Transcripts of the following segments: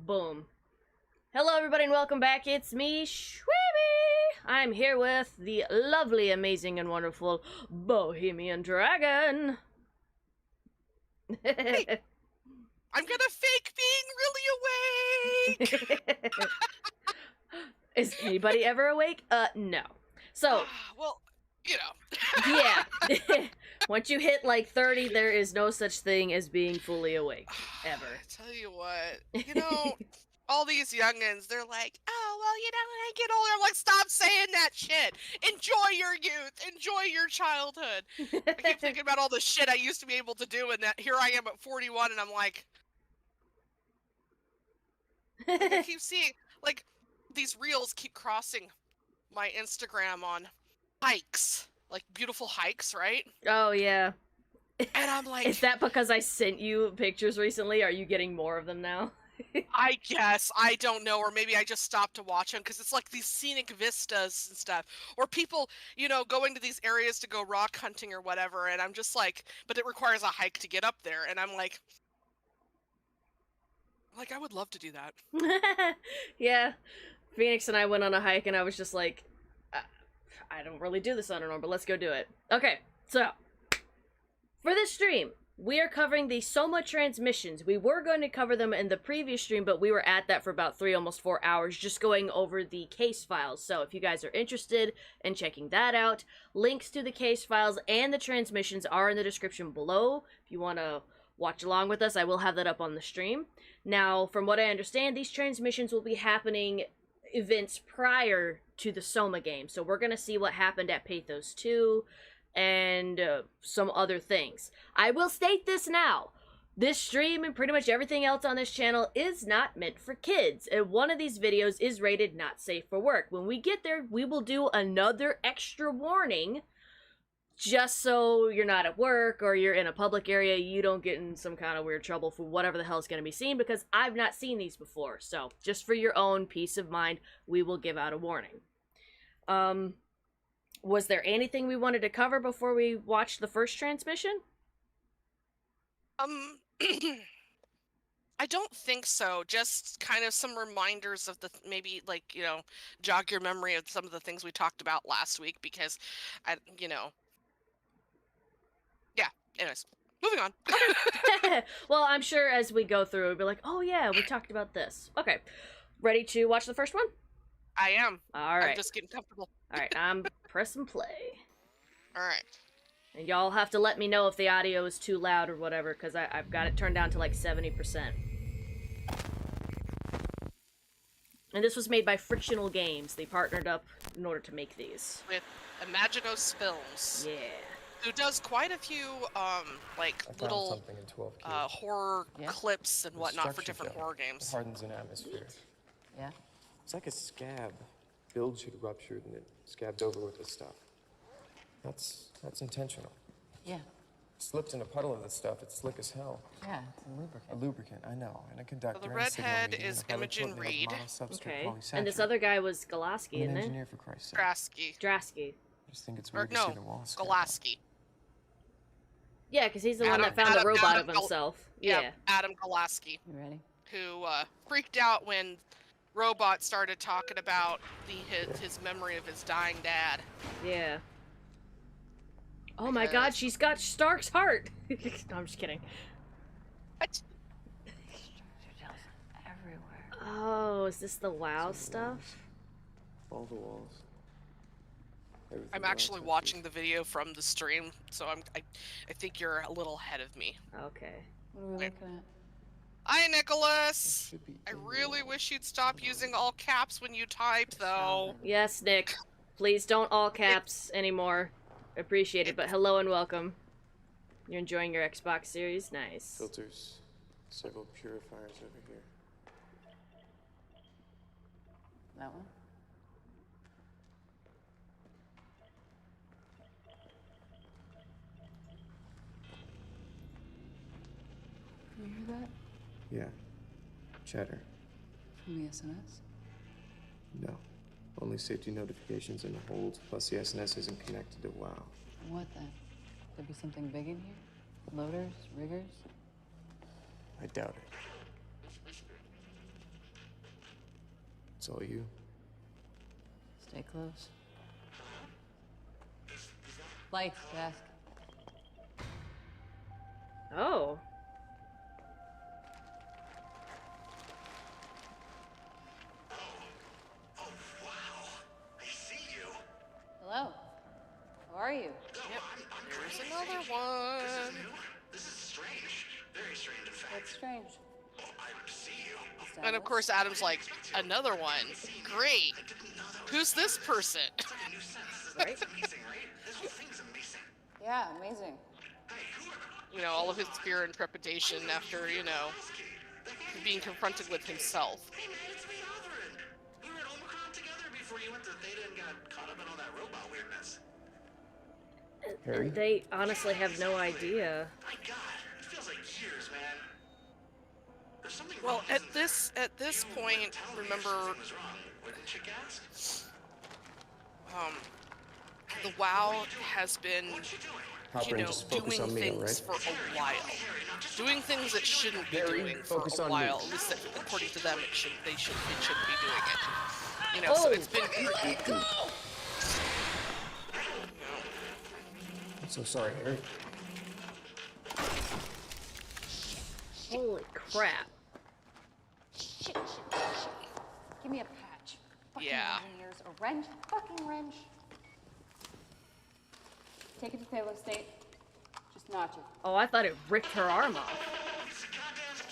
Boom. Hello, everybody, and welcome back. It's me, Shweeby. I'm here with the lovely, amazing, and wonderful Bohemian Dragon. Hey, I'm gonna fake being really awake! Is anybody ever awake? No. So, well, you know. yeah. Once you hit like 30, there is no such thing as being fully awake. Ever. I tell you what, all these youngins, they're like, oh, well, when I get older, I'm like, stop saying that shit. Enjoy your youth. Enjoy your childhood. I keep thinking about all the shit I used to be able to do, and that here I am at 41, and I'm like, I keep seeing, like, these reels keep crossing my Instagram on hikes. Like, beautiful hikes, right? Oh, yeah. And I'm like... Is that because I sent you pictures recently? Are you getting more of them now? I guess. I don't know. Or maybe I just stopped to watch them because it's like these scenic vistas and stuff. Or people, going to these areas to go rock hunting or whatever. And I'm just like, but it requires a hike to get up there. And I'm like, I would love to do that. Yeah. Phoenix and I went on a hike and I was just like, I don't really do this on a norm, but let's go do it. Okay, so for this stream, we are covering the SOMA transmissions. We were going to cover them in the previous stream, but we were at that for about 3, almost 4 hours, just going over the case files. So if you guys are interested in checking that out, links to the case files and the transmissions are in the description below. If you want to watch along with us, I will have that up on the stream. Now, from what I understand, these transmissions will be happening events prior to the SOMA game. So we're going to see what happened at Pathos 2 and some other things. I will state this now. This stream and pretty much everything else on this channel is not meant for kids. And one of these videos is rated not safe for work. When we get there, we will do another extra warning just so you're not at work or you're in a public area, you don't get in some kind of weird trouble for whatever the hell is going to be seen, because I've not seen these before. So just for your own peace of mind, we will give out a warning. Was there anything we wanted to cover before we watched the first transmission? I don't think so. Just kind of some reminders of maybe jog your memory of some of the things we talked about last week, because yeah, anyways, moving on. Well, I'm sure as we go through, we'll be like, oh yeah, we talked about this. Okay, ready to watch the first one? I am. All right. I'm just getting comfortable. All right, I'm pressing play. All right. And y'all have to let me know if the audio is too loud or whatever, because I've got it turned down to like 70%. And this was made by Frictional Games. They partnered up in order to make these. With Imaginos Films. Yeah. Who does quite a few, little horror clips and whatnot for different horror games. Hardens an atmosphere. Yeah? It's like a scab. Build should have ruptured and it scabbed over with this stuff. That's intentional. Yeah. Slipped in a puddle of this stuff. It's slick as hell. Yeah, it's a lubricant. A lubricant, I know. And a conductor. So the redhead is Imogen Reed. Okay. And this other guy was Golaski, isn't it? Engineer, for Christ's sake. Drasky. Drasky. I just think it's weird to see the walls. Golaski. Yeah, because he's the one that found the robot of himself. Yeah. Adam Golaski. You ready? Who freaked out when Robot started talking about his memory of his dying dad. Yeah. Oh my god, she's got Stark's heart! No, I'm just kidding. What? Everywhere. Oh, is this the WoW stuff? All the walls. Everything I'm actually watching the video from the stream, so I think you're a little ahead of me. Okay. What are we looking at? Hi, Nicholas! I really wish you'd stop using all caps when you type, though. Yes, Nick. Please don't all caps anymore. Appreciate it, but hello and welcome. You're enjoying your Xbox Series? Nice. Filters. Several purifiers over here. That one? You hear that? Yeah. Chatter. From the SNS? No. Only safety notifications in the holds, plus the SNS isn't connected to WoW. What then? Could be something big in here? Loaders? Riggers? I doubt it. It's all you. Stay close. Lights, desk. Oh. Hello. How are you? Yep. There's another one. This is strange. Very strange, in fact. What's strange? I see you. And of course, Adam's like, another one. Great. Who's this person? Right? Amazing, right? This whole thing's amazing. Yeah, amazing. You know, all of his fear and trepidation after, you know, being confronted with himself. Hey man, it's me, Alvarin. We were at Omicron together before you went to Theta and got caught up in all that robot weirdness. Harry? They honestly have no idea. My God, it feels like years, man. There's something Well, wrong, at isn't there? this You point, wouldn't tell me if remember, something was wrong. What did Chick ask? the WoW has been, Hopper, you know, just focus doing on me, things right? for a while. Doing things it shouldn't be Harry, doing for focus a on while. me. At least according to them, it shouldn't be doing it. You know, so it's been. I'm so sorry, Harry. Holy crap. Shit. Give me a patch. Fucking Yeah. engineers. A wrench. Fucking wrench. Take it to Thalo State. Just notch it. Oh, I thought it ripped her arm off.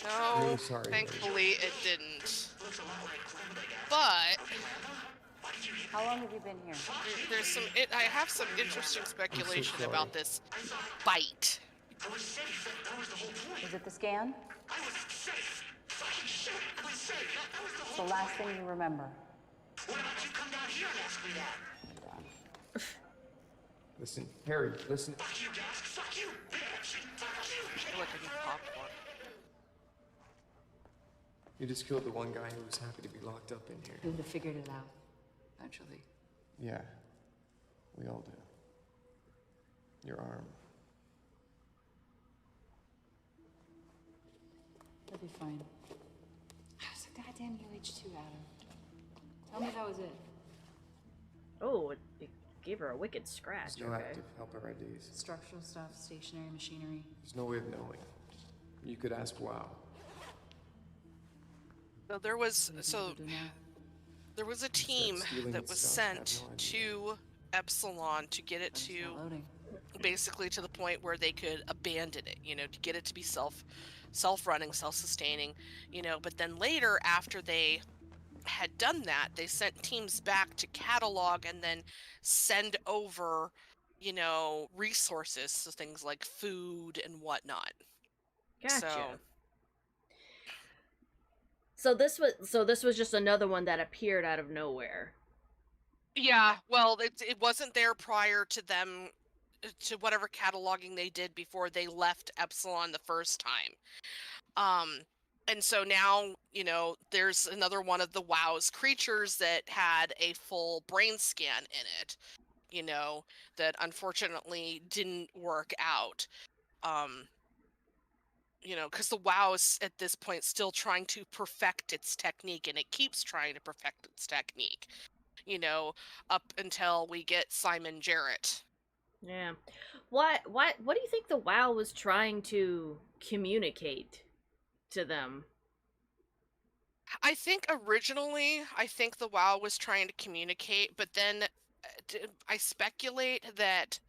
No, Really sorry, thankfully it didn't. But How long have you been here? there's some. I have some interesting speculation sorry. about this bite. Is it the scan? It's the last thing you remember. Listen, Harry, listen. I feel like I need popcorn. You just killed the one guy who was happy to be locked up in here. We would have figured it out. Eventually. Yeah, we all do. Your arm. It'll be fine. It's a goddamn UH2, Adam. Tell me that was it. Oh, it gave her a wicked scratch. There's no Okay. active helper IDs. Structural stuff, stationary machinery. There's no way of knowing. You could ask WoW. So there was Anything to do now? there was a team stealing that was its stuff, I have sent no idea. to Epsilon to get it It's to not loading. basically to the point where they could abandon it, you know, to get it to be self-running, self-sustaining, you know, but then later after they had done that, they sent teams back to catalog and then send over, you know, resources, so things like food and whatnot. Gotcha. So this was just another one that appeared out of nowhere. Yeah, well, it wasn't there prior to them, to whatever cataloging they did before they left Epsilon the first time. And so now, you know, there's another one of the WoW's creatures that had a full brain scan in it, you know, that unfortunately didn't work out. You know, because the WoW is at this point still trying to perfect its technique, and it keeps trying to perfect its technique, you know, up until we get Simon Jarrett. Yeah. What do you think the WoW was trying to communicate to them? I think originally, the WoW was trying to communicate, but then I speculate that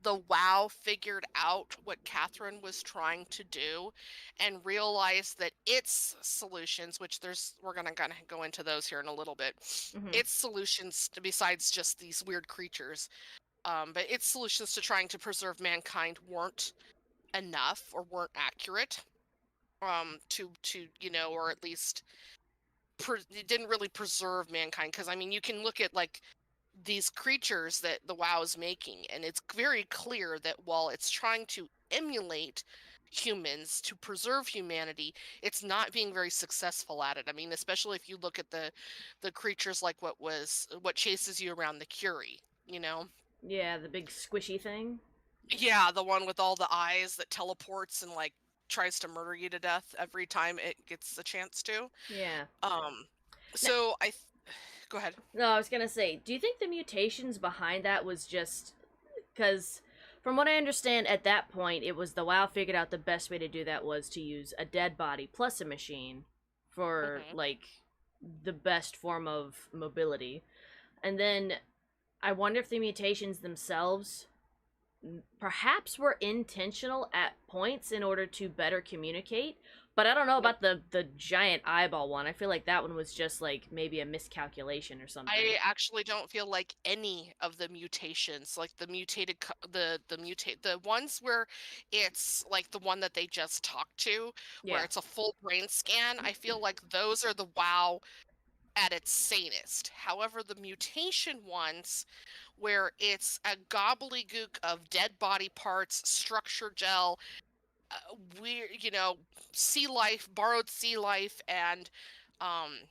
the WoW figured out what Catherine was trying to do and realized that its solutions, which we're gonna go into those here in a little bit, Mhm. its solutions, besides just these weird creatures, but its solutions to trying to preserve mankind weren't enough or weren't accurate, to you know, or at least it didn't really preserve mankind. Because I mean, you can look at like these creatures that the WoW is making, and it's very clear that while it's trying to emulate humans to preserve humanity, it's not being very successful at it. I mean, especially if you look at the creatures like what chases you around the Curie, you know? Yeah, the big squishy thing. Yeah, the one with all the eyes that teleports and like tries to murder you to death every time it gets the chance to. Yeah. So Go ahead. No, I was gonna say, do you think the mutations behind that was just because, from what I understand, at that point, it was the WoW figured out the best way to do that was to use a dead body plus a machine for Mhm. like the best form of mobility, and then I wonder if the mutations themselves perhaps were intentional at points in order to better communicate. But I don't know Nope. about the giant eyeball one. I feel like that one was just like maybe a miscalculation or something. I actually don't feel like any of the mutations, like the the ones where it's like the one that they just talked to, where Yeah. it's a full brain scan. I feel like those are the WoW at its sanest. However, the mutation ones, where it's a gobbledygook of dead body parts, structure gel, weird, sea life, borrowed sea life, and um,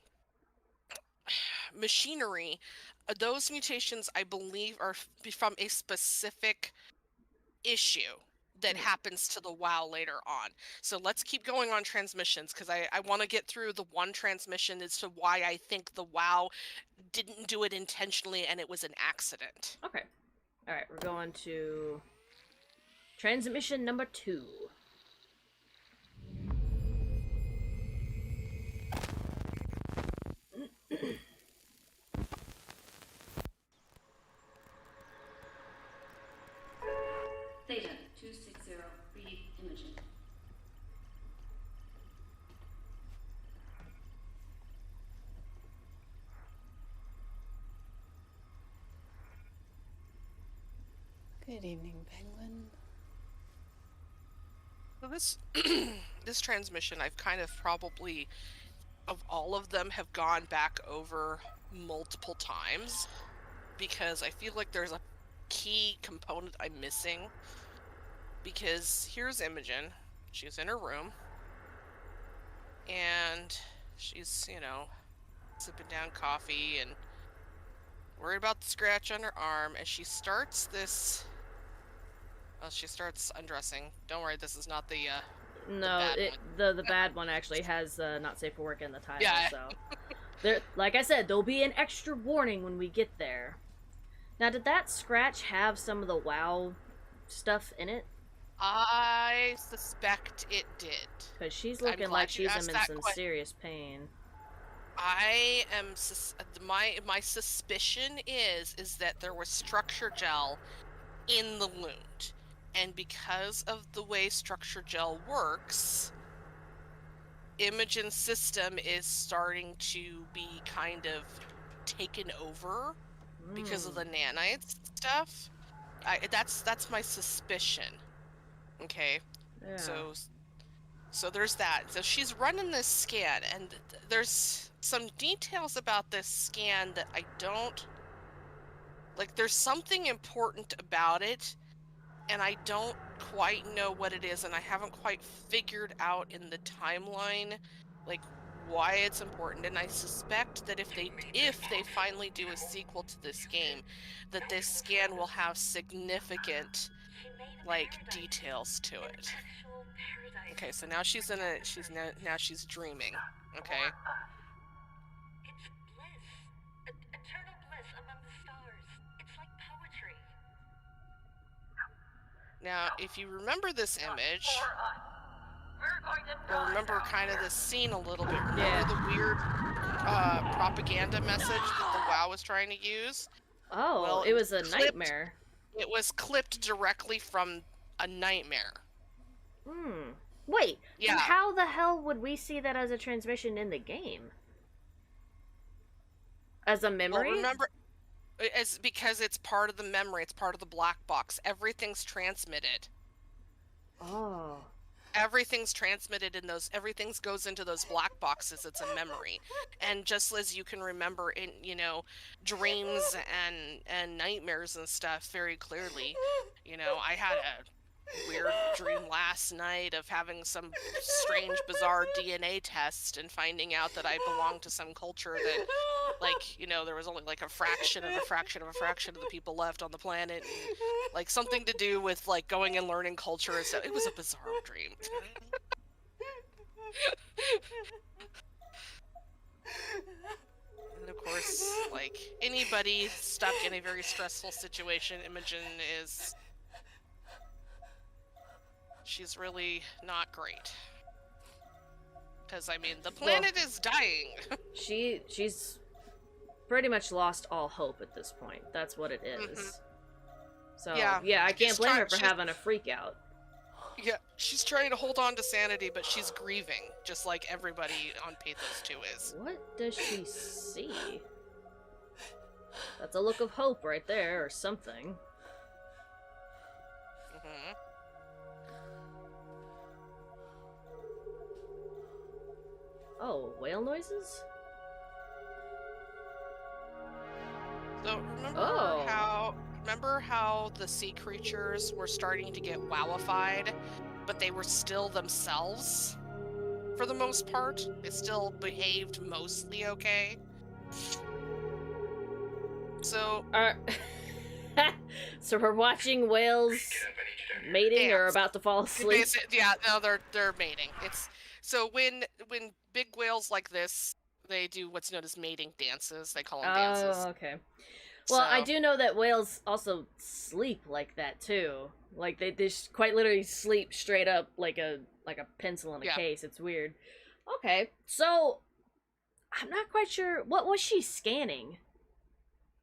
machinery. Those mutations, I believe, are from a specific issue that Hmm. happens to the WoW later on. So let's keep going on transmissions because I want to get through the one transmission as to why I think the WoW didn't do it intentionally and it was an accident. Okay. All right, we're going to transmission number 2. Theta 260, read imaging. Good evening, Penguin. So this this transmission, I've kind of probably of all of them have gone back over multiple times because I feel like there's a key component I'm missing. Because here's Imogen. She's in her room and she's, sipping down coffee and worried about the scratch on her arm, and she starts this. Well, she starts undressing. Don't worry, this is not the No, bad one. the bad one actually has not safe for work in the title. Yeah. So, there, like I said, there'll be an extra warning when we get there. Now, did that scratch have some of the WoW stuff in it? I suspect it did. Because she's I'm looking glad like you she's asked in that some question. serious pain. I am my suspicion is that there was structure gel in the wound, and because of the way structure gel works, Imogen's system is starting to be kind of taken over because of the nanites stuff. That's my suspicion. Okay, Yeah. so there's that. So she's running this scan, and there's some details about this scan that I don't like. There's something important about it, and I don't quite know what it is, and I haven't quite figured out in the timeline, like why it's important. And I suspect that if they finally do a sequel to this game, that this scan will have significant details to it. Okay, so now she's now she's dreaming. Okay. It's bliss. Eternal bliss among the stars. It's like poetry. Now, if you remember this image, you'll remember kind of this scene a little bit. Remember the weird propaganda message that the WoW was trying to use? Oh, Well, it was a clipped- nightmare. It was clipped directly from a nightmare. Wait, Yeah. then how the hell would we see that as a transmission in the game? As a memory? Well, remember, because it's part of the memory. It's part of the black box. Everything's transmitted. Oh. Everything's transmitted in those. Everything goes into those black boxes. It's a memory, and just as you can remember in dreams and nightmares and stuff very clearly. I had a weird dream last night of having some strange, bizarre DNA test and finding out that I belonged to some culture that, there was only a fraction of a fraction of a fraction of the people left on the planet, and, something to do with going and learning culture and stuff. It was a bizarre dream. And of course, like anybody stuck in a very stressful situation, Imogen is. She's really not great. Because, I mean, the planet is dying. She's pretty much lost all hope at this point. That's what it is. Mhm. So, Yeah, I can't she's blame her try- for she's- having a freak out. Yeah, she's trying to hold on to sanity, but she's grieving, just like everybody on Pathos 2 is. What does she see? That's a look of hope right there, or something. hmm Oh, whale noises? So remember how the sea creatures were starting to get wowified, but they were still themselves for the most part? They still behaved mostly okay. So So we're watching whales mating or Dance. about to fall asleep. yeah, no, they're mating. It's so when big whales like this, they do what's known as mating dances. They call them dances. Oh, okay. Well, I So- do know that whales also sleep like that too. Like they just quite literally sleep straight up like a pencil in a Yeah. case. It's weird. Okay, so I'm not quite sure what was she scanning.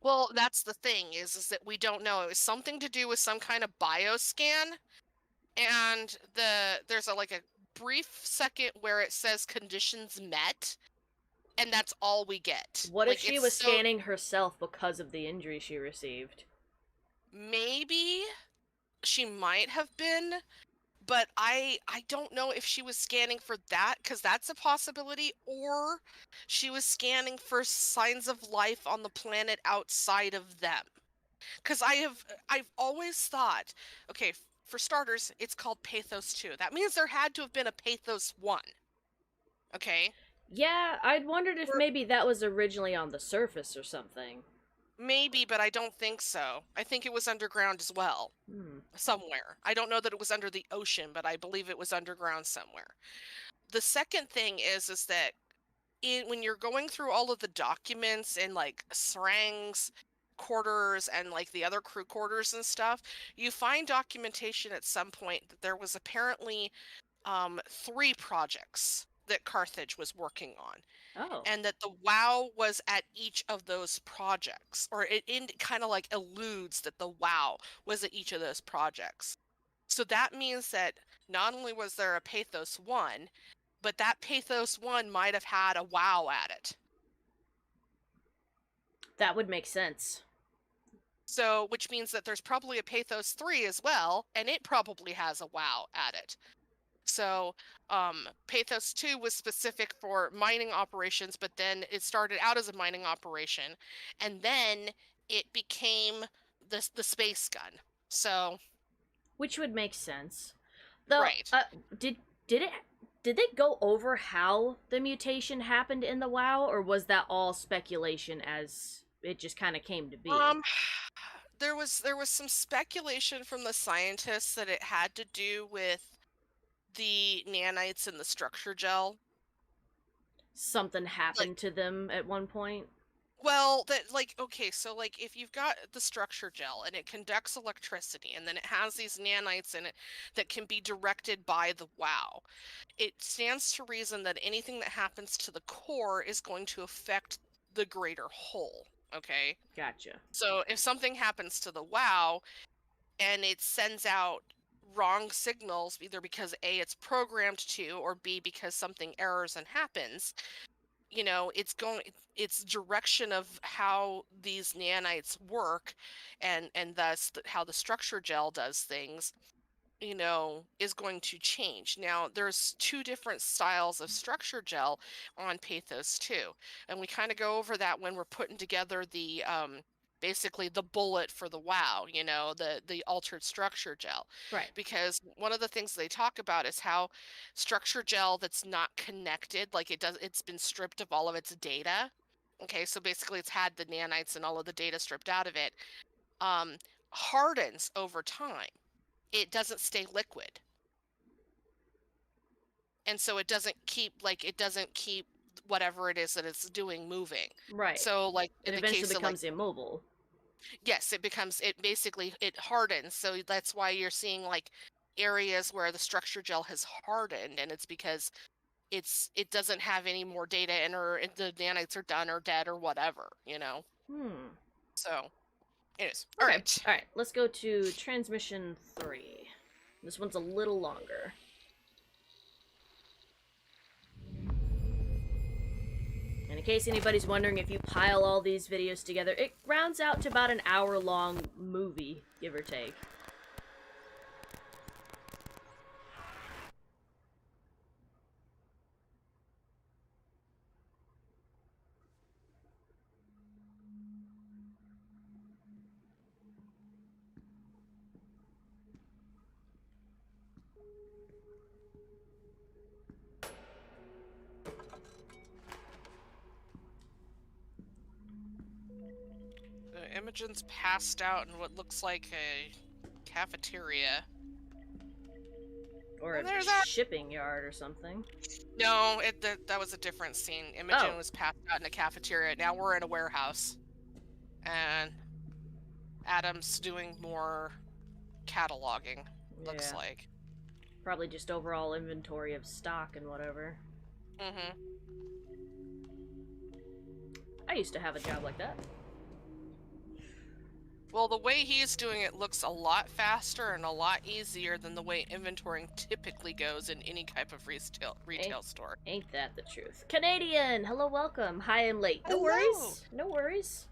Well, that's the thing is that we don't know. It was something to do with some kind of bioscan, and there's a brief second where it says conditions met, and that's all we get. What if Like, she it's was so- scanning herself because of the injury she received? Maybe she might have been, but I don't know if she was scanning for that, because that's a possibility, or she was scanning for signs of life on the planet outside of them. Because I've always thought, okay, for starters, it's called Pathos 2. That means there had to have been a Pathos 1. Okay? Yeah, I'd wondered if Or- maybe that was originally on the surface or something. Maybe, but I don't think so. I think it was underground as well. Somewhere. I don't know that it was under the ocean, but I believe it was underground somewhere. The second thing is that when you're going through all of the documents in like Sarang's quarters and like the other crew quarters and stuff, you find documentation at some point that there was apparently 3 projects that Carthage was working on, Oh. and that the WoW was at each of those projects, or it kind of like alludes that the WoW was at each of those projects. So that means that not only was there a Pathos 1, but that Pathos 1 might have had a WoW at it. That would make sense. So, which means that there's probably a Pathos 3 as well, and it probably has a WoW at it. So, Pathos 2 was specific for mining operations, but then it started out as a mining operation, and then it became the space gun. So, Which would make sense. Though, Right. Did they go over how the mutation happened in the WoW, or was that all speculation as it just kind of came to be? there was some speculation from the scientists that it had to do with the nanites in the structure gel. Something happened to them at one point. Well, okay, so if you've got the structure gel and it conducts electricity, and then it has these nanites in it that can be directed by the WoW, it stands to reason that anything that happens to the core is going to affect the greater whole. Okay? Gotcha. So if something happens to the WoW and it sends out wrong signals, either because A, it's programmed to, or B, because something errors and happens, its direction of how these nanites work, and thus how the structure gel does things, is going to change. Now, there's 2 different styles of structure gel on Pathos 2, and we kind of go over that when we're putting together the basically the bullet for the WoW, the altered structure gel. Right. Because one of the things they talk about is how structure gel that's not connected, it's been stripped of all of its data. Okay, so basically it's had the nanites and all of the data stripped out of it, hardens over time. It doesn't stay liquid. And so it doesn't keep whatever it is that it's doing moving. Right. So like It in the eventually case of becomes immobile. yes, it basically it hardens. So that's why you're seeing like areas where the structure gel has hardened, and it's because it doesn't have any more data in, or the nanites are done or dead or whatever, Hmm. So it is. All Okay. right. All right. Let's go to transmission 3. This one's a little longer. And in case anybody's wondering, if you pile all these videos together, it rounds out to about an hour-long movie, give or take. Imogen's passed out in what looks like a cafeteria. Or Well, a there's that. shipping yard or something. No, that was a different scene. Imogen was passed out in a cafeteria. Now we're in a warehouse. And Adam's doing more cataloging, looks Yeah. like. Probably just overall inventory of stock and whatever. Mm-hmm. I used to have a job like that. Well, the way he's doing it looks a lot faster and a lot easier than the way inventorying typically goes in any type of retail store. Ain't that the truth? Canadian! Hello, welcome. Hi, I'm late. No Hello. worries. No worries.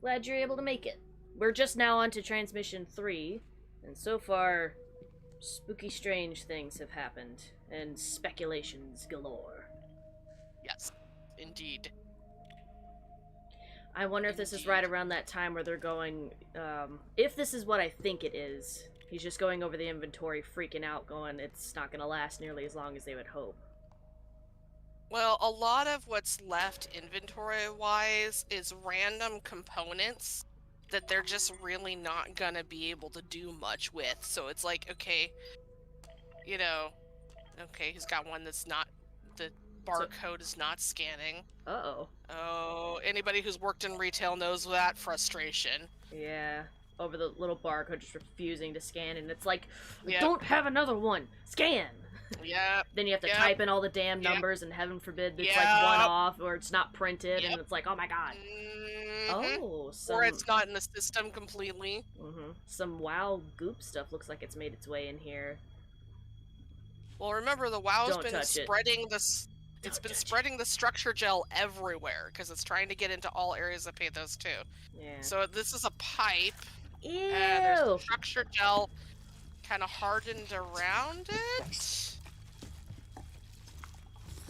Glad you're able to make it. We're just now on to transmission 3, and so far, spooky strange things have happened, and speculations galore. Yes, indeed. I wonder if this is right around that time where they're going, if this is what I think it is. He's just going over the inventory, freaking out, going, it's not gonna last nearly as long as they would hope. Well, a lot of what's left inventory-wise is random components that they're just really not gonna be able to do much with. So it's like, okay, okay, he's got one that's not, the barcode is not scanning. Uh-oh. Oh, anybody who's worked in retail knows that frustration. Yeah. Over the little barcode just refusing to scan, and it's like, Yep. don't have another one! Scan! Yep. Then you have to Yep. type in all the damn Yep. numbers, and heaven forbid it's Yep. like one off, or it's not printed, Yep. and it's like, oh my god. Mhm. Oh, Or it's not in the system completely. some WoW goop stuff looks like it's made its way in here. Well, remember the WoW's Don't been touch it. spreading this. It's been spreading the structure gel everywhere because it's trying to get into all areas of Pathos too. Yeah. So this is a pipe, Ew! and there's structure gel kind of hardened around it.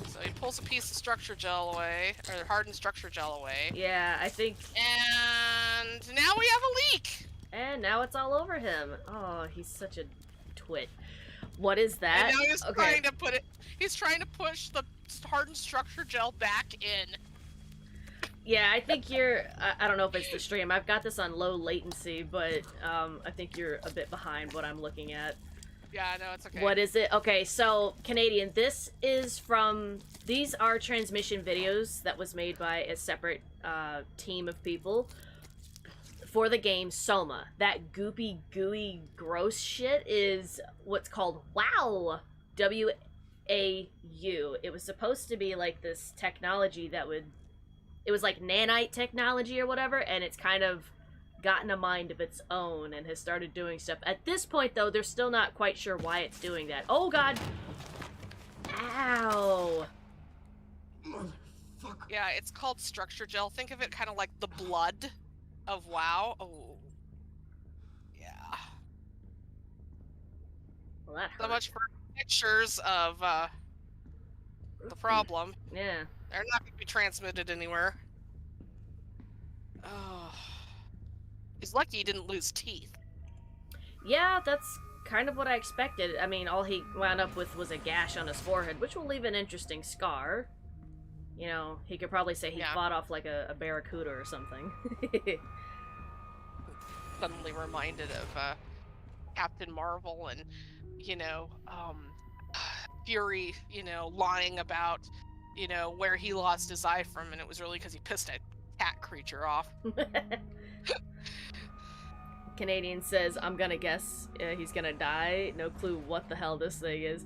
So he pulls a piece of structure gel away, or hardened structure gel away, Yeah, I think... and now we have a leak! And now it's all over him. Oh, he's such a twit. What is that? And now he's Okay. trying to put it, he's trying to push the hardened structure gel back in. Yeah, I think you're... I don't know if it's the stream. I've got this on low latency, but I think you're a bit behind what I'm looking at. Yeah, no, it's okay. What is it? Okay, so, Canadian, this is from... These are transmission videos that was made by a separate team of people for the game SOMA. That goopy, gooey, gross shit is what's called WOW! W-A-U. It was supposed to be like this technology that would... It was like nanite technology or whatever, and it's kind of gotten a mind of its own and has started doing stuff. At this point, though, they're still not quite sure why it's doing that. Oh, God! Ow! Yeah, it's called structure gel. Think of it kind of like the blood of WoW. Oh. Yeah. Well, that hurt. So much for pictures of the problem. Yeah. They're not going to be transmitted anywhere. Oh. He's lucky he didn't lose teeth. Yeah, that's kind of what I expected. I mean, all he wound up with was a gash on his forehead, which will leave an interesting scar. You know, he could probably say he fought off like a barracuda or something. Suddenly reminded of Captain Marvel and, Fury, lying about, where he lost his eye from, and it was really because he pissed a cat creature off. Canadian says, I'm gonna guess he's gonna die. No clue what the hell this thing is.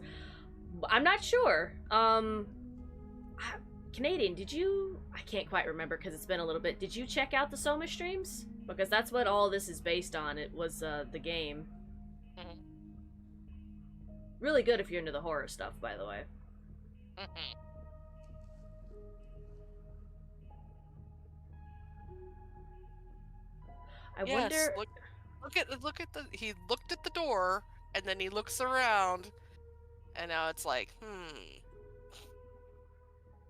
I'm not sure. Canadian, did you... I can't quite remember because it's been a little bit. Did you check out the SOMA streams? Because that's what all this is based on. It was the game. Mhm. Really good if you're into the horror stuff, by the way. Mhm. I Yes, wonder... look at the he looked at the door and then he looks around and now it's like,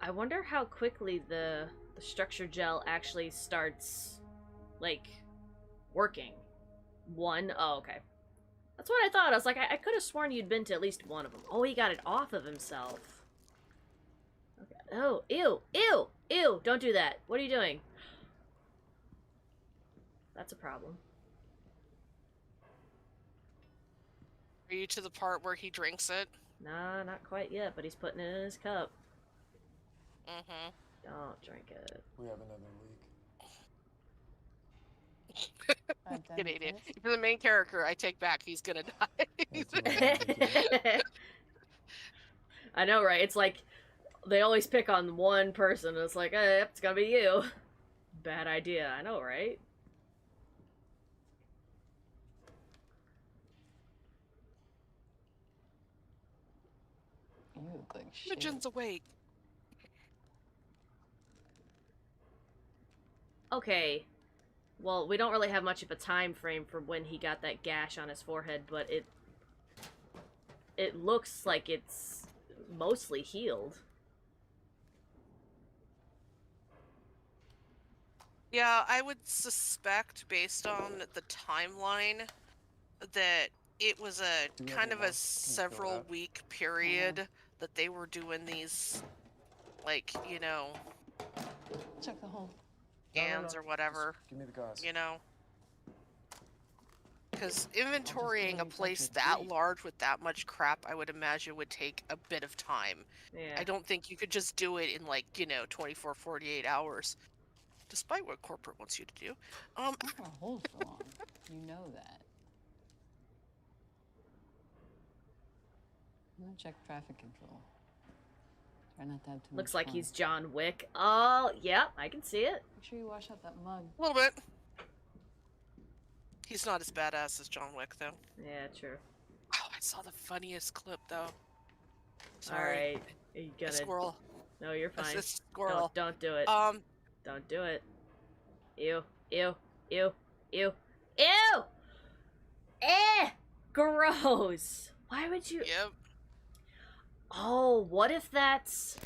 I wonder how quickly the structure gel actually starts, like, working. One? Oh, okay. That's what I thought. I was like, I could have sworn you'd been to at least one of them. Oh, he got it off of himself. Okay. Oh, ew, ew, ew! Don't do that. What are you doing? That's a problem. Are you to the part where he drinks it? Nah, not quite yet, but he's putting it in his cup. Mm-hmm. Don't drink it. We have another leak. Canadian. For the main character, I take back. He's gonna die. I know, right? It's like they always pick on one person, and it's like, yep, it's gonna be you. Bad idea. I know, right? You look like shit. Imogen's awake. Okay. Well, we don't really have much of a time frame for when he got that gash on his forehead, but it looks like it's mostly healed. Yeah, I would suspect, based on the timeline, that it was a Do we have kind any of more? a Can you fill it several up? week period that they were doing these, like, Check the hole. scans or whatever, Just give me the gauze. Because inventorying a place that large with that much crap, I would imagine would take a bit of time. Yeah. I don't think you could just do it in, like, 24, 48 hours. Despite what corporate wants you to do. Not gonna hold for long. You know that. I'm gonna check traffic control. Try not to have too much Looks like fun. he's John Wick. Oh, yeah, I can see it. Make sure you wash out that mug. A little bit. He's not as badass as John Wick, though. Yeah, true. Oh, I saw the funniest clip, though. Sorry. Alright. Are you A gonna... squirrel. No, you're fine. A squirrel. Don't do it. Don't do it. Ew. Ew. Ew. Ew. Ew! Eh! Gross! Why would you... Yep. Oh, what if that's...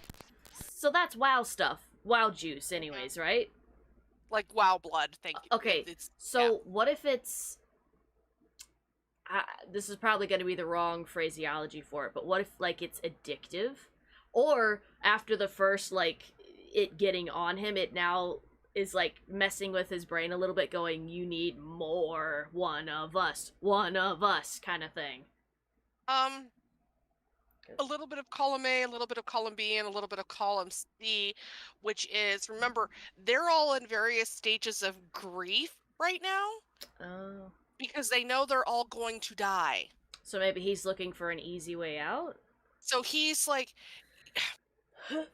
So that's WoW stuff. WoW juice, anyways, right? Like WoW blood, thank you. Okay, It's, so what if it's... this is probably going to be the wrong phraseology for it, but what if, like, it's addictive? Or, after the first, like, it getting on him, it now is, like, messing with his brain a little bit, going, you need more, one of us, kind of thing. A little bit of column A, a little bit of column B, and a little bit of column C, which is, remember, they're all in various stages of grief right now Oh. because they know they're all going to die. So maybe he's looking for an easy way out? So he's like,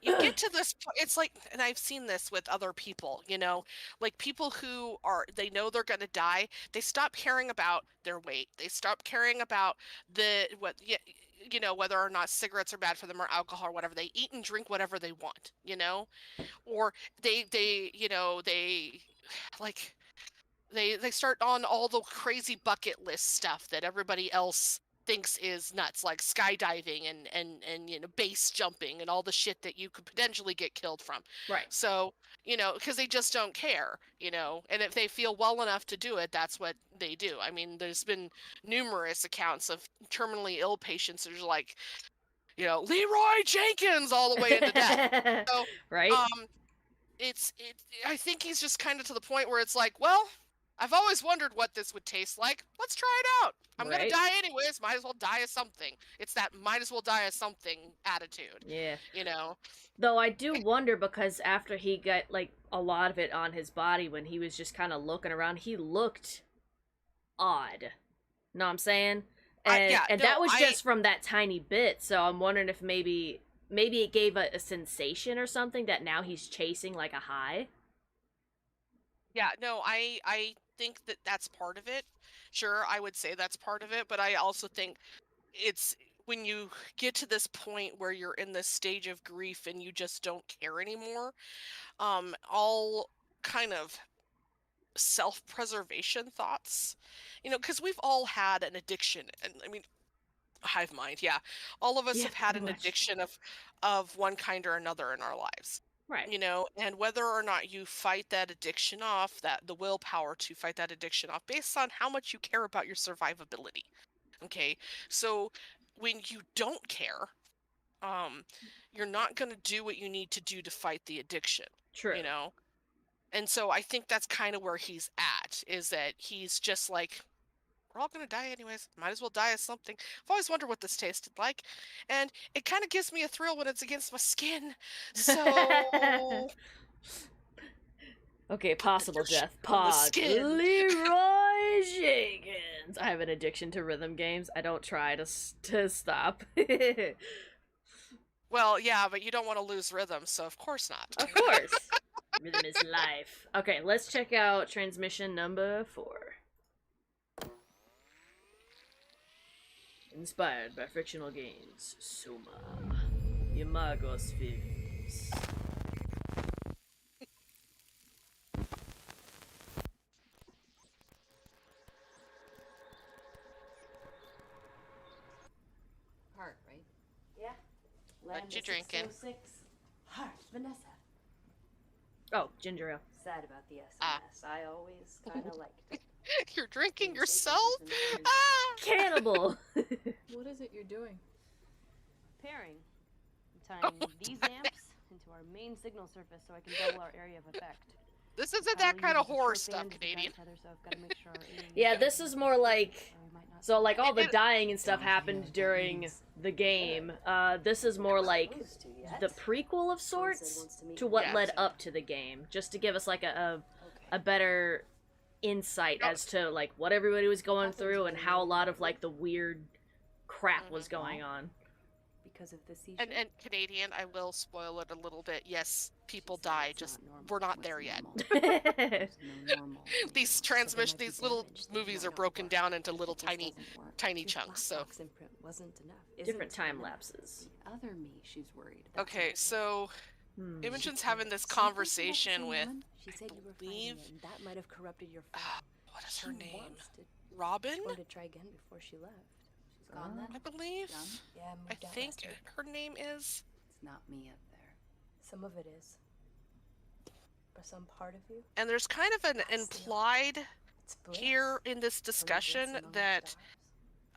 you get to this it's like, and I've seen this with other people, like people who they know they're going to die, they stop caring about their weight, they stop caring about whether or not cigarettes are bad for them or alcohol or whatever. They eat and drink whatever they want, or they like they start on all the crazy bucket list stuff that everybody else thinks is nuts, like skydiving and base jumping and all the shit that you could potentially get killed from. Right. So, because they just don't care, and if they feel well enough to do it, that's what they do. I mean, there's been numerous accounts of terminally ill patients that are like, Leroy Jenkins all the way into death. So, right? I think he's just kind of to the point where it's like, well, I've always wondered what this would taste like. Let's try it out. I'm gonna Right. die anyways. Might as well die of something. It's that might as well die of something attitude. Yeah. You know? Though I do wonder because after he got like a lot of it on his body when he was just kind of looking around, he looked odd. Know what I'm saying? And Yeah, and no, that was just from that tiny bit. So I'm wondering if maybe it gave a sensation or something that now he's chasing like a high. Yeah, no, I think that that's part of it. Sure, I would say that's part of it, but I also think it's when you get to this point where you're in this stage of grief and you just don't care anymore, all kind of self-preservation thoughts, because we've all had an addiction, and I mean, hive mind, yeah, all of us Yeah, have had pretty an much. addiction of one kind or another in our lives. Right. And whether or not you fight that addiction off, that the willpower to fight that addiction off based on how much you care about your survivability. Okay. So when you don't care, you're not going to do what you need to do to fight the addiction, True. And so I think that's kind of where he's at, is that he's just like, we're all going to die anyways. Might as well die of something. I've always wondered what this tasted like. And it kind of gives me a thrill when it's against my skin. So Okay, possible dish death. on the Pause. skin. Leroy Jenkins. I have an addiction to rhythm games. I don't try to stop. Well, yeah, but you don't want to lose rhythm, so of course not. Of course. Rhythm is life. Okay, let's check out transmission number 4. Inspired by fictional games. SOMA. Imagos films. Heart, right? Yeah. What you drinking? 606. Heart, Vanessa. Oh, ginger ale. Sad about the SMS. Ah. I always kind of liked it. You're drinking yourself? Conversations and Ah! Cannibal! What is it you're doing? Pairing. I'm tying these amps into our main signal surface so I can double our area of effect. This isn't I'll that kind of use a horror short stuff, band as a Canadian. guide tether, so I've got to make sure our area Yeah, is this is more like... or we might not So, see like, all the It- dying and stuff happened during the game. This is more like supposed to yet. the prequel of sorts to what Yes. led up to the game. Just to give us, like, a better insight Yep. as to, like, what everybody was going through and how a lot of, like, the weird crap was going on. because of the seizure. And Canadian, I will spoil it a little bit. Yes, people die, It's just not normal. we're not What's there yet. normal? There's no normal. These these little movies are broken down into little tiny chunks, so. Imprint wasn't enough. Different Isn't time enough. lapses. The other me, she's worried. That's Okay, all. so Hmm. Imogen's having this She thinks you're not the conversation same with, woman. She said you were fighting believe- it, and that might have corrupted your file. what is her She name? wants to- Robin, She wanted to try again before she left. She's gone I then. believe. Yeah, I moved out think last week. her name is. It's not me up there. Some of it is. But some part of you, And there's kind of an implied it's bliss. here in this Some of it's discussion among the that,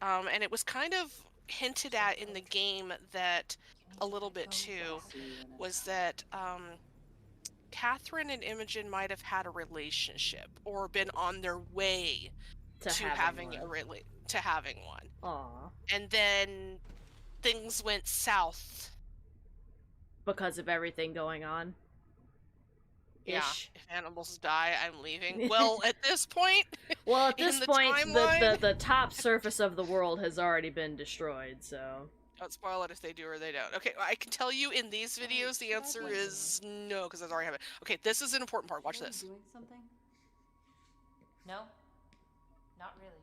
stars. and it was kind of hinted at in the game that You need a to little let bit go. too, See you in a was time. that Catherine and Imogen might have had a relationship or been on their way To to having having one. to having one, Aw. and then things went south. Because of everything going on. Yeah, Ish. if animals die, I'm leaving. Well, at this point, Well, at in this the point, timeline- the top surface of the world has already been destroyed, so... don't spoil it if they do or they don't. Okay, I can tell you in these videos the answer is no, because I already have it. Okay, this is an important part. Watch Are you this. doing something? No, not really.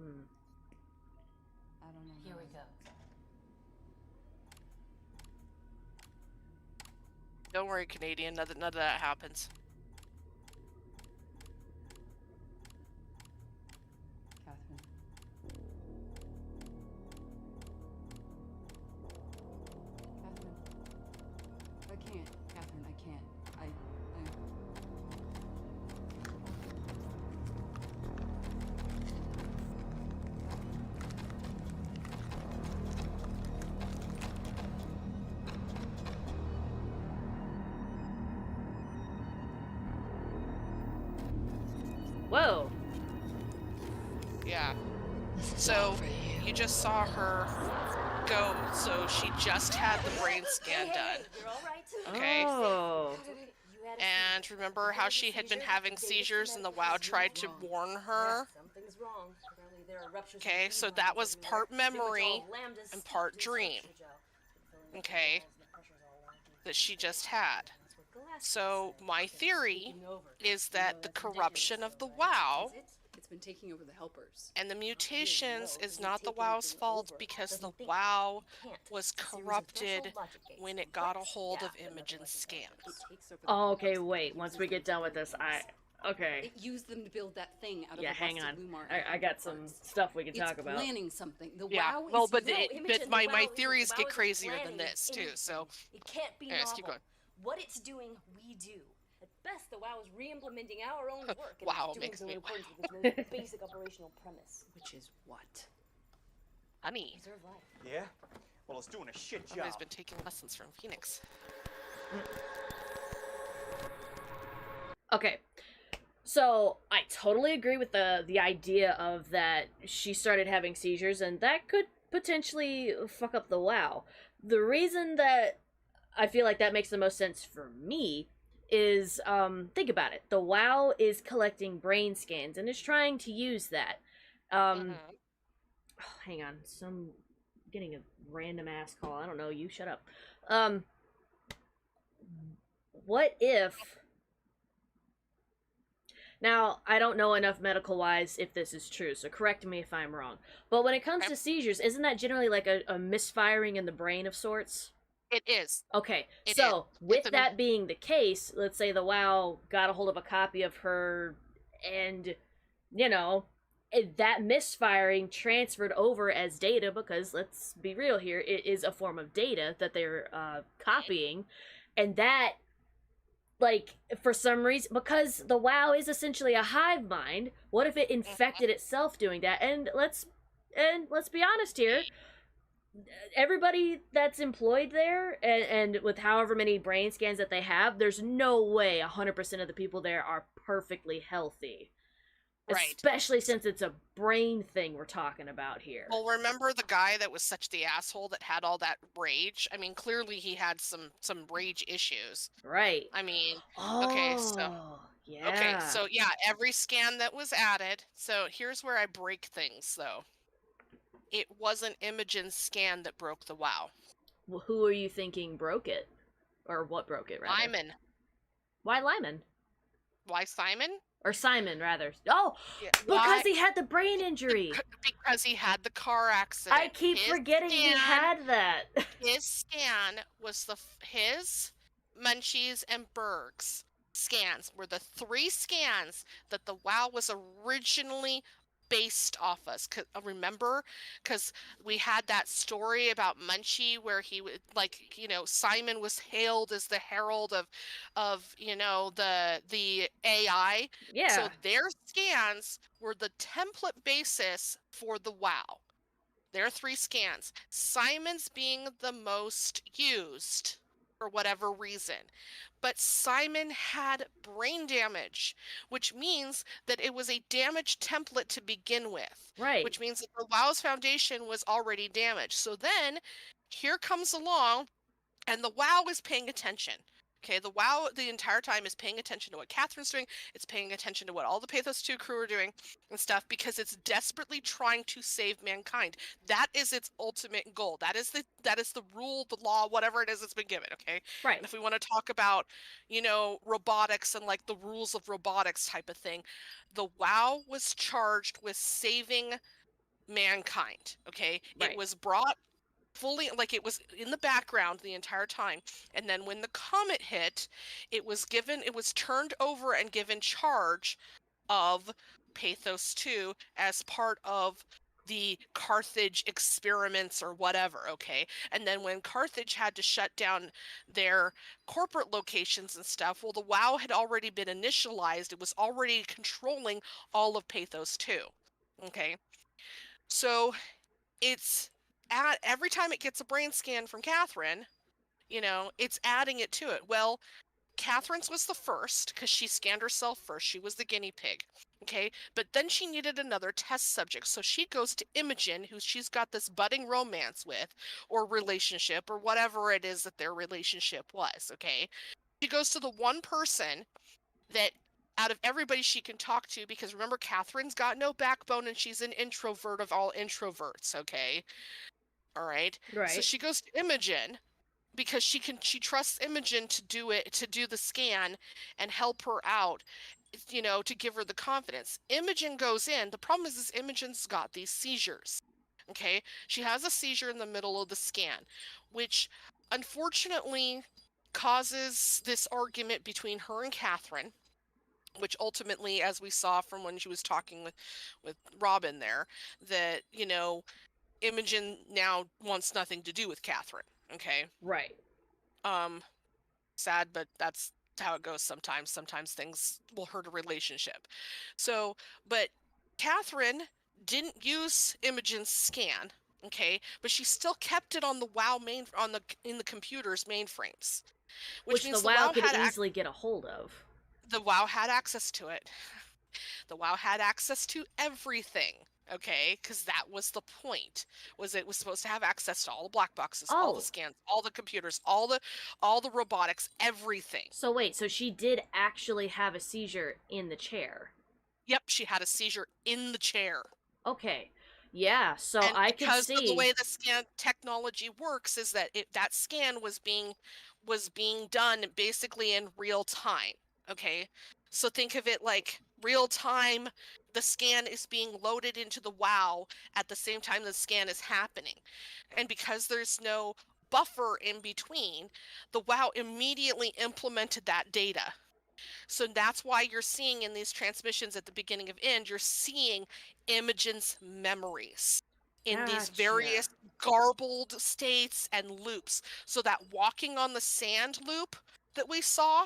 Hmm. I don't know. Here we go. Don't worry, Canadian. None of that happens. Catherine. Catherine. I can't. Catherine, I can't. I... Whoa. Yeah. This is So all for you just saw her go. So she just had the brain scan done. You're all right. Okay. Oh. You had a And remember how she had been having seizures and the WoW tried to warn her? Something's wrong. Apparently there are ruptures. Okay, so that was part memory and part dream. Okay, that she just had. So my theory is that the corruption of the WoW It's been taking over the helpers. and the mutations is not the WoW's fault because the WoW was corrupted when it got a hold of Imogen's scans. Oh, okay, wait. Once we get done with this, okay. It used them to build that thing out of Yeah, a hang on. busted Lumar I got some stuff we can it's talk about. planning something. The Yeah, WoW well, is but, evil. my theories get crazier than this too. So It can't be anyways, novel. keep going. What it's doing, we do. At best, the WoW is re-implementing our own work. And Wow, it's doing makes so me in accordance with its most basic operational premise. Which is what? Honey, Preserve life. Yeah? Well, it's doing a shit job. somebody's been taking lessons from Phoenix. Okay. So, I totally agree with the idea of that she started having seizures, and that could potentially fuck up the WoW. The reason that I feel like that makes the most sense for me is, think about it. The WoW is collecting brain scans, and is trying to use that. Oh, hang on. Getting a random ass call. I don't know. You shut up. What if... Now, I don't know enough medical-wise if this is true, so correct me if I'm wrong. But when it comes to seizures, isn't that generally like a misfiring in the brain of sorts? It is. Okay, It so is. with that being the case, let's say the WoW got a hold of a copy of her, and, you know, that misfiring transferred over as data, because, let's be real here, it is a form of data that they're copying, and that, like, for some reason, because the WoW is essentially a hive mind, what if it infected itself doing that? And let's be honest here, everybody that's employed there, and with however many brain scans that they have, there's no way 100% of the people there are perfectly healthy. Right. Especially since it's a brain thing we're talking about here. Well, remember the guy that was such the asshole that had all that rage? I mean, clearly he had some rage issues. Right. I mean, Oh, okay, so yeah. okay, so yeah, every scan that was added. So here's where I break things, though. It wasn't Imogen's scan that broke the WoW. Well, who are you thinking broke it? Or what broke it, rather? Lyman. Why Lyman? Why Simon? Or Simon, rather. Oh, Yeah, because he had the brain injury. Because he had the car accident. I keep forgetting he had that. His scan was his, Munchie's, and Berg's scans were the 3 scans that the WoW was originally based off us. Remember? Because we had that story about Munchie where he would, like, you know, Simon was hailed as the herald of you know, the AI. Yeah. So their scans were the template basis for the WoW. There are 3 scans. Simon's being the most used for whatever reason. But Simon had brain damage, which means that it was a damaged template to begin with. Right. Which means that the WoW's foundation was already damaged. So then, here comes along, and the WoW is paying attention. Okay, the WoW the entire time is paying attention to what Catherine's doing. It's paying attention to what all the Pathos 2 crew are doing and stuff because it's desperately trying to save mankind. That is its ultimate goal. That is the rule, the law, whatever it is that's been given, okay? Right. And if we want to talk about, you know, robotics and like the rules of robotics type of thing, the WoW was charged with saving mankind, okay? Right. It was brought fully, like, it was in the background the entire time, and then when the comet hit, it was turned over and given charge of Pathos 2 as part of the Carthage experiments or whatever, okay? And then when Carthage had to shut down their corporate locations and stuff, well, the WoW had already been initialized. It was already controlling all of Pathos 2, okay? So it's every time it gets a brain scan from Catherine, you know, it's adding it to it. Well, Catherine's was the first because she scanned herself first. She was the guinea pig. Okay. But then she needed another test subject. So she goes to Imogen, who she's got this budding romance with, or relationship, or whatever it is that their relationship was. Okay. She goes to the one person that out of everybody she can talk to, because remember, Catherine's got no backbone and she's an introvert of all introverts. Okay. All right. So Right. she goes to Imogen because she trusts Imogen to do the scan and help her out, to give her the confidence. Imogen goes in. The problem is Imogen's got these seizures. Okay? She has a seizure in the middle of the scan, which unfortunately causes this argument between her and Catherine, which ultimately, as we saw from when she was talking with Robin there, that, Imogen now wants nothing to do with Catherine. Okay? Right. Sad, but that's how it goes sometimes. Sometimes things will hurt a relationship. So, but Catherine didn't use Imogen's scan, okay, but she still kept it on the WoW in the computer's mainframes, which Which the means WoW could easily get a hold of. the WoW had access to it. The WoW had access to everything. Okay, because that was the point. Was it was supposed to have access to all the black boxes, all the Oh. scans, all the computers, all the robotics, everything. So wait, so she did actually have a seizure in the chair. Yep, she had a seizure in the chair. Okay. Yeah, so And I can because see of the way the scan technology works is that that scan was being done basically in real time. Okay, so think of it like real time. The scan is being loaded into the WoW at the same time the scan is happening, and because there's no buffer in between, the WoW immediately implemented that data. So that's why you're seeing in these transmissions at the beginning of End, you're seeing Imogen's memories in these various Gotcha. garbled states and loops. So that walking on the sand loop that we saw,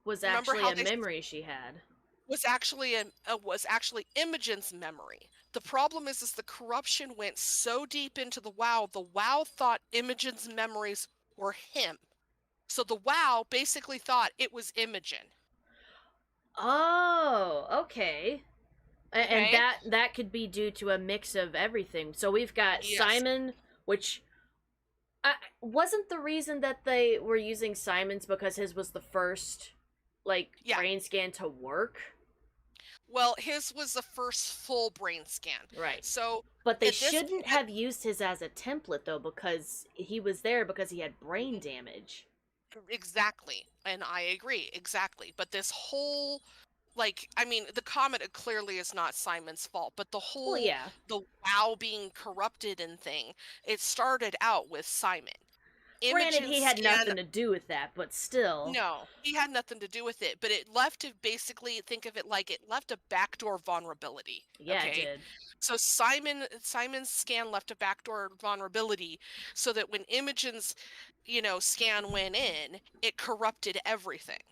Was remember actually how a they memory she had. was actually Imogen's memory. The problem is the corruption went so deep into the WoW. The WoW thought Imogen's memories were him. So the WoW basically thought it was Imogen. Oh, okay. And Okay? that could be due to a mix of everything. So we've got Yes. Simon, which wasn't the reason that they were using Simon's because his was the first Yeah. brain scan to work. Well, his was the first full brain scan. Right. So, But they at this shouldn't have used his as a template though because he was there because he had brain damage. exactly, and I agree exactly. But this whole, I mean, the comet clearly is not Simon's fault, but the Well, whole yeah. the WoW being corrupted and thing, it started out with Simon. Granted, he Imogen's had scan. nothing to do with that, but still. No, he had nothing to do with it, but it left it basically, think of it like it left a backdoor vulnerability. Yeah, Okay. it did. So Simon's scan left a backdoor vulnerability so that when Imogen's, scan went in, it corrupted everything.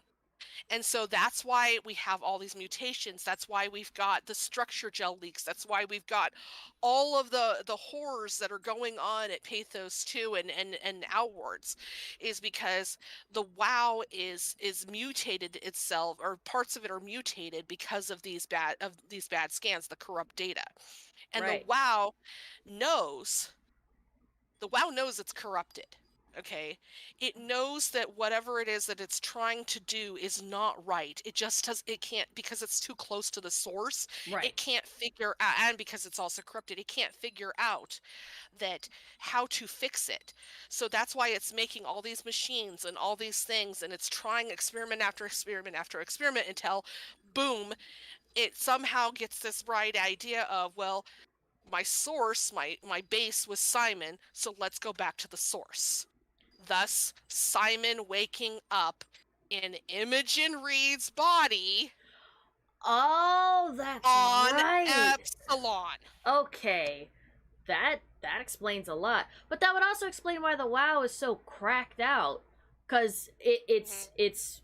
And so that's why we have all these mutations. That's why we've got the structure gel leaks. That's why we've got all of the horrors that are going on at Pathos 2 and outwards, is because the WoW is mutated itself, or parts of it are mutated because of these bad scans, the corrupt data. And Right. knows the WoW knows it's corrupted. Okay, it knows that whatever it is that it's trying to do is not right. It can't, because it's too close to the source. Right. It can't figure out, and because it's also corrupted, it can't figure out that how to fix it. So that's why it's making all these machines and all these things, and it's trying experiment after experiment after experiment until, boom, it somehow gets this bright idea of, well, my source, my base was Simon, so let's go back to the source. Thus, Simon waking up in Imogen Reed's body. Oh, that's on right. Epsilon. Okay. That explains a lot. But that would also explain why the WoW is so cracked out. Cause its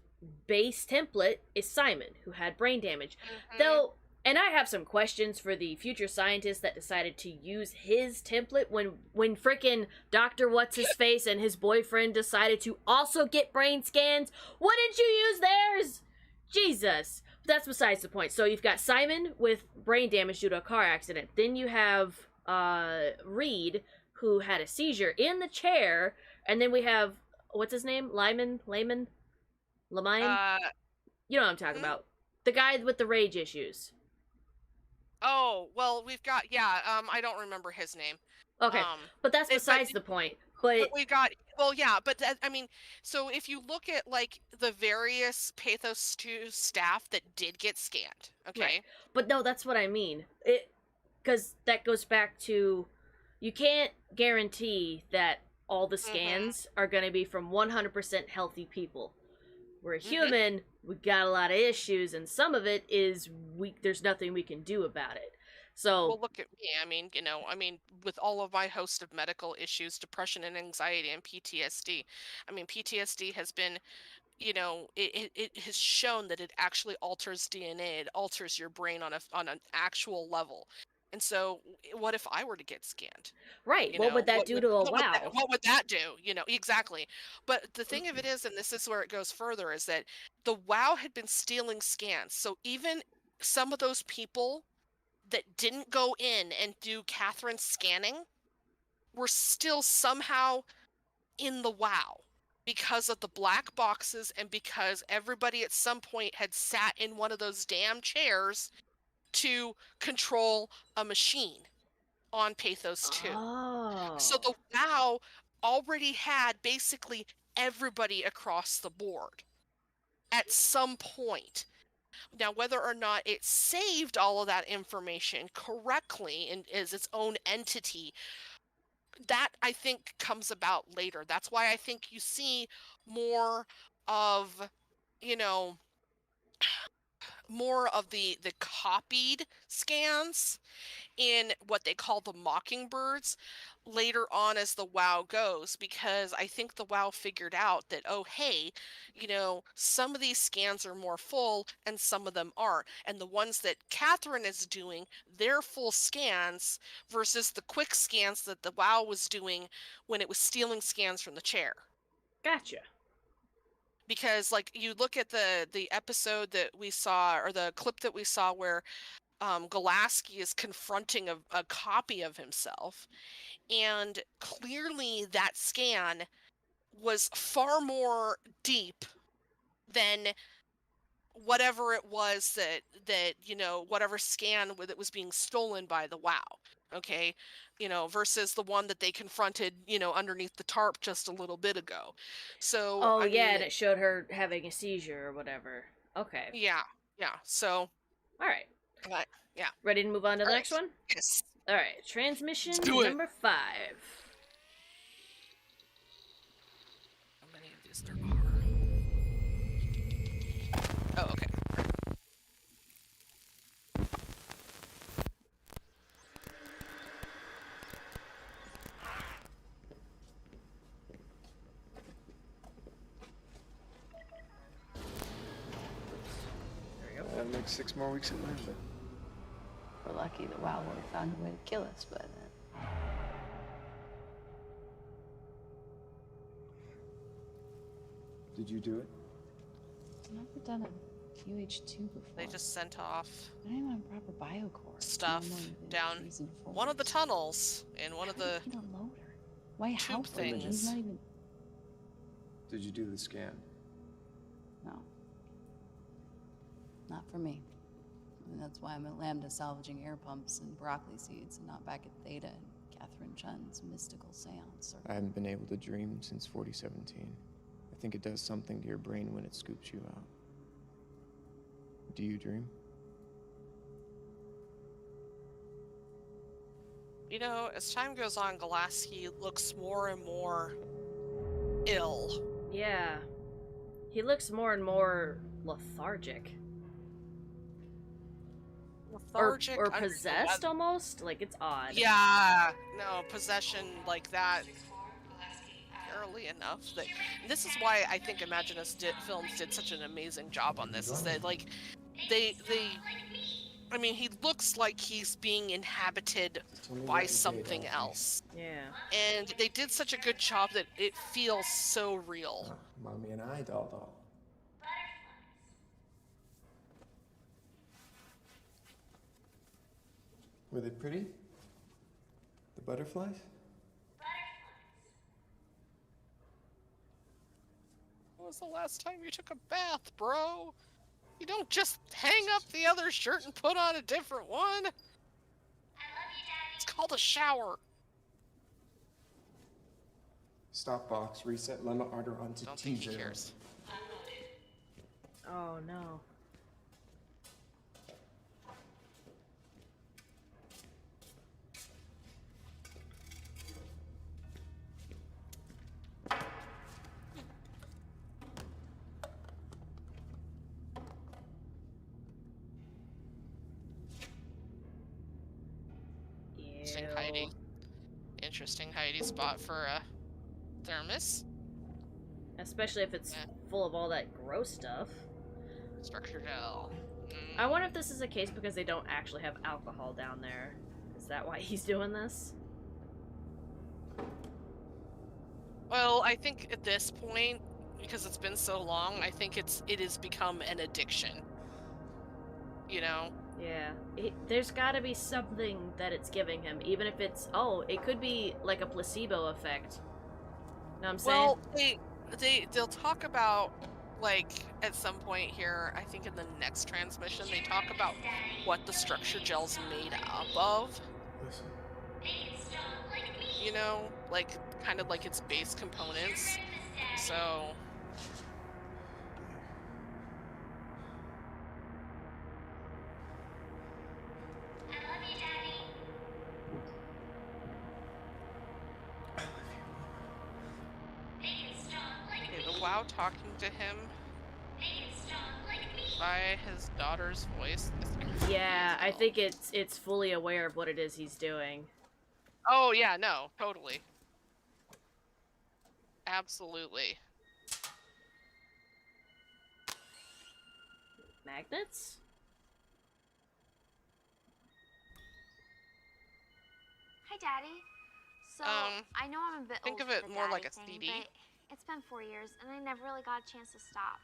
base template is Simon, who had brain damage. Though And I have some questions for the future scientist that decided to use his template when frickin' Dr. What's-His-Face and his boyfriend decided to also get brain scans. Why didn't you use theirs? Jesus. But that's besides the point. So you've got Simon with brain damage due to a car accident. Then you have Reed, who had a seizure in the chair. And then we have, what's his name? Lyman? Lamayan? You know what I'm talking about. The guy with the rage issues. Oh, well, we've got, I don't remember his name. Okay, but that's besides the point. But we got, well, yeah, but I mean, so if you look at, like, the various Pathos 2 staff that did get scanned, okay? Right. But no, that's what I mean. Because that goes back to, you can't guarantee that all the scans are going to be from 100% healthy people. We're a human, we got a lot of issues, and some of it is there's nothing we can do about it. So, well, look at me. I mean, with all of my host of medical issues, depression and anxiety and PTSD. I mean, PTSD has been, it has shown that it actually alters DNA. It alters your brain on an actual level. And so, what if I were to get scanned? Right. What would that do to a WoW? What would that do? Exactly. But the thing of it is, and this is where it goes further, is that the WoW had been stealing scans. So even some of those people that didn't go in and do Catherine's scanning were still somehow in the WoW because of the black boxes and because everybody at some point had sat in one of those damn chairs to control a machine on Pathos 2. Oh. So the WoW already had basically everybody across the board at some point. Now, whether or not it saved all of that information correctly and is its own entity, that I think comes about later. That's why I think you see more of, more of the copied scans in what they call the Mockingbirds later on as the WoW goes, because I think the WoW figured out that, oh, hey, some of these scans are more full and some of them aren't. And the ones that Catherine is doing, they're full scans versus the quick scans that the WoW was doing when it was stealing scans from the chair. Gotcha. Because, like, you look at the episode that we saw, or the clip that we saw where Golaski is confronting a copy of himself, and clearly that scan was far more deep than whatever it was that whatever scan that was being stolen by the WoW, okay, versus the one that they confronted underneath the tarp just a little bit ago. So and it showed her having a seizure or whatever. Okay. Yeah. So all right. Yeah. Ready to move on to the next one? Yes. All right. Transmission do it. number 5. How many of these there are? Oh, okay. That makes 6 more weeks at Lambda. We're lucky the WoW would have found a way to kill us, but Did you do it? I've never done a UH2 before. They just sent off I don't even have proper biocore. stuff down one of the tunnels in one of the Why? How? tube things. He's not even. Did you do the scan? No. Not for me. And that's why I'm at Lambda salvaging air pumps and broccoli seeds and not back at Theta and Catherine Chun's mystical seance. I haven't been able to dream since 4017. I think it does something to your brain when it scoops you out. Do you dream? As time goes on, Golaski looks more and more ill. Yeah. He looks more and more lethargic. Lethargic? Or possessed almost? Like, it's odd. Yeah. No, possession like that. Early enough. This is why I think Imaginus Films did such an amazing job on this. Is that, like, they I mean, he looks like he's being inhabited Tell me by what you did, something Alfie. else. Yeah. And they did such a good job that it feels so real. Mommy and I doll. Were they pretty? The butterflies? When was the last time you took a bath, bro? You don't just hang up the other shirt and put on a different one. It's called a shower. Stop box, reset lemma order onto Don't think he T0. cares. Oh no. Interesting Ew. hiding. Interesting hiding spot for a thermos. Especially if it's Yeah. full of all that gross stuff. Structure gel. I wonder if this is a case because they don't actually have alcohol down there. Is that why he's doing this? Well, I think at this point, because it's been so long, I think it has become an addiction. You know? Yeah. There's gotta be something that it's giving him, even if it's... Oh, it could be like a placebo effect. Know what I'm saying? Well, they'll talk about, like, at some point here, I think in the next transmission, they talk about what the structure gel's made up of. Listen. You know? Like, kind of like its base components. So... Okay, the WoW talking to him by his daughter's voice. Yeah, I think it's fully aware of what it is he's doing. Oh yeah, no, totally. Absolutely. Magnets? Hi, Daddy. So, I know I'm a bit think old of for it the more daddy like a thing, CD. but it's been 4 years, and I never really got a chance to stop.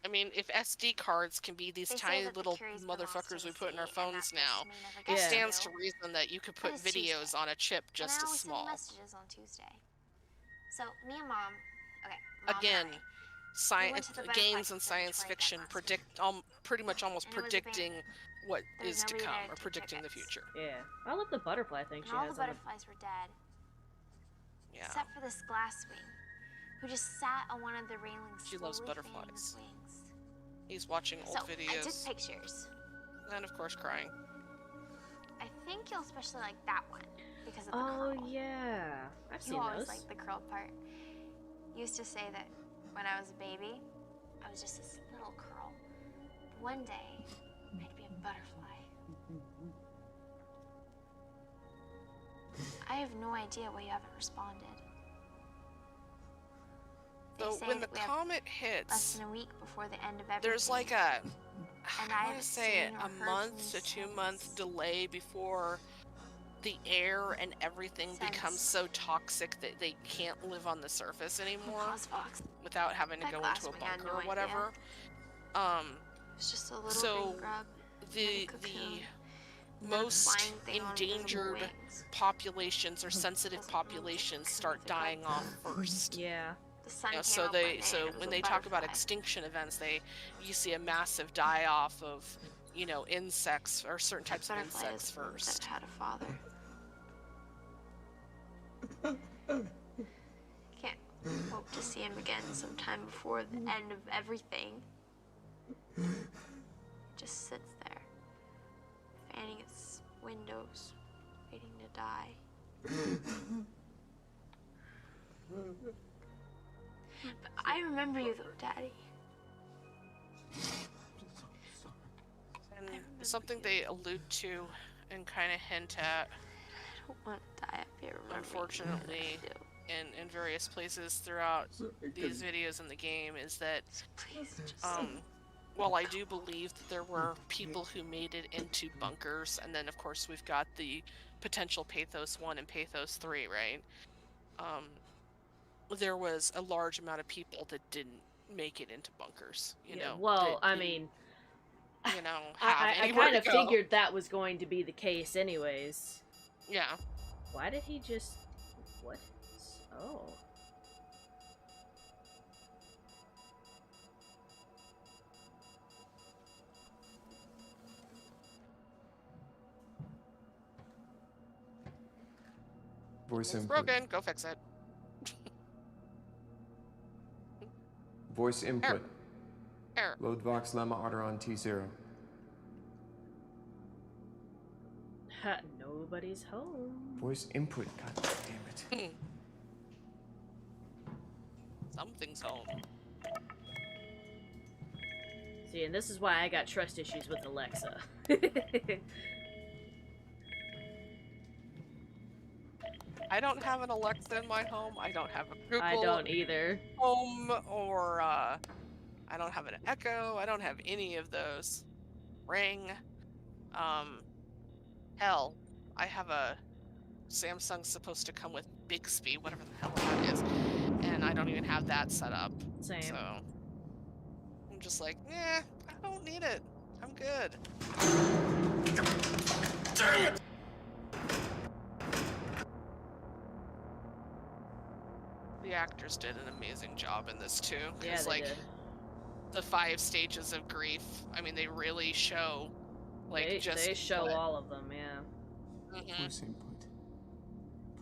I mean, if SD cards can be these They say tiny that the little cure's been lost motherfuckers to we the put in our sea, and phones that now, Destiny never it gets stands to revealed. reason that you could But put it's videos Tuesday, on a chip and just I as always small. send messages on Tuesday. So, me and Mom, Mom Again, and I, we science, went to the butterfly games and conservatory science again fiction last predict pretty much almost And it was predicting abandoned. what There was is to nobody come there or to take predicting the tickets. future. Yeah. I love the butterfly thing And she all has the on the... butterflies were dead. Yeah. Except for this glasswing, who just sat on one of the railings She loves slowly fanning butterflies. his wings. He's watching old So, I took videos pictures. and of course crying. I think you'll especially like that one because of the Oh, curl. yeah. I've You seen always those. liked the curl part. You used to say that when I was a baby, I was just this little curl. But one day, I'd be a butterfly. I have no idea why you haven't responded. They So say when the that we have comet less hits, than a week before the end of everything. there's like a, And I I want haven't to say seen or a heard month from to you 2 month since. delay before the air and everything becomes so toxic that they can't live on the surface anymore Fox. without having to That go into a glasswing had bunker no or whatever. It's just a little So green grub. the most flying thing on invisible endangered wings. populations or sensitive populations start dying off first. Yeah. The sun You know, came so out one day and so it was when a they talk about butterfly. extinction events, you see a massive die off of, you know, insects or certain types of Butterfly insects is the one first. that had a father. Can't hope to see him again sometime before the end of everything. Just sits there, fanning its windows, waiting to die. But I remember you though, Daddy. And something they allude to and kind of hint at, I don't want to die if you remember. unfortunately, in various places throughout these videos in the game, is that Please, just Well, I do believe that there were people who made it into bunkers, and then of course we've got the potential Pathos 1 and Pathos 3, right? There was a large amount of people that didn't make it into bunkers, you Yeah, know, well, that I didn't, mean, you know, have I anywhere kind to of go. figured that was going to be the case anyways. Yeah. Why did he just... What? Oh. Voice It's input. broken. Go fix it. Voice input. Error. Load Vox Lemma Otteron T0. Ha, nobody's home. Voice input. God damn it. Something's home. See, and this is why I got trust issues with Alexa. I don't have an Alexa in my home. I don't have a Google I don't either. Home, or I don't have an Echo. I don't have any of those. Ring. Hell, I have a Samsung supposed to come with Bixby, whatever the hell that is, and I don't even have that set up. Same. So I'm just like, I don't need it. I'm good. Damn it! The actors did an amazing job in this too. Yeah, Because they like did. the 5 stages of grief, I mean, they really show like They show what- all of them, yeah. Mhm. Voice input.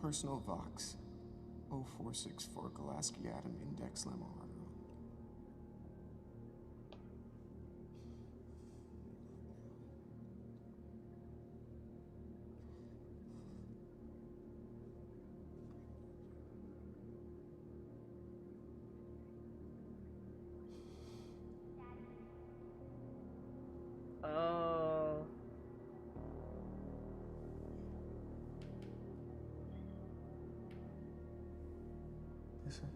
Personal Vox. 0464 Galaski Atom Index Lemma Otteron. Oh. Listen.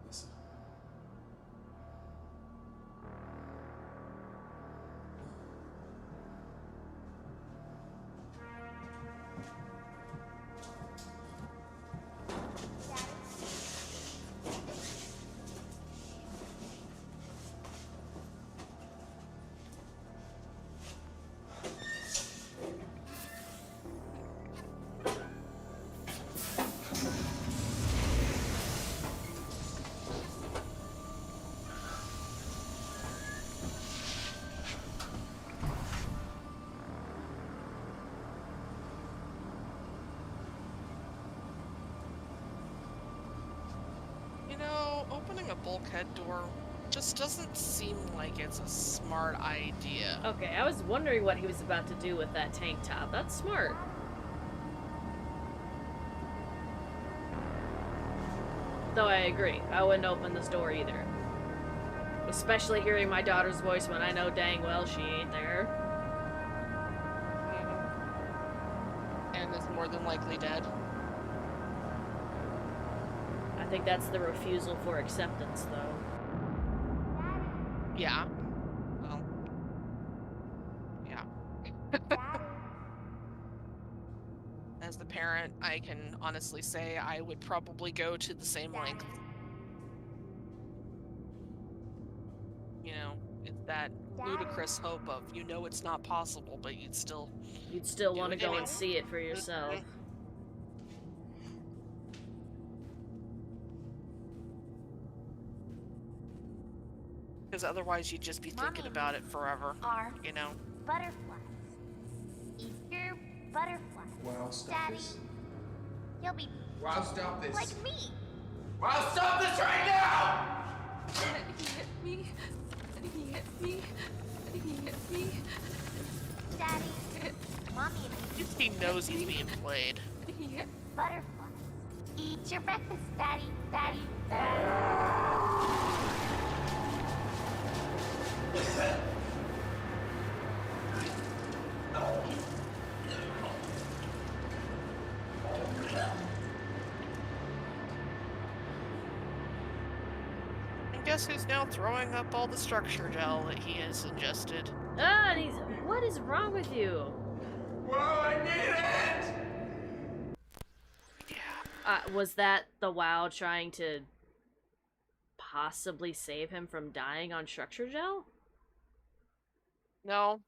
Listen. You know, opening a bulkhead door just doesn't seem like it's a smart idea. Okay, I was wondering what he was about to do with that tank top. That's smart. Though I agree, I wouldn't open this door either. Especially hearing my daughter's voice when I know dang well she ain't there. And is more than likely dead. I think that's the refusal for acceptance, though. Yeah. Well. Yeah. As the parent, I can honestly say I would probably go to the same length. You know, it's that ludicrous hope of, you know, it's not possible, but you'd still do want to it go anyway. and see it for yourself. Because otherwise you'd just be thinking about it forever, Are you know? butterflies. Easter butterflies. Wow, stop Daddy, this. you'll be Wow, stop this. like me. Wow, stop this right now! He hit me. He hit me. He hit me. Daddy, Mommy, At least he knows he's being played. He hit butterflies. Eat your breakfast, Daddy, Daddy, And guess who's now throwing up all the structure gel that he has ingested? Ah, and he's. What is wrong with you? Whoa, I need it! Was that the WoW trying to possibly save him from dying on structure gel? No.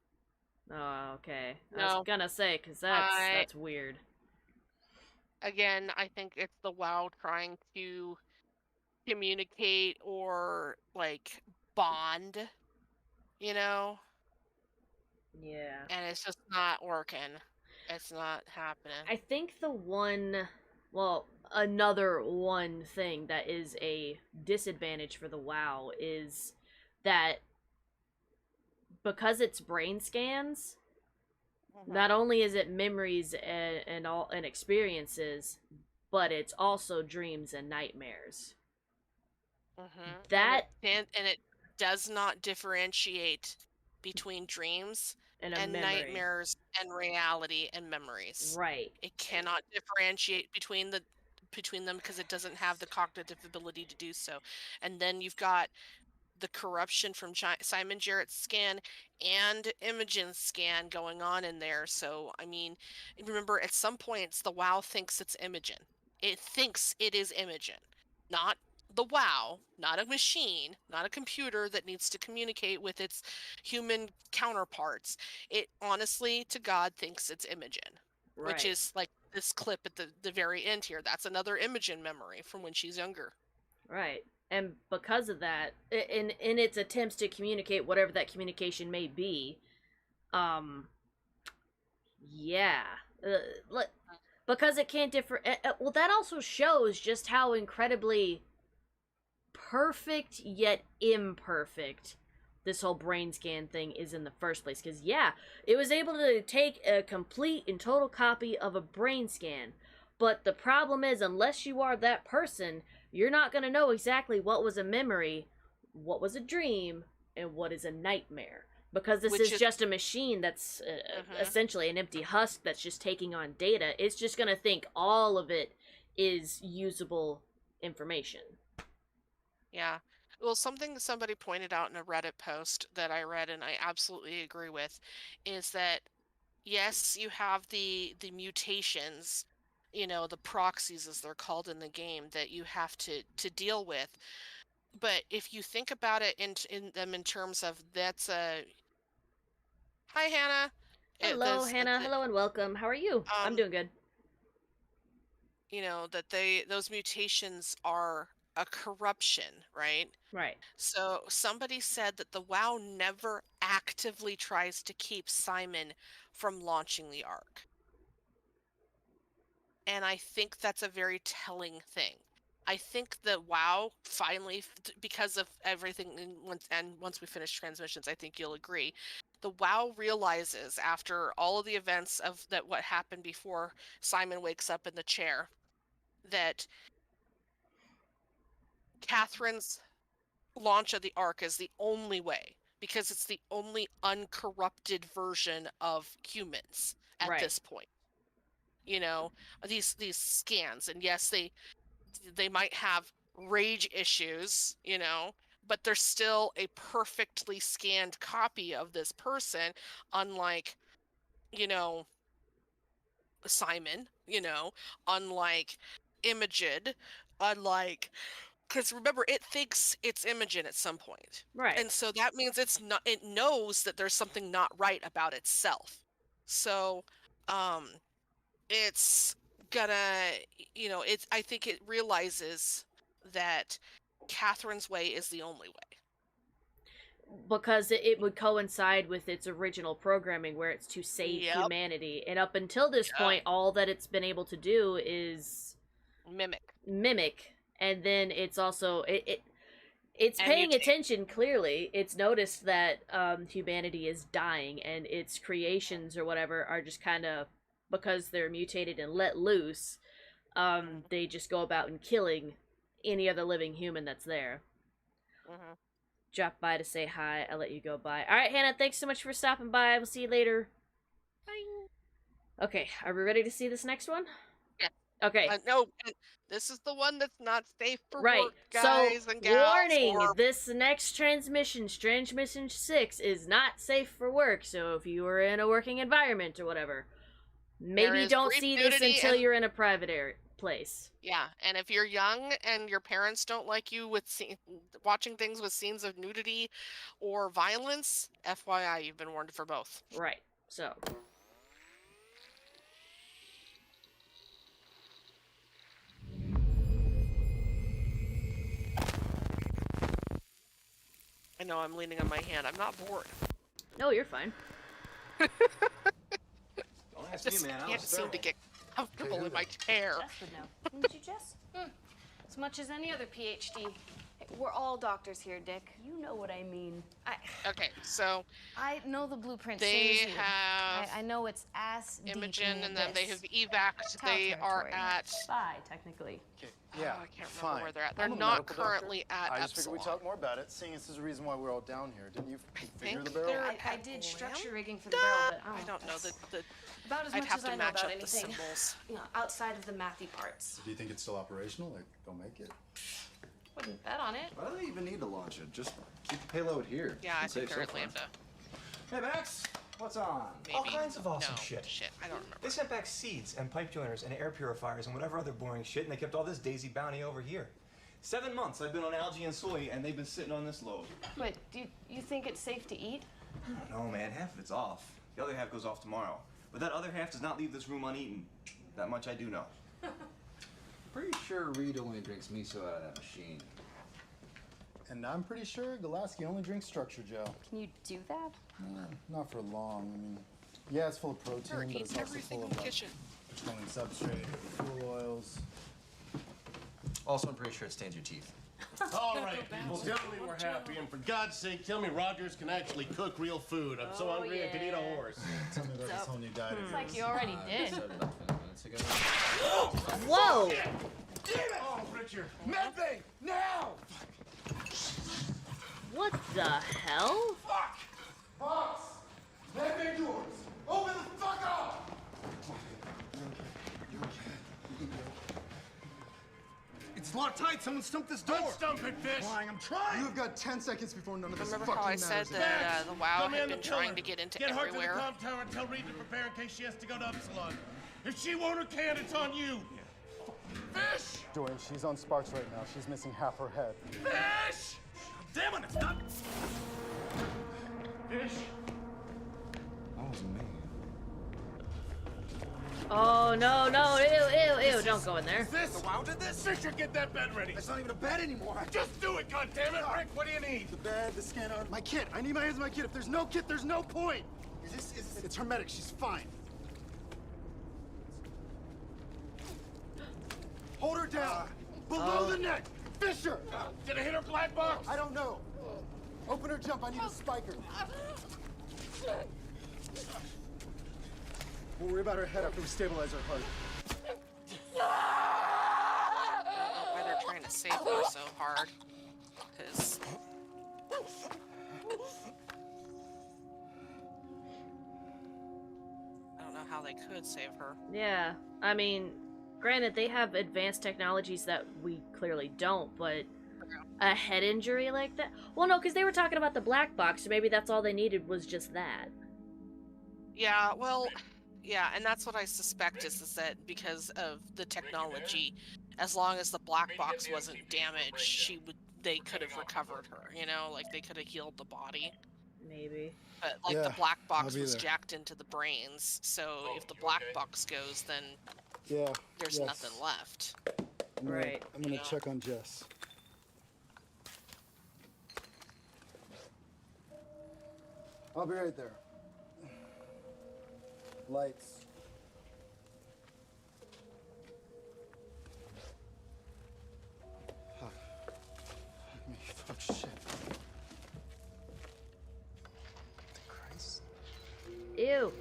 Oh, okay. I No. was gonna say, because that's weird. Again, I think it's the WoW trying to communicate or, like, bond, you know? Yeah. And it's just not working. It's not happening. I think another one thing that is a disadvantage for the WoW is that because it's brain scans, not only is it memories and experiences, but it's also dreams and nightmares. That and it does not differentiate between dreams and nightmares and reality and memories. Right. It cannot differentiate between them because it doesn't have the cognitive ability to do so. And then you've got the corruption from Simon Jarrett's scan and Imogen's scan going on in there. So, I mean, remember, at some points, the WoW thinks it's Imogen. It thinks it is Imogen, not the WoW, not a machine, not a computer that needs to communicate with its human counterparts. It honestly, to God, thinks it's Imogen, which is like this clip at the very end here. That's another Imogen memory from when she's younger. Right. And because of that, in its attempts to communicate whatever that communication may be, because it can't differ. Well, that also shows just how incredibly perfect yet imperfect this whole brain scan thing is in the first place. Because it was able to take a complete and total copy of a brain scan, but the problem is, unless you are that person, you're not going to know exactly what was a memory, what was a dream, and what is a nightmare. Because this is just a machine that's essentially an empty husk that's just taking on data. It's just going to think all of it is usable information. Yeah. Well, something somebody pointed out in a Reddit post that I read and I absolutely agree with is that, yes, you have the mutations, the proxies as they're called in the game that you have to deal with. But if you think about it in terms of that's a... Hi, Hannah. Hello, Hannah. Hello and welcome. How are you? I'm doing good. That those mutations are a corruption, right? Right. So somebody said that the WoW never actively tries to keep Simon from launching the Ark. And I think that's a very telling thing. I think that WoW finally, because of everything, once we finish transmissions, I think you'll agree, the WoW realizes after all of the events of what happened before Simon wakes up in the chair, that Catherine's launch of the Ark is the only way, because it's the only uncorrupted version of humans at this point. These scans, and yes, they might have rage issues, but they're still a perfectly scanned copy of this person, unlike, Simon, unlike Imogen, unlike... Because remember, it thinks it's Imogen at some point. Right. And so that means it knows that there's something not right about itself. So, it's gonna, I think it realizes that Catherine's way is the only way. Because it would coincide with its original programming where it's to save humanity. And up until this point, all that it's been able to do is... Mimic. and then it's also it's And paying mutate. attention. Clearly, it's noticed that humanity is dying, and its creations or whatever are just kind of, because they're mutated and let loose. They just go about and killing any other living human that's there. Mm-hmm. Drop by to say hi. I'll let you go by. All right, Hannah. Thanks so much for stopping by. We'll see you later. Bye. Okay, are we ready to see this next one? Yeah. Okay. No, this is the one that's not safe for Right. work, guys So, and gals. warning, Or this next transmission, Transmission 6, is not safe for work. So if you are in a working environment or whatever, maybe is don't brief see this nudity until and- you're in a private place. yeah, and if you're young and your parents don't like you with watching things with scenes of nudity or violence, FYI, you've been warned for both. Right. So. I know I'm leaning on my hand. I'm not bored. No, you're fine. Don't ask Just me, man. I can't was seem to feral. get comfortable in my chair. Jess would know. Wouldn't you, Jess? As much as any other PhD. Hey, we're all doctors here, Dick. You know what I mean. Okay, so I know the blueprint. they same as you. have I know it's ass deep Imogen, in and then they have abyss. evac'd. Tau They are territory. at. Spy, technically. Okay, Oh, yeah, I can't remember fine. where they're at. They're I'm a not medical doctor. currently at I just figured Epsilon. we'd talk more about it, seeing as this is the reason why we're all down here. Didn't you figure the think barrel? they're I at did structure Lambda? rigging for the barrel, but I don't know. that's The about as I'd much have as to I know match about up the anything. symbols. You know, outside of the mathy parts. Do you think it's still operational? Like, they'll make it? Wouldn't bet on it. Why do they even need to launch it? Just keep the payload here. Yeah, I It's think safe they're so at far. Lambda. Hey, Max, what's on? Maybe. All kinds of awesome No, shit. I don't remember. They sent back seeds and pipe joiners and air purifiers and whatever other boring shit, and they kept all this daisy bounty over here. 7 months I've been on algae and soy, and they've been sitting on this load. But do you think it's safe to eat? I don't know, man. Half of it's off. The other half goes off tomorrow. But that other half does not leave this room uneaten. That much I do know. Pretty sure Reed only drinks miso out of that machine. And I'm pretty sure Golaski only drinks structure gel. Can you do that? Not for long. I mean, yeah, it's full of protein, Sure, but eats it's also everything full in of the kitchen. petroleum substrate, fuel oils. Also, I'm pretty sure it stains your teeth. All right, people, tell me we're happy, and for God's sake, tell me Rogers can actually cook real food. I'm so hungry I could eat a horse. Tell me about this whole new diet. It's like you already did. Set it up 20 minutes ago. Whoa! Damn it! Oh, Richard. Medbay, now! What the hell? Fuck! Fox! Medbay doors! Open the fuck up! It's locked tight. Someone stumped this door. Don't stump it, Fish. I'm trying. You've got 10 seconds before none of this Remember fucking how I said matters. that the WoW Come had in the been trying pillar. to get into Get her to the everywhere? comm tower and tell Reed to prepare in case she has to go to Epsilon. If she won't or can't, it's on you. Fish! Dwayne, she's on sparks right now. She's missing half her head. Fish! Damn it, it's not. Fish! That was me. Oh, no, no, ew, ew, ew, don't go in there. Is this? The WoW did this? Fisher, get that bed ready. It's not even a bed anymore. Just do it, goddammit! Rick, what do you need? The bed, the scanner, my kit. I need my hands on my kit. If there's no kit, there's no point. It's hermetic. She's fine. Hold her down. Below the neck. Fisher! Did I hit her black box? I don't know. Open her jump. I need to spike her. We'll worry about her head after we stabilize her heart. I don't know why they're trying to save her so hard. Because I don't know how they could save her. Yeah, I mean, granted, they have advanced technologies that we clearly don't, but a head injury like that? Well, no, because they were talking about the black box, so maybe that's all they needed was just that. Yeah, well, yeah, and that's what I suspect is that because of the technology, as long as the black box wasn't damaged, they could have recovered her, you know, like they could have healed the body. Maybe. But like Yeah, the black I'll box be was there. jacked into the brains, so if the black box goes, then Yeah. there's yes. nothing left. Right. I'm gonna check on Jess. I'll be right there. Lights. shit. Christ. Ew.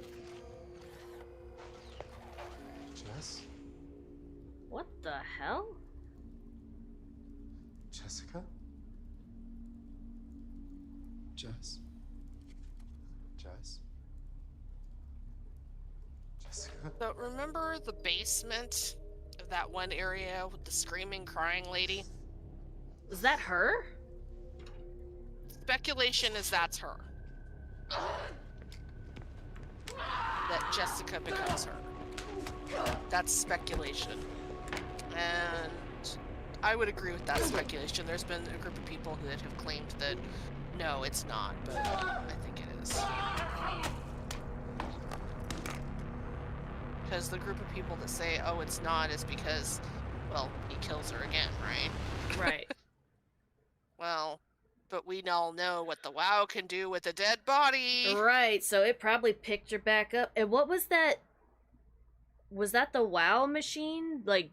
Jess? What the hell? Jessica? Jess? Jess? Jessica? So remember the basement of that one area with the screaming, crying lady? Was that her? Speculation is that's her. That Jessica becomes her. That's speculation. And I would agree with that speculation. There's been a group of people that have claimed that no, it's not, but I think it is. Because the group of people that say, oh, it's not, is because, well, he kills her again, right? Right. Well, but we all know what the WoW can do with a dead body. Right, so it probably picked her back up. And what was that? Was that the WoW machine? Like,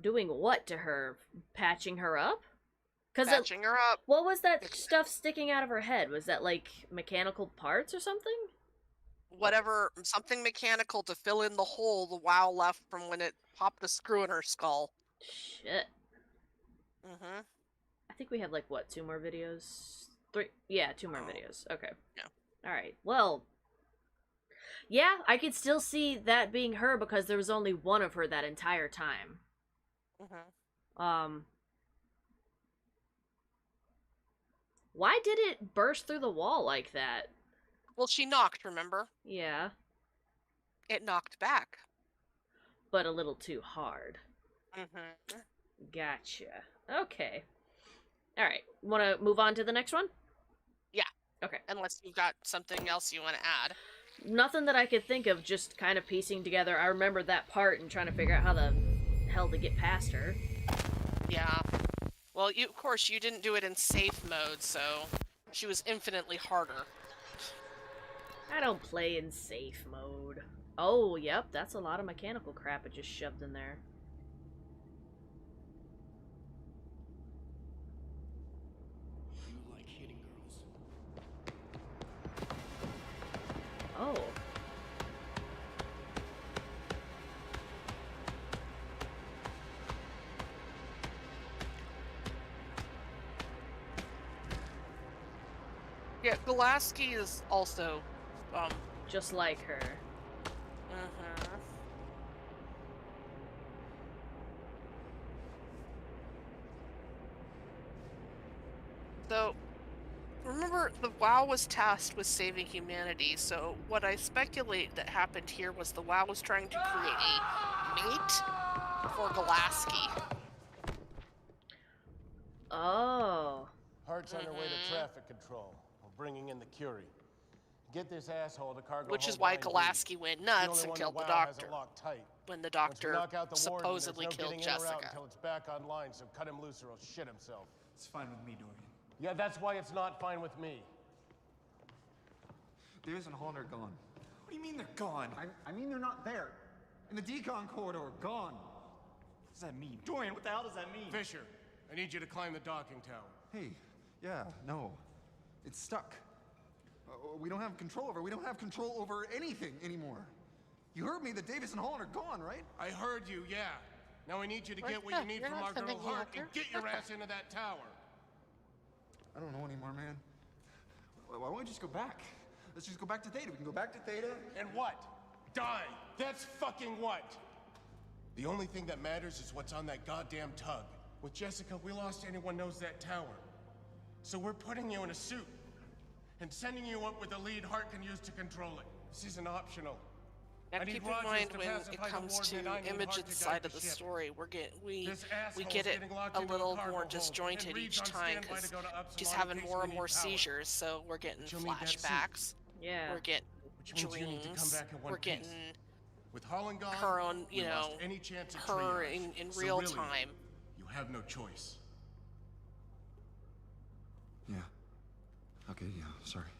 doing what to her? Patching her up? Patching her up. What was that stuff sticking out of her head? Was that, like, mechanical parts or something? Whatever, something mechanical to fill in the hole the WoW left from when it popped the screw in her skull. Shit. Mm-hmm. I think we have, like, what, 2 more videos? 3? Yeah, 2 more videos. Okay. Yeah. Alright, well... Yeah, I could still see that being her because there was only one of her that entire time. Mm-hmm. Why did it burst through the wall like that? Well, she knocked, remember? Yeah. It knocked back. But a little too hard. Mm-hmm. Gotcha. Okay. Alright, want to move on to the next one? Yeah. Okay. Unless you've got something else you want to add. Nothing that I could think of, just kind of piecing together. I remember that part and trying to figure out how the hell to get past her. Yeah. Well, of course, you didn't do it in safe mode, so she was infinitely harder. I don't play in safe mode. Oh, yep, that's a lot of mechanical crap it just shoved in there. You like hitting girls. Oh. Yeah, Gulaski is also, just like her. Mm-hmm. So, remember, the WoW was tasked with saving humanity, so what I speculate that happened here was the WoW was trying to create a mate for Gulaski. Oh. Hart's on her way to traffic control. We're bringing in the Curie. Get this asshole to cargo. Which is why Gulaski went nuts and killed the doctor. When the doctor supposedly killed Jessica. Until it's back online, so cut him loose or he'll shit himself. It's fine with me, Dorian. Yeah, that's why it's not fine with me. Davis and Holland are gone. What do you mean they're gone? I mean they're not there. In the decon corridor, gone. What does that mean? Dorian, what the hell does that mean? Fisher, I need you to climb the docking tower. Hey, yeah, no. It's stuck. We don't have control over anything anymore. You heard me that Davis and Holland are gone, right? I heard you, yeah. Now I need you to get what you need from our girl Hart and get your ass into that tower. I don't know anymore, man. Why don't we just go back? Let's just go back to Theta. We can go back to Theta. And what? Die. That's fucking what? The only thing that matters is what's on that goddamn tug. With Jessica, we lost anyone knows that tower. So we're putting you in a suit and sending you up with a lead Hart can use to control it. This isn't optional. Now keep in mind when it comes to Imogen's side of the story, we get it a little more disjointed each time because she's having more and more seizures, so we're getting flashbacks. Yeah. We're getting dreams. We're getting with Holland gone, her own, you know, her in real time. You have no choice. Yeah. Okay, yeah, sorry.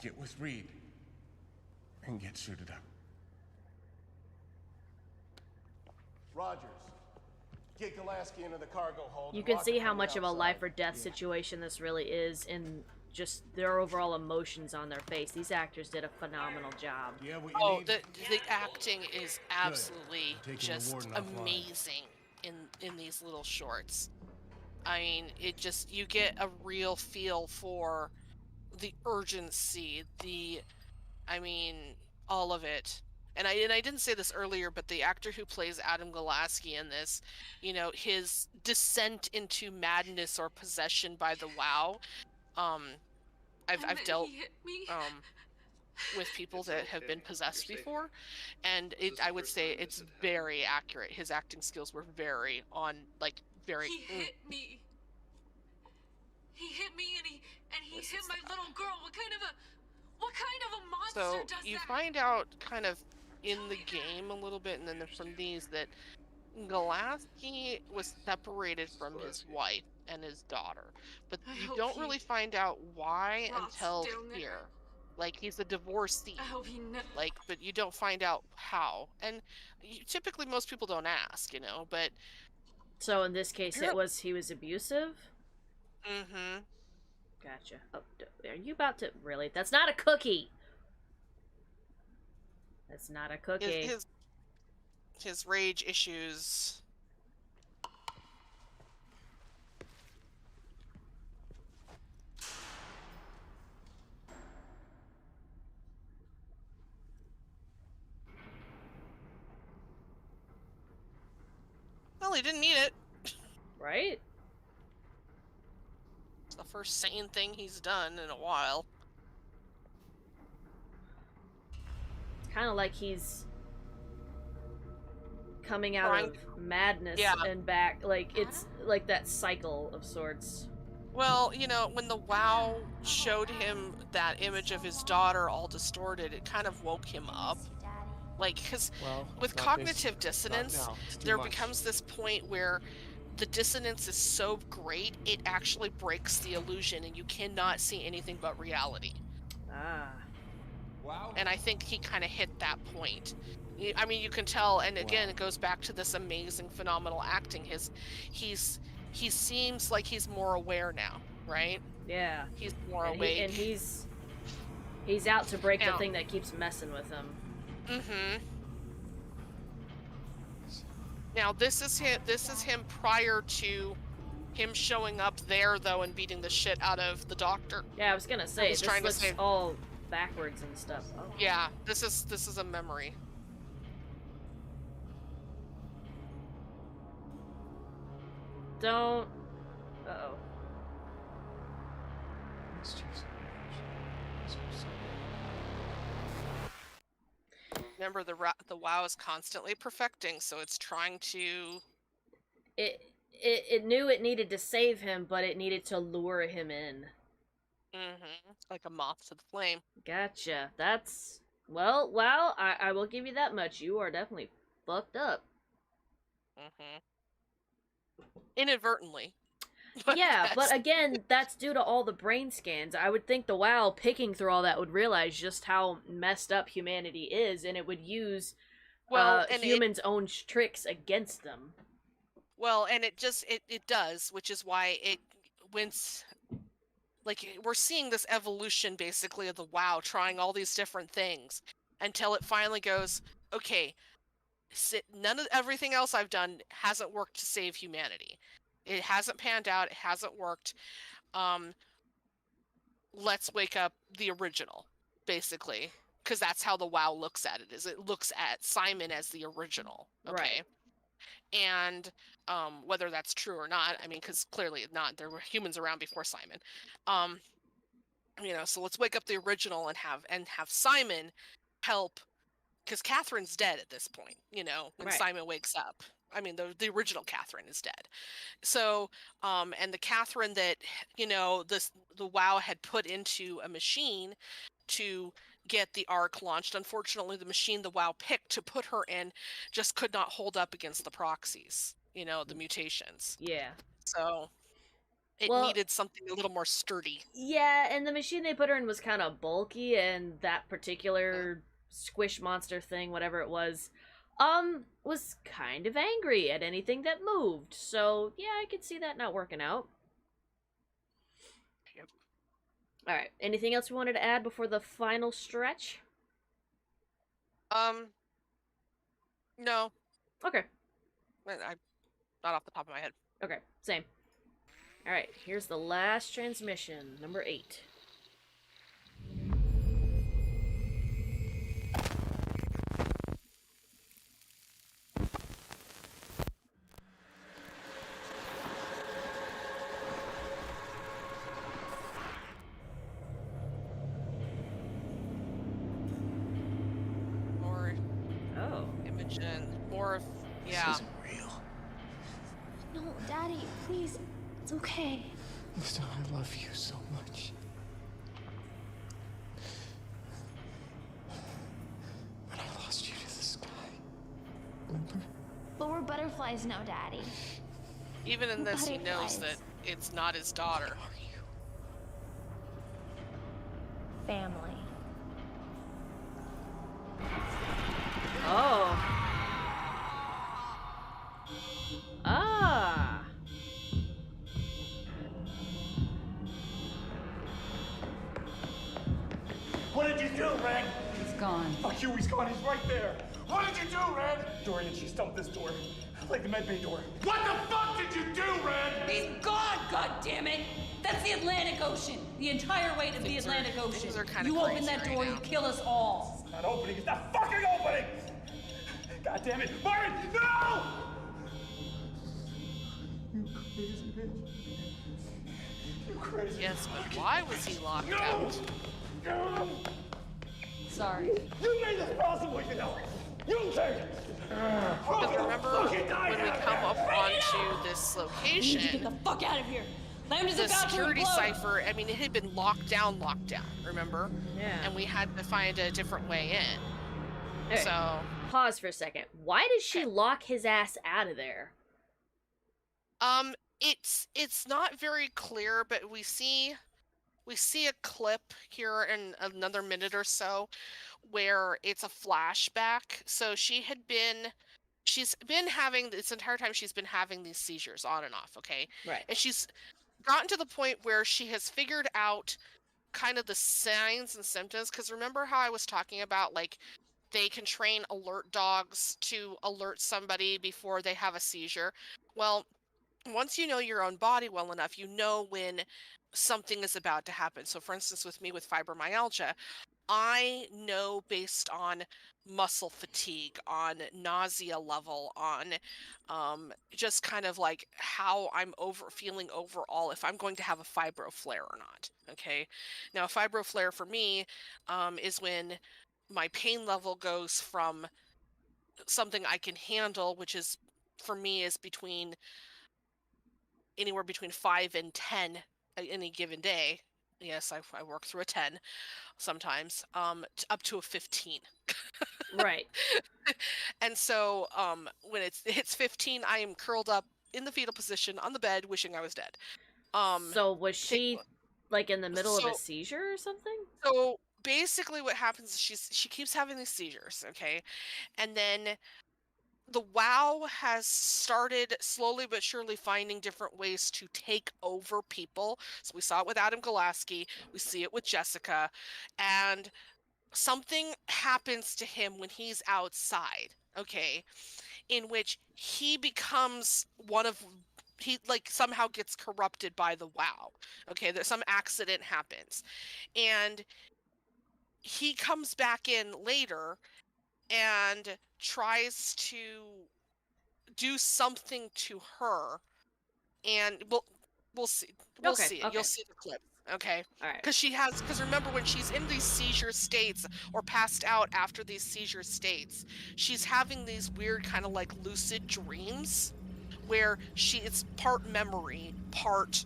Get with Reed. And get suited up. Rogers, get Golaski into the cargo hold. You and can lock see him how from the much of a outside. life or death situation this really is in just their overall emotions on their face. These actors did a phenomenal job. Yeah, what you Oh, need? the acting is absolutely I'm taking the just warden offline. amazing in these little shorts. I mean, it just, you get a real feel for the urgency, I mean, all of it. And I didn't say this earlier, but the actor who plays Adam Golaski in this, you know, his descent into madness or possession by the WoW. I've dealt with people that have been possessed before, and I would say it's very accurate. His acting skills were very on, like, very. He hit me. He hit me and he hit my little girl. What kind of a monster So does you that? find out kind of in the game a little bit, and then from these, that Golaski was separated from his wife and his daughter, but I you hope don't he really find out why rots until down there. here. Like, he's a divorcee. I hope he never. Like, but you don't find out how. And typically most people don't ask, you know, but So in this case, he was abusive? mm-hmm. Gotcha. Oh, are you about to... Really? That's not a cookie! That's not a cookie. His rage issues. Well, he didn't need it. Right? It's the first sane thing he's done in a while. It's kind of like he's coming out of madness and back. Like, it's like that cycle of sorts. Well, you know, when the WoW showed him that image of his daughter all distorted, it kind of woke him up. Like, because with cognitive dissonance, there becomes this point where the dissonance is so great, it actually breaks the illusion and you cannot see anything but reality. Ah. Wow. And I think he kind of hit that point. I mean, you can tell, and again, it goes back to this amazing, phenomenal acting. He seems like he's more aware now, right? Yeah. He's more awake. And he's out to break the thing that keeps messing with him. Mm-hmm. Now, this is him prior to him showing up there, though, and beating the shit out of the doctor. Yeah, I was gonna say, he's this trying looks to save... all backwards and stuff. Oh. Yeah, this is a memory. Don't... Uh-oh. Remember, the WoW is constantly perfecting, so it's trying to... It knew it needed to save him, but it needed to lure him in. Mm-hmm. Like a moth to the flame. Gotcha. That's... Well, wow, I will give you that much. You are definitely fucked up. Mm-hmm. Inadvertently. Yeah, but again, that's due to all the brain scans. I would think the WoW picking through all that would realize just how messed up humanity is, and it would use humans' own tricks against them. Well, and it does, which is why like, we're seeing this evolution, basically, of the WoW trying all these different things until it finally goes, okay, everything else I've done hasn't worked to save humanity. It hasn't panned out. It hasn't worked. Let's wake up the original, basically, because that's how the WoW looks at it. Is it looks at Simon as the original, okay? Right. And whether that's true or not, I mean, because clearly not. There were humans around before Simon. You know, so let's wake up the original and have Simon help, because Catherine's dead at this point. You know, when Simon wakes up. I mean, the original Catherine is dead. So, and the Catherine that, you know, the WoW had put into a machine to get the Ark launched. Unfortunately, the machine the WoW picked to put her in just could not hold up against the proxies, you know, the mutations. Yeah. So it needed something a little more sturdy. Yeah, and the machine they put her in was kind of bulky, and that particular squish monster thing, whatever it was, was kind of angry at anything that moved. So, yeah, I could see that not working out. Yep. Alright, anything else we wanted to add before the final stretch? No. Okay. I'm not off the top of my head. Okay, same. Alright, here's the last transmission, number 8. More Oh. Imogen. More of, yeah. This isn't real. No, Daddy, please. It's okay. Listen, I love you so much. But I lost you to the sky. Remember? But we're butterflies now, Daddy. Even in this, he knows Butterflies. that it's not his daughter. Family. Oh. Ah. What did you do, Red? He's gone. Fuck you, he's gone. He's right there. What did you do, Red? Dorian, she stumped this door. Like the medbay door. What the fuck did you do, Red? He's gone, goddammit! That's the Atlantic Ocean. The entire weight of the Atlantic Ocean. things are kinda You open crazy that right door, now. you kill us all. It's not opening. It's not fucking opening! God damn it. Martin, no! You crazy bitch. You crazy. Yes, but why was he locked out? No! Sorry. You made this possible, you know. You did it. Because remember, when we come up onto this We need to location, get the fuck out of here. Lamb is the about to security implode. cipher, I mean, it had been locked down, remember? Yeah. And we had to find a different way in. Alright, So, pause for a second. Why did she lock his ass out of there? it's not very clear, but we see a clip here in another minute or so where it's a flashback. So she's been having this entire time, she's been having these seizures on and off, okay? Right. And she's gotten to the point where she has figured out kind of the signs and symptoms, because remember how I was talking about, like, they can train alert dogs to alert somebody before they have a seizure? Well, once you know your own body well enough, you know when something is about to happen. So for instance, with me with fibromyalgia, I know based on muscle fatigue, on nausea level, on just kind of like how I'm feeling overall, if I'm going to have a fibro flare or not. Okay. Now, a fibro flare for me is when my pain level goes from something I can handle, which is for me is anywhere between 5 and 10 any given day. Yes, I work through a 10 sometimes, up to a 15. Right. And so when it hits 15, I am curled up in the fetal position on the bed, wishing I was dead. So was she like in the middle of a seizure or something? So basically what happens is she keeps having these seizures, okay? And then the WoW has started slowly but surely finding different ways to take over people. So we saw it with Adam Golaski, we see it with Jessica, and something happens to him when he's outside, okay, in which he becomes he like somehow gets corrupted by the WoW. Okay, there's some accident happens, and he comes back in later and tries to do something to her, and we'll see. We'll Okay, see it. okay. You'll see the clip. Okay. All right. Because remember, when she's in these seizure states or passed out after these seizure states, she's having these weird kind of like lucid dreams where it's part memory, part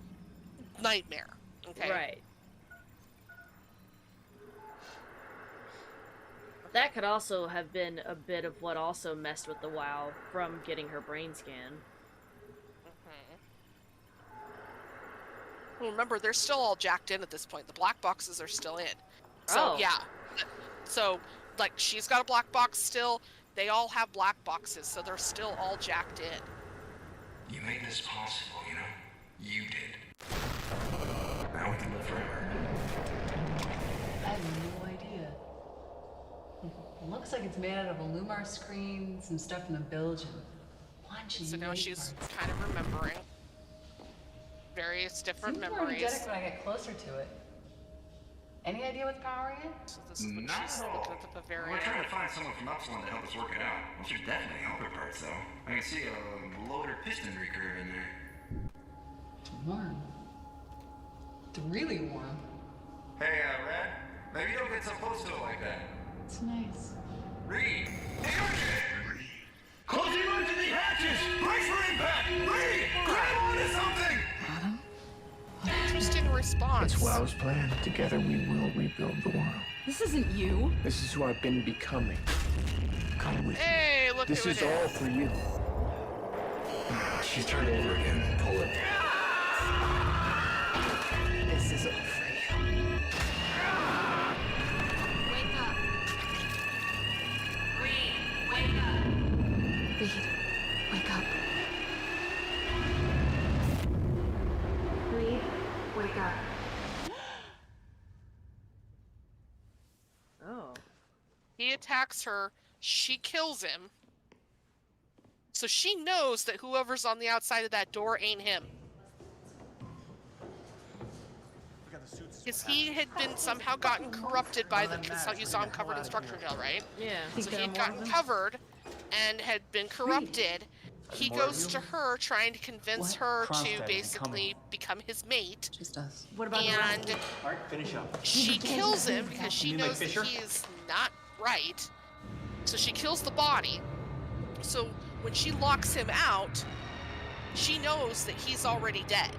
nightmare. Okay. Right. That could also have been a bit of what also messed with the WoW from getting her brain scan. Well, remember, they're still all jacked in at this point. The black boxes are still in. So, Oh. yeah. So, like, she's got a black box still. they all have black boxes, so they're still all jacked in. You made this possible, you know? You did. Now we can live forever. I have no idea. It looks like it's made out of a Lumar screen, some stuff from the bilge, and So now she's kind of remembering various different Seems more memories. energetic when I get closer to it. Any idea what's powering it? So this is what she's looking at the Bavarian. We're trying to find someone from Upsilon to help us work it out. We should definitely help her parts, though. I can see a loader piston recurve in there. It's warm. It's really warm. Hey, Red, maybe you don't get so close to it like that. It's nice. Reed! Closing onto the hatches! Brace for impact! Reed! Grab onto something! Adam? Interesting response. It's Wow's plan. Together we will rebuild the world. This isn't you. This is who I've been becoming. Come with Hey, me. look This who is it all is. for you. She's turned over again. Pull it. This is all for you. Wake up. Reed, wake up. Reed, wake up. Reed, wake up. Oh. He attacks her, she kills him. So she knows that whoever's on the outside of that door ain't him. Because he had been somehow gotten corrupted by the, because you saw him covered in structure gel, right? Yeah. So he had gotten covered and had been corrupted. He goes to her trying to convince her to basically become his mate. Just us. What about And Alright, finish up. she kills him because she You mean like knows that Fisher? he is not right. So she kills the body. So when she locks him out, she knows that he's already dead.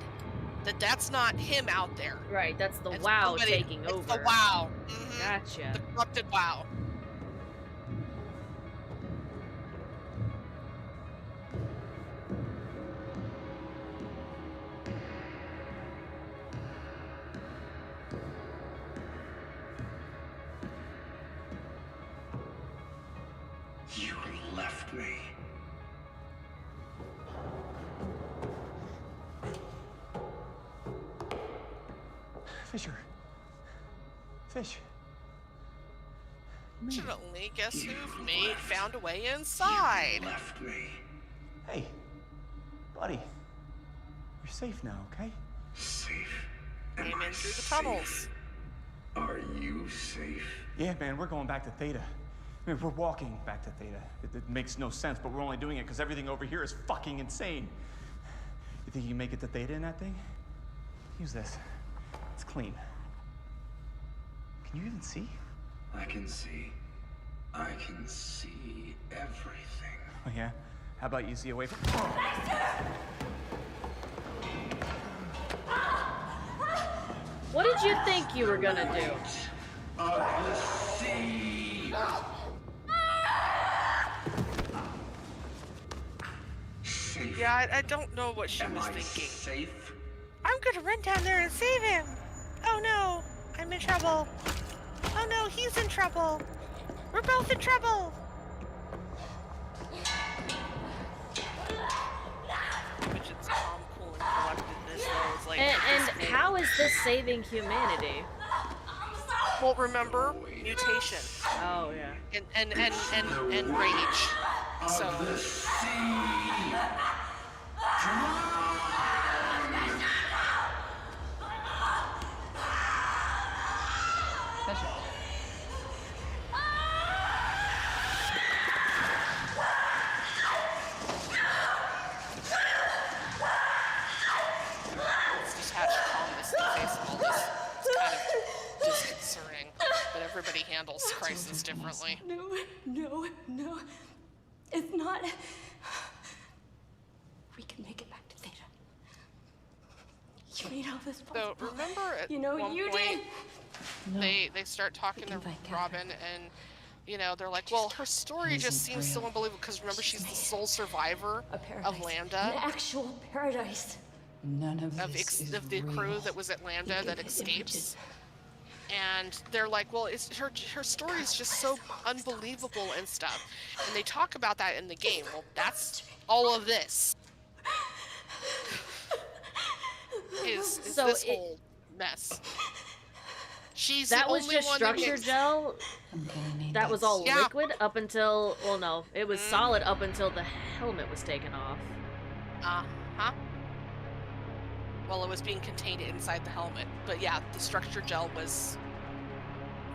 That's not him out there. Right, that's the It's WoW somebody- taking it's over. the WoW. Mhm. Gotcha. The corrupted WoW. You left me. Fisher. Fish. Fortunately, guess who found a way inside? Left me. Hey, buddy. You're safe now, okay? Safe. Came in through the tunnels. Are you safe? Yeah, man, we're going back to Theta. I mean, we're walking back to Theta. It makes no sense, but we're only doing it because everything over here is fucking insane. You think you can make it to Theta in that thing? Use this. It's clean. Can you even see? I can see. I can see everything. Oh, yeah? How about you see away from... What did you think you were gonna do? Of the sea. Safe. Yeah, I don't know what she was I thinking. safe? I'm gonna run down there and save him. Oh no, I'm in trouble. Oh no, he's in trouble. We're both in trouble. Which is calm, cool, and collectedness. Though it's like, And how is this saving humanity? well, remember mutation Oh yeah. and rage. So Of the sea. Fisher. it's detached calmness in the face of all this. It's kind of disconcerting, but everybody handles crisis differently. No, no, no. It's not. We can make it back to Theta. You made all this So possible. remember at You know, one you point did. they start talking to find Robin and you know they're like, well, her story just seems so unbelievable because remember she's the sole survivor A paradise. of Lambda, An actual paradise. None of of this is the crew real. that was at Lambda that escapes. And they're like, well, it's her story is just so unbelievable and stuff. And they talk about that in the game. Well, that's all of this. Is this whole mess. She's That the was only just one structure gel. That was all Yeah. liquid up until, well, no, it was solid up until the helmet was taken off. Uh-huh. Well, it was being contained inside the helmet. But yeah, the structure gel was...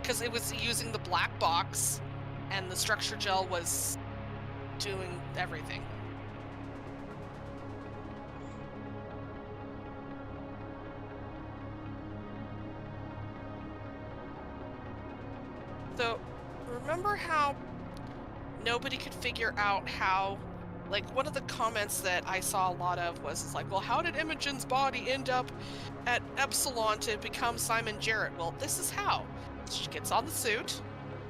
Because it was using the black box, and the structure gel was doing everything. So, remember how nobody could figure out how, like, one of the comments that I saw a lot of was like, well, how did Imogen's body end up at Epsilon to become Simon Jarrett? Well, this is how. She gets on the suit.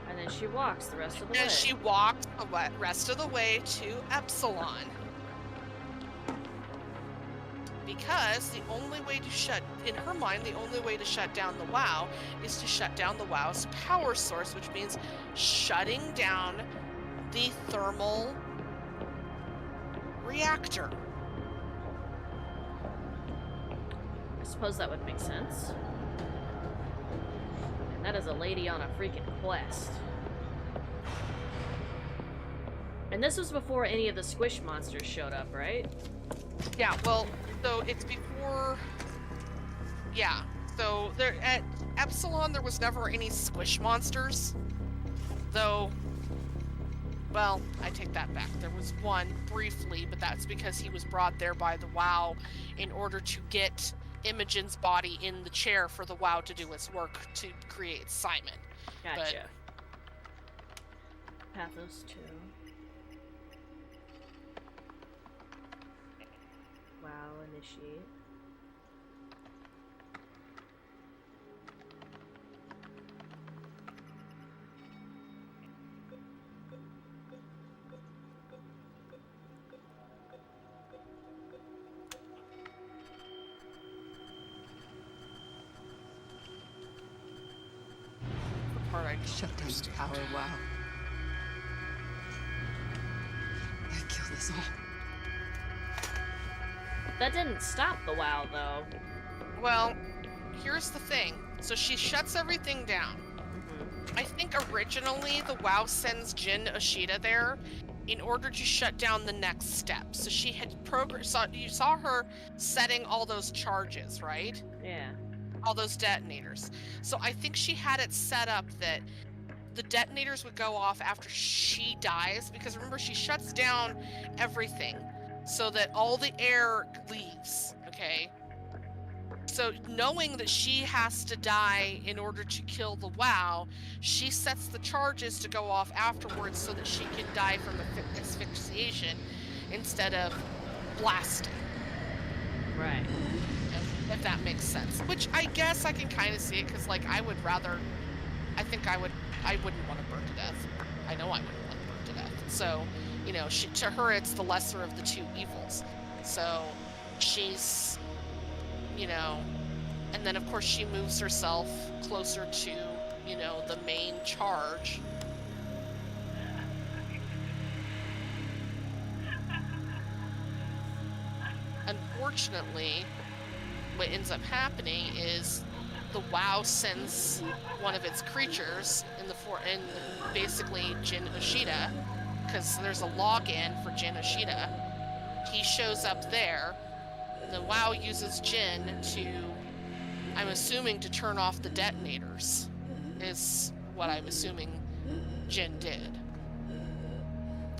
And then she walks the rest of the way. And she walks the rest of the way to Epsilon. Because the only way to in her mind, the only way to shut down the WoW is to shut down the WoW's power source, which means shutting down the thermal reactor. I suppose that would make sense. And that is a lady on a freaking quest. And this was before any of the squish monsters showed up, right? Yeah, well, so it's before... Yeah, so there at Epsilon there was never any squish monsters. Though, well, I take that back. There was one briefly, but that's because he was brought there by the WoW in order to get Imogen's body in the chair for the WoW to do its work to create Simon. Gotcha. Pathos 2. WoW initiate. Alright, shut down the power. Wow. I killed us all. That didn't stop the WoW, though. Well, here's the thing. So she shuts everything down. I think originally the WoW sends Jin Oshida there in order to shut down the next step. So she had you saw her setting all those charges, right? Yeah. All those detonators. So I think she had it set up that the detonators would go off after she dies, because remember, she shuts down everything so that all the air leaves, okay? So knowing that she has to die in order to kill the WoW, she sets the charges to go off afterwards so that she can die from asphyxiation instead of blasting. Right. If that makes sense. Which I guess I can kind of see it, because, like, I wouldn't want to burn to death. I know I wouldn't want to burn to death. So, you know, to her, it's the lesser of the two evils. So, she's, you know, and then, of course, she moves herself closer to, you know, the main charge. Unfortunately, what ends up happening is the WoW sends one of its creatures in basically Jin Oshida, because there's a login for Jin Oshida. He shows up there. The WoW uses Jin to, I'm assuming, to turn off the detonators, is what I'm assuming Jin did.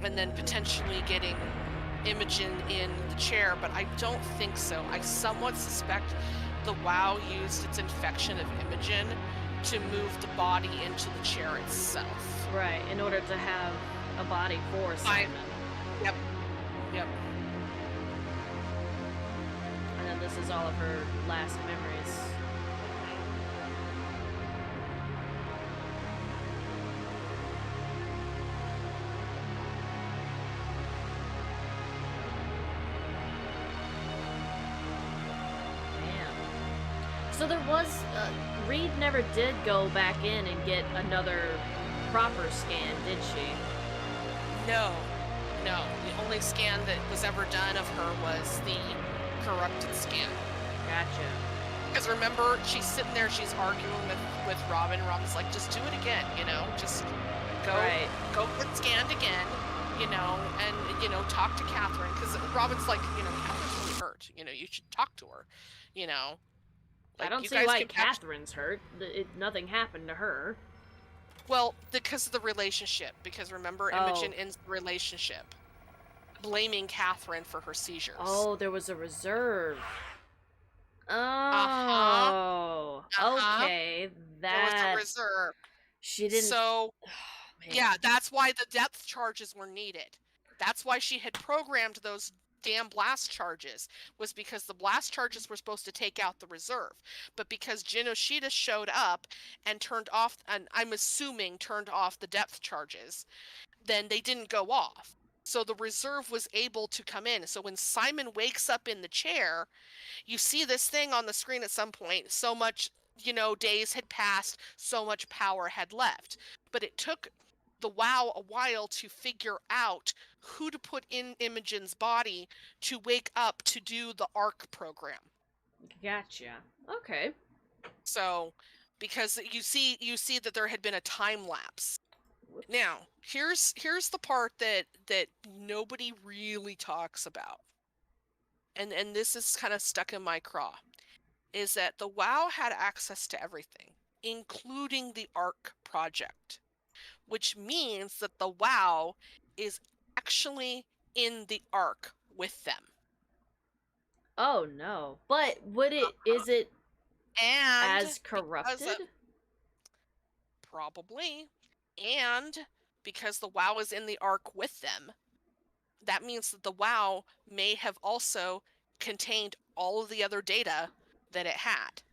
And then potentially getting Imogen in the chair, but I don't think so. I somewhat suspect the WoW used its infection of Imogen to move the body into the chair itself. Right, in order to have a body for Simon. Yep. And then this is all of her last memories. So there was Reed never did go back in and get another proper scan, did she? No. The only scan that was ever done of her was the corrupted scan. Gotcha. Because remember, she's sitting there, she's arguing with Robin. Robin's like, just do it again, just go get scanned again, and, talk to Catherine. Because Robin's like, Catherine's really hurt. You should talk to her, I don't see why Catherine's hurt. Nothing happened to her. Well, because of the relationship. Because remember, Imogen ends the relationship, blaming Catherine for her seizures. Oh, there was a reserve. Oh. Okay. There was a reserve. She didn't. So, yeah, that's why the depth charges were needed. That's why she had programmed those damn blast charges, was because the blast charges were supposed to take out the reserve. But because Genoshida showed up and turned off, and I'm assuming turned off the depth charges, then they didn't go off. So the reserve was able to come in. So when Simon wakes up in the chair, you see this thing on the screen at some point. So much, days had passed, so much power had left. But it took the WoW a while to figure out who to put in Imogen's body to wake up to do the ARC program. Gotcha. Okay. So, because you see that there had been a time lapse. Now, here's the part that nobody really talks about. And this is kind of stuck in my craw, is that the WoW had access to everything, including the ARC project, which means that the WoW is actually in the ARC with them. Oh no. But is it and as corrupted? Probably. And because the WoW is in the ARC with them, that means that the WoW may have also contained all of the other data that it had.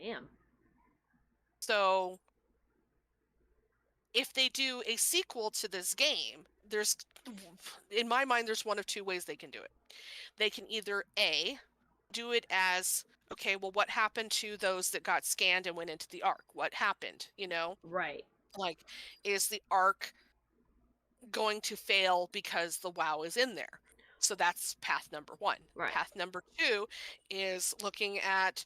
Damn. So, if they do a sequel to this game, in my mind, there's one of two ways they can do it. They can either A, do it as, okay, well, what happened to those that got scanned and went into the ARC? What happened, Right. Like, is the ARC going to fail because the WoW is in there? So that's path number one. Right. Path number two is looking at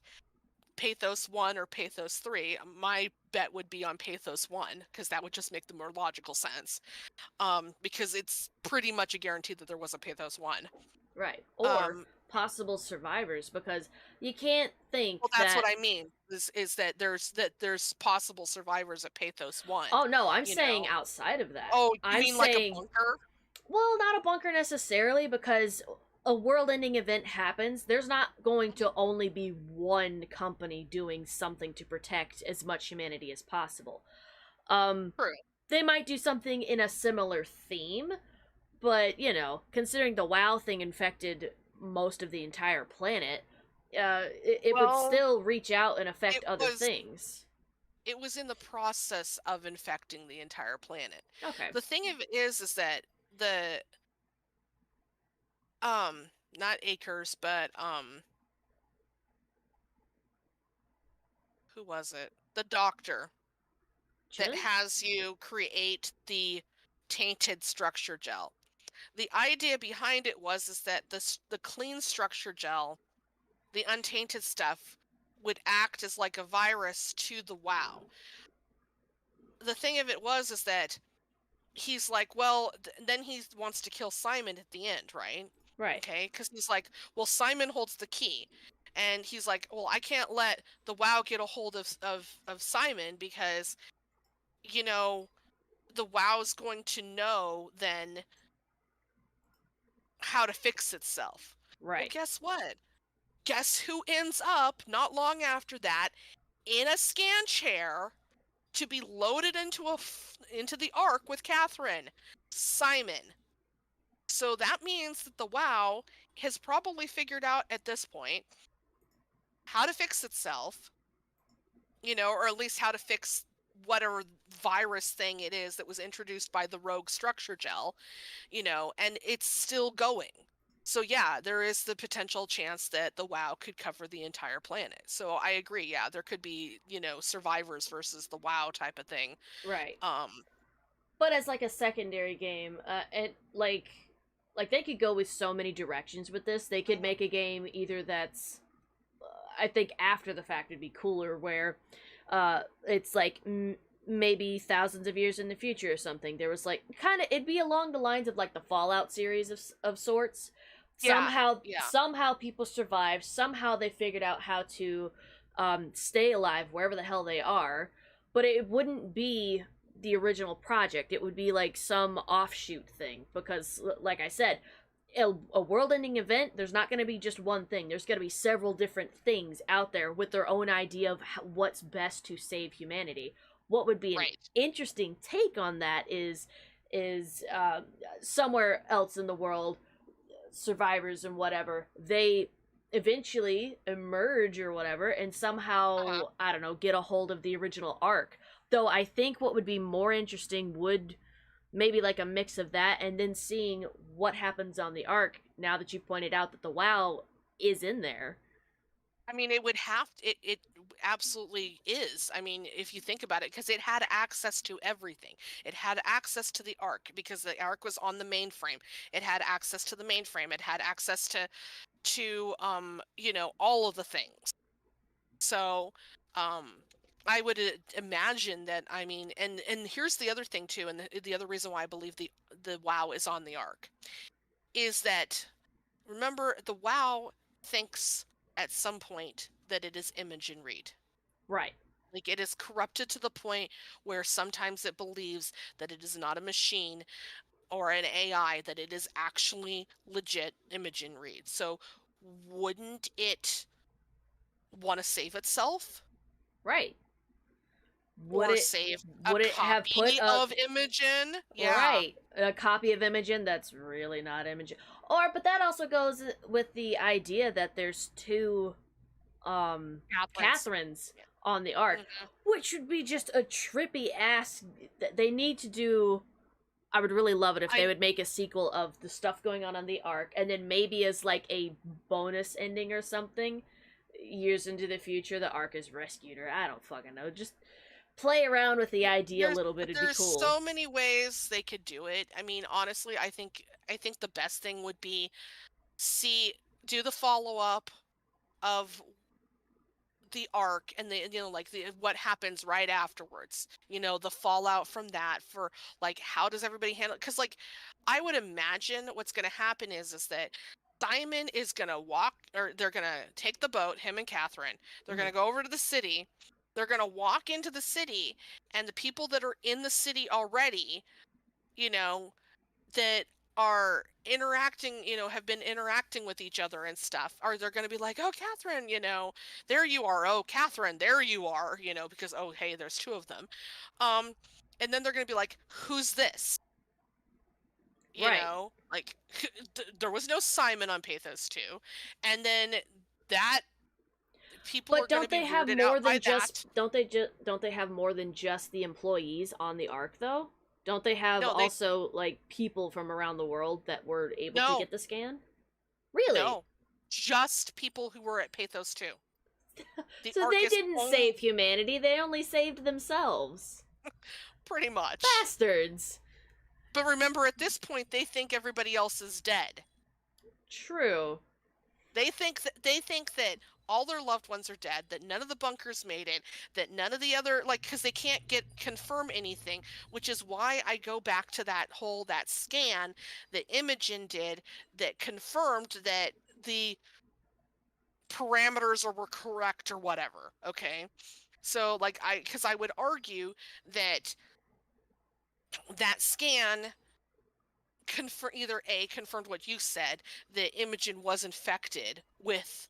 Pathos 1 or Pathos 3. My bet would be on Pathos 1, because that would just make the more logical sense. Because it's pretty much a guarantee that there was a Pathos 1. Right. Or possible survivors, because you can't think that's what I mean, is that there's possible survivors at Pathos 1. Oh no, I'm saying outside of that. Oh, you I'm mean saying, like a bunker? Well, not a bunker necessarily, because a world-ending event happens. There's not going to only be one company doing something to protect as much humanity as possible. True. They might do something in a similar theme, but, considering the WoW thing infected most of the entire planet, it would still reach out and affect other things. It was in the process of infecting the entire planet. Okay. The thing of it is that the not Acres, but who was it? The doctor that has you create the tainted structure gel. The idea behind it was that the clean structure gel, the untainted stuff, would act as like a virus to the WoW. The thing of it was that he's like, well, then he wants to kill Simon at the end, right? Right. Okay, because he's like, well, Simon holds the key. And he's like, well, I can't let the WoW get a hold of Simon, because, the WoW's going to know then how to fix itself. Right. Well, guess what? Guess who ends up, not long after that, in a scan chair to be loaded into the ARC with Catherine? Simon. So that means that the WoW has probably figured out at this point how to fix itself, or at least how to fix whatever virus thing it is that was introduced by the rogue structure gel, and it's still going. So yeah, there is the potential chance that the WoW could cover the entire planet. So I agree, yeah, there could be, survivors versus the WoW type of thing. Right. Um, But as like a secondary game, and like they could go with so many directions with this. They could make a game either that's I think after the fact would be cooler, where it's like maybe thousands of years in the future or something. There was like kind of it'd be along the lines of like the Fallout series of sorts. Yeah, Somehow yeah. somehow people survived. Somehow they figured out how to stay alive wherever the hell they are. But it wouldn't be the original project. It would be like some offshoot thing because, like I said, a world-ending event, there's not going to be just one thing. There's going to be several different things out there with their own idea of what's best to save humanity. What would be an interesting take on that is somewhere else in the world, survivors and whatever, they eventually emerge or whatever and somehow I don't know, get a hold of the original arc. Though I think what would be more interesting would maybe like a mix of that and then seeing what happens on the arc now that you've pointed out that the WoW is in there. I mean, it would have it absolutely is. I mean, if you think about it, because it had access to everything. It had access to the Ark because the Ark was on the mainframe. It had access to the mainframe. It had access to all of the things. So, I would imagine that. I mean, and here's the other thing too, and the other reason why I believe the WoW is on the Ark is that, remember, the WoW thinks at some point that it is Imogen Reed. Right. Like, it is corrupted to the point where sometimes it believes that it is not a machine or an AI, that it is actually legit Imogen Reed. So wouldn't it want to save itself? Right. Or save a would it have copy put of Imogen? Yeah. Right. A copy of Imogen that's really not Imogen. But that also goes with the idea that there's two Catherines on the Ark, which would be just a trippy ass. They need to do. I would really love it if they would make a sequel of the stuff going on the Ark, and then maybe as like a bonus ending or something, years into the future, the Ark is rescued, or I don't fucking know. Just play around with the idea a little bit. It'd be cool. There's so many ways they could do it. I mean, honestly, I think the best thing would be do the follow-up of the arc and what happens right afterwards, the fallout from that, for like how does everybody handle it, because like I would imagine what's going to happen is that Simon is going to walk, or they're going to take the boat, him and Catherine, they're going to go over to the city, they're going to walk into the city, and the people that are in the city already, that are interacting, have been interacting with each other and stuff, are they're going to be like, oh, Catherine, there you are. Oh, Catherine, there you are, because, oh, hey, there's two of them. And then they're going to be like, who's this? You know, like there was no Simon on Pathos 2. And then that people are going to be weirded out by that. Don't they have more than just the employees on the Ark though? Don't they have also like people from around the world that were able to get the scan? Really? No, just people who were at Pathos 2. So they didn't save humanity; they only saved themselves. Pretty much. Bastards. But remember, at this point, they think everybody else is dead. True. They think that all their loved ones are dead, that none of the bunkers made it, that none of the other, because they can't confirm anything, which is why I go back to that scan that Imogen did that confirmed that the parameters were correct or whatever, okay? So, because I would argue that scan confirmed what you said, that Imogen was infected with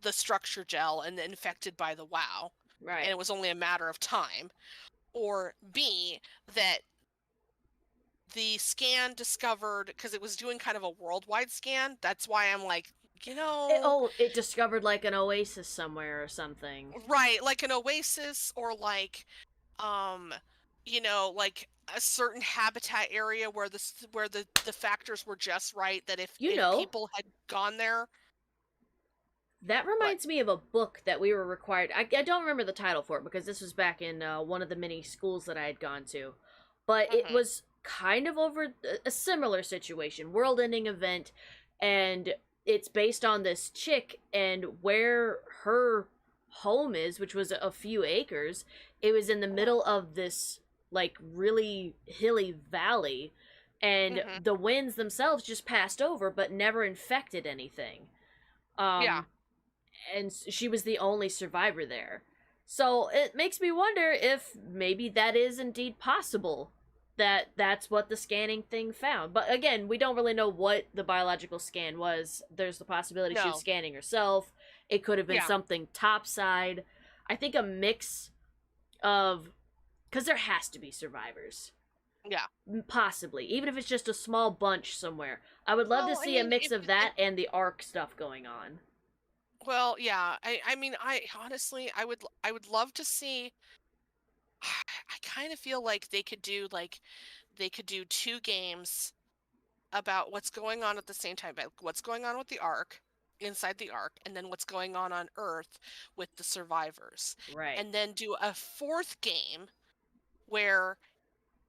the structure gel and infected by the WoW. Right. And it was only a matter of time. Or B, that the scan discovered, because it was doing kind of a worldwide scan, that's why I'm like, it discovered like an oasis somewhere or something. Right, like an oasis, or like like a certain habitat area where the factors were just right, that if You know, people had gone there. that reminds me of a book that we were required. I don't remember the title for it because this was back in one of the many schools that I had gone to, but it was kind of over a similar situation, world-ending event, and it's based on this chick and where her home is, which was a few acres. It was in the middle of this like really hilly valley, and the winds themselves just passed over but never infected anything. Yeah. And she was the only survivor there. So it makes me wonder if maybe that is indeed possible. That's what the scanning thing found. But again, we don't really know what the biological scan was. There's the possibility she was scanning herself. It could have been something topside. I think a mix of, because there has to be survivors. Yeah. Possibly. Even if it's just a small bunch somewhere. I would love to see a mix of that and the ARC stuff going on. Well, yeah. I mean, I honestly, I would love to see. I kind of feel like they could do 2 games about what's going on at the same time, like what's going on with the Ark, inside the Ark, and then what's going on Earth with the survivors. Right. And then do a 4th game where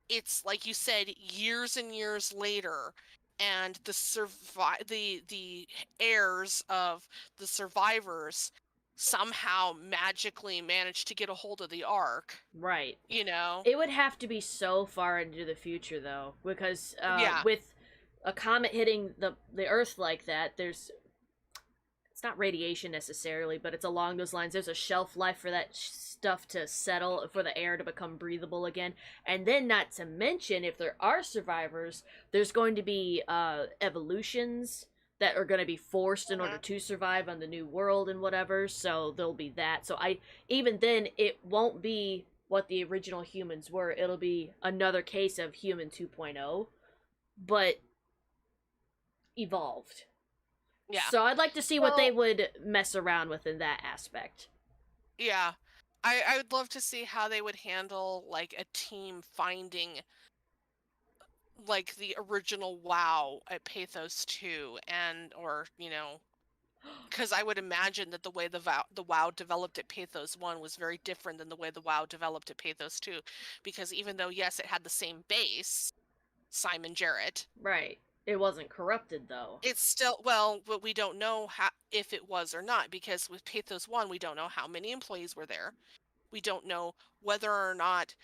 it's like you said, years and years later, and the heirs of the survivors somehow magically managed to get a hold of the Ark. Right. It would have to be so far into the future, though, because Yeah. with a comet hitting the Earth like that, it's not radiation necessarily, but it's along those lines. There's a shelf life for that stuff to settle, for the air to become breathable again. And then, not to mention, if there are survivors, there's going to be evolutions that are going to be forced in order to survive on the new world and whatever, so there'll be that. So even then, it won't be what the original humans were. It'll be another case of human 2.0, but evolved. Yeah. So I'd like to see what they would mess around with in that aspect. Yeah. I would love to see how they would handle like a team finding like the original WoW at Pathos 2, or because I would imagine that the way the WoW developed at Pathos 1 was very different than the way the WoW developed at Pathos 2, because even though yes, it had the same base, Simon Jarrett. Right. It wasn't corrupted, though. It's still, but we don't know if it was or not, because with Pathos 1, we don't know how many employees were there. We don't know whether or not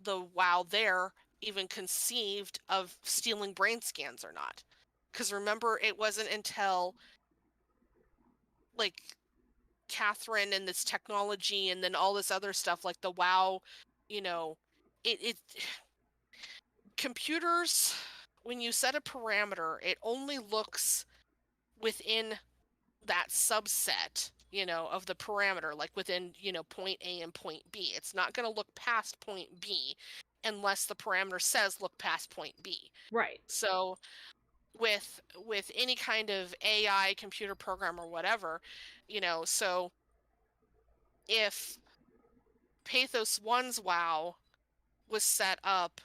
the WoW there even conceived of stealing brain scans or not. Because remember, it wasn't until, like, Catherine and this technology and then all this other stuff, like the WoW, it computers, when you set a parameter, it only looks within that subset, of the parameter, like within, point A and point B. It's not going to look past point B unless the parameter says look past point B. Right. So with any kind of AI computer program or whatever, so if Pathos 1's WoW was set up,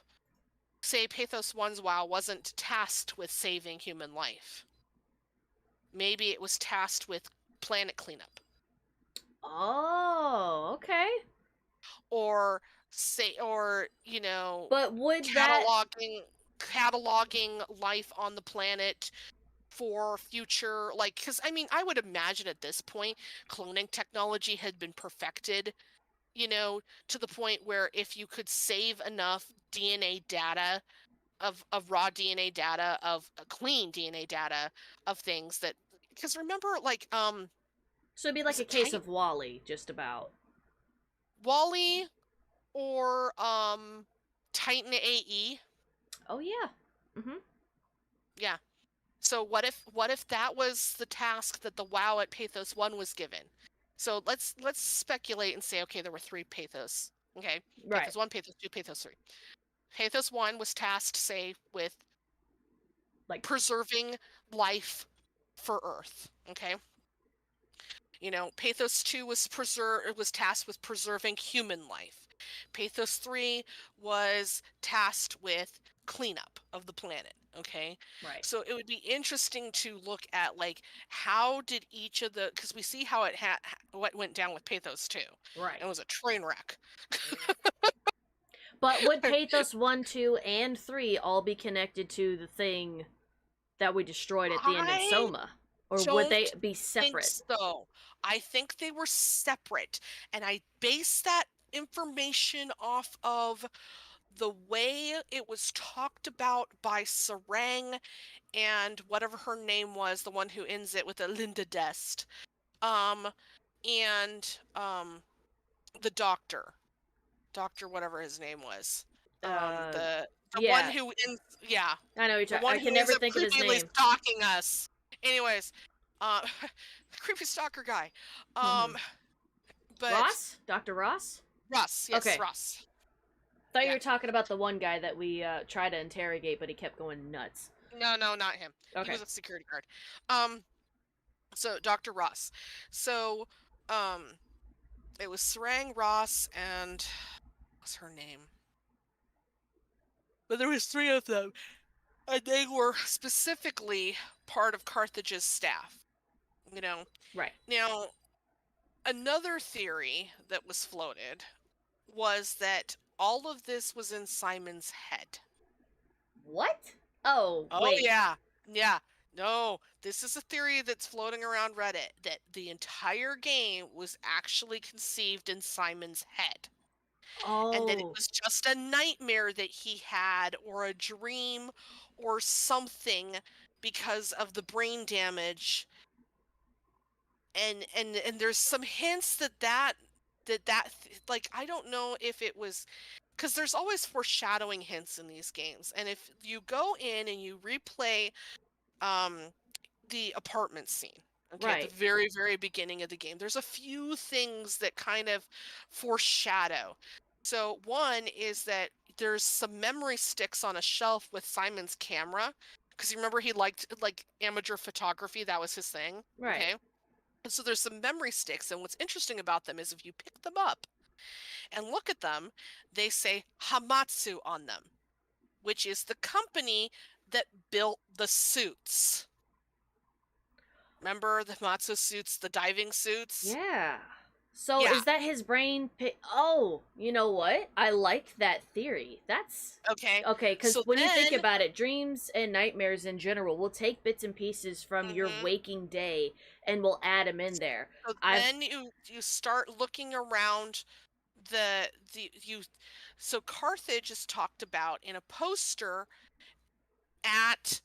say Pathos 1's WoW wasn't tasked with saving human life. Maybe it was tasked with planet cleanup. Oh, okay. Or but would cataloging life on the planet for future, like, because I would imagine at this point cloning technology had been perfected, to the point where if you could save enough DNA data of raw DNA data, of clean DNA data of things that, because remember, like, so it'd be like a case of Wall-E, just about. Wall-E, or Titan AE. Oh yeah. Yeah. So what if that was the task that the WoW at Pathos 1 was given? So let's speculate and say, okay, there were 3 Pathos. Okay. Right. Pathos 1, Pathos 2, Pathos 3. Pathos 1 was tasked, say, with like preserving life for Earth. Okay. Pathos 2 was tasked with preserving human life. Pathos 3 was tasked with cleanup of the planet. Okay, Right. so it would be interesting to look at like how did each of the, because we see how it what went down with Pathos 2. Right. It was a train wreck. But would Pathos 1, 2, and 3 all be connected to the thing that we destroyed at the end in I Soma? Or would don't they be think separate? so. I think they were separate, and I base that information off of the way it was talked about by Sarang and whatever her name was, the one who ends it with a Linda Dest, and the doctor whatever his name was, the one Yeah. who ends, yeah, I know you're the talking. one I who can ends never up think of his creepily name. stalking us. Anyways, creepy stalker guy, but Ross? Dr. Ross? Ross, yes, Okay. Ross. Thought you were talking about the one guy that we tried to interrogate, but he kept going nuts. No, not him. Okay. He was a security guard. So Dr. Ross. So, it was Sarang, Ross, and what's her name? But there was 3 of them, and they were specifically part of Carthage's staff. You know. Right. Now, another theory that was floated was that all of this was in Simon's head. What? Oh, wait. Yeah. No, this is a theory that's floating around Reddit, that the entire game was actually conceived in Simon's head. Oh. And that it was just a nightmare that he had, or a dream, or something, because of the brain damage. And there's some hints that like, I don't know if it was, because there's always foreshadowing hints in these games, and if you go in and you replay the apartment scene, okay, at Right. the very, very beginning of the game, there's a few things that kind of foreshadow. So one is that there's some memory sticks on a shelf with Simon's camera, because you remember he liked like amateur photography, that was his thing. Right. Okay. And so there's some memory sticks, and what's interesting about them is if you pick them up and look at them, they say Hamatsu on them, which is the company that built the suits. Remember the Hamatsu suits, the diving suits? Yeah. So Yeah. is that his brain? Oh, you know what? I like that theory. That's okay. Okay, because So when you think then- about it, dreams and nightmares in general will take bits and pieces from your waking day and we'll add them in there. So then you start looking around so Carthage is talked about in a poster at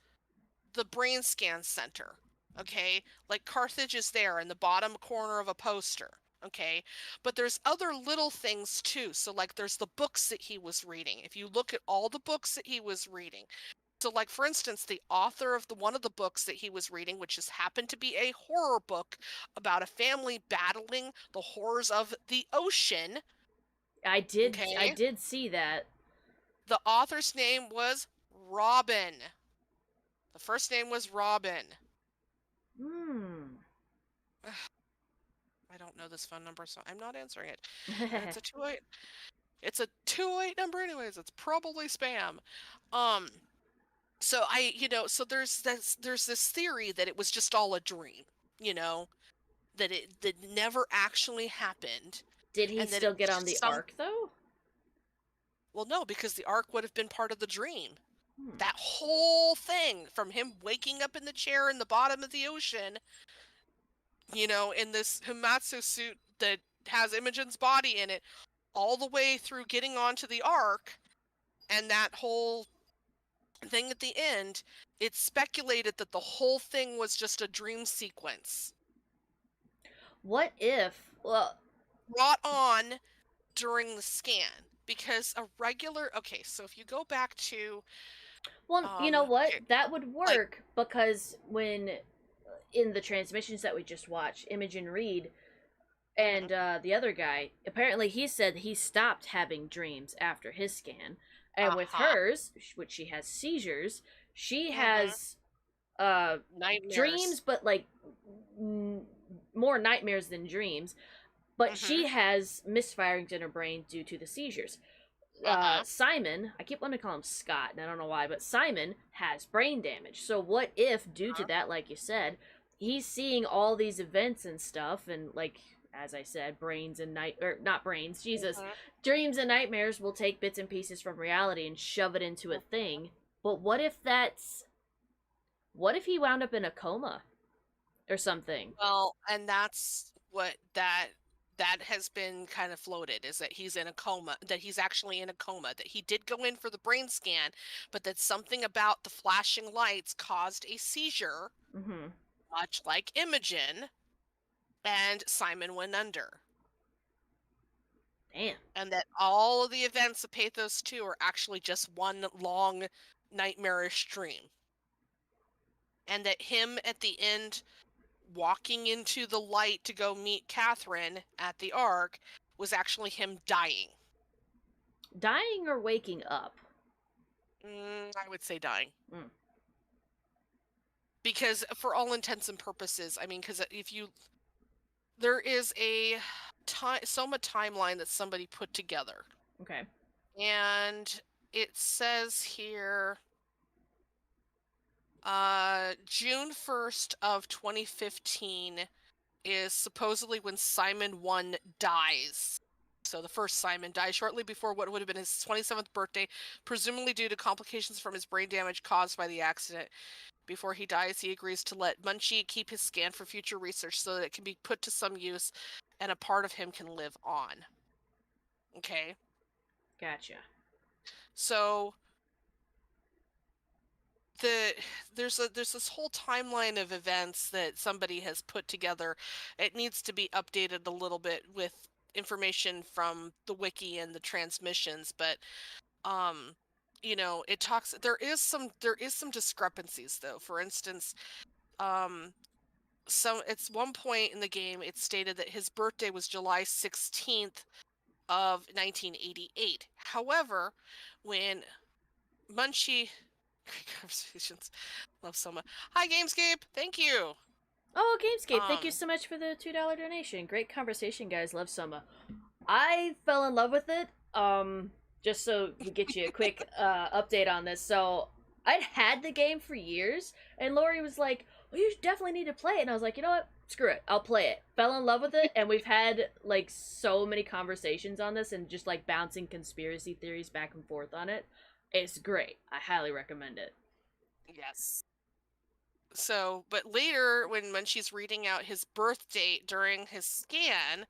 the brain scan center. Okay, like Carthage is there in the bottom corner of a poster. Okay, but there's other little things too. So like there's the books that he was reading. If you look at all the books that he was reading, so like for instance, the author of one of the books that he was reading, which just happened to be a horror book about a family battling the horrors of the ocean. I did see that. The author's name was Robin. The first name was Robin. I don't know this phone number, so I'm not answering it. And it's a 28. It's a 208 number anyways. It's probably spam. So so there's this theory that it was just all a dream, that it never actually happened. Did he still get on the Ark though? Well, no, because the Ark would have been part of the dream. That whole thing, from him waking up in the chair in the bottom of the ocean, in this Hamatsu suit that has Imogen's body in it, all the way through getting onto the Ark, and that whole thing at the end, it's speculated that the whole thing was just a dream sequence. What if, brought on during the scan, because okay, so if you go back to, you know what? That would work, because when in the transmissions that we just watched, Imogen Reed and the other guy, apparently he said he stopped having dreams after his scan. And with hers, which she has seizures, she has nightmares. dreams, but like more nightmares than dreams. but she has misfirings in her brain due to the seizures. Simon, I keep wanting to call him Scott, and I don't know why, but Simon has brain damage. So what if, due to that, like you said, he's seeing all these events and stuff, and like, as I said, brains and not brains, Jesus, dreams and nightmares will take bits and pieces from reality and shove it into a thing. But what if he wound up in a coma or something? Well, and that's what that has been kind of floated, is that he's in a coma, that he's actually in a coma, that he did go in for the brain scan, but that something about the flashing lights caused a seizure, much like Imogen, and Simon went under. Damn. And that all of the events of Pathos 2 are actually just one long nightmarish dream. And that him at the end walking into the light to go meet Catherine at the Ark was actually him dying. Dying or waking up? I would say dying. Because for all intents and purposes, I mean, because there is a SOMA timeline that somebody put together. Okay. And it says here, June 1st of 2015 is supposedly when Simon 1 dies. So the first Simon dies shortly before what would have been his 27th birthday, presumably due to complications from his brain damage caused by the accident. Before he dies, he agrees to let Munchie keep his scan for future research so that it can be put to some use and a part of him can live on. Okay? Gotcha. So there's this whole timeline of events that somebody has put together. It needs to be updated a little bit with information from the wiki and the transmissions, but it talks, there is some discrepancies though. For instance, so it's one point in the game it stated that his birthday was July 16th of 1988. However, when Munchie conversations, love Soma. Hi Gamescape, thank you. Oh, Gamescape, thank you so much for the $2 donation. Great conversation, guys. Love Soma. I fell in love with it. Just so we get you a quick update on this. So I'd had the game for years, and Lori was like, "Well, you definitely need to play it." And I was like, "You know what? Screw it. I'll play it." Fell in love with it, and we've had like so many conversations on this, and just like bouncing conspiracy theories back and forth on it. It's great. I highly recommend it. Yes. So, but later when she's reading out his birth date during his scan,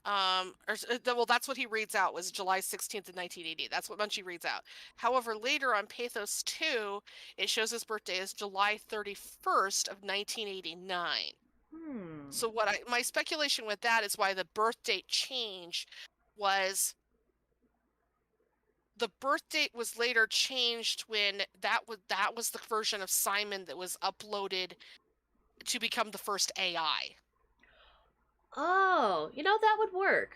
well, that's what he reads out, was July 16th of 1980. That's what Munchie reads out. However, later on Pathos 2, it shows his birthday as July 31st of 1989. So my speculation with that is why the birth date change was, the birth date was later changed when that was the version of Simon that was uploaded to become the first AI. Oh, that would work.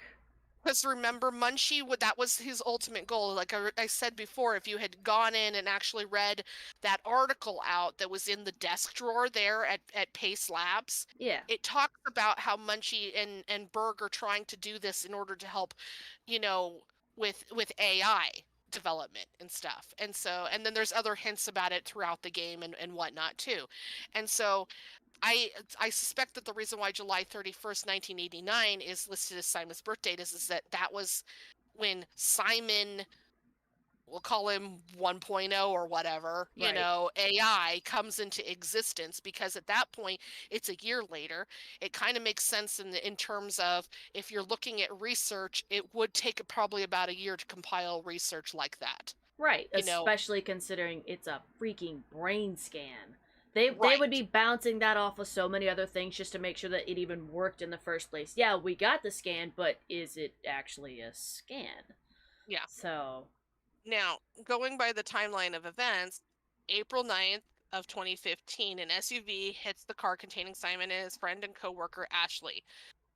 Because remember, Munchie, that was his ultimate goal. Like I said before, if you had gone in and actually read that article out that was in the desk drawer there at Pace Labs, it talks about how Munchie and Berg are trying to do this in order to help, with AI development and stuff. And then there's other hints about it throughout the game and whatnot too. And so I suspect that the reason why July 31st, 1989 is listed as Simon's birth date is that was when Simon, we'll call him 1.0 or whatever, AI comes into existence, because at that point, it's a year later. It kind of makes sense in terms of, if you're looking at research, it would take probably about a year to compile research like that. Right, especially considering it's a freaking brain scan. They would be bouncing that off of so many other things just to make sure that it even worked in the first place. Yeah, we got the scan, but is it actually a scan? Yeah. So now, going by the timeline of events, April 9th of 2015, an SUV hits the car containing Simon and his friend and co-worker Ashley,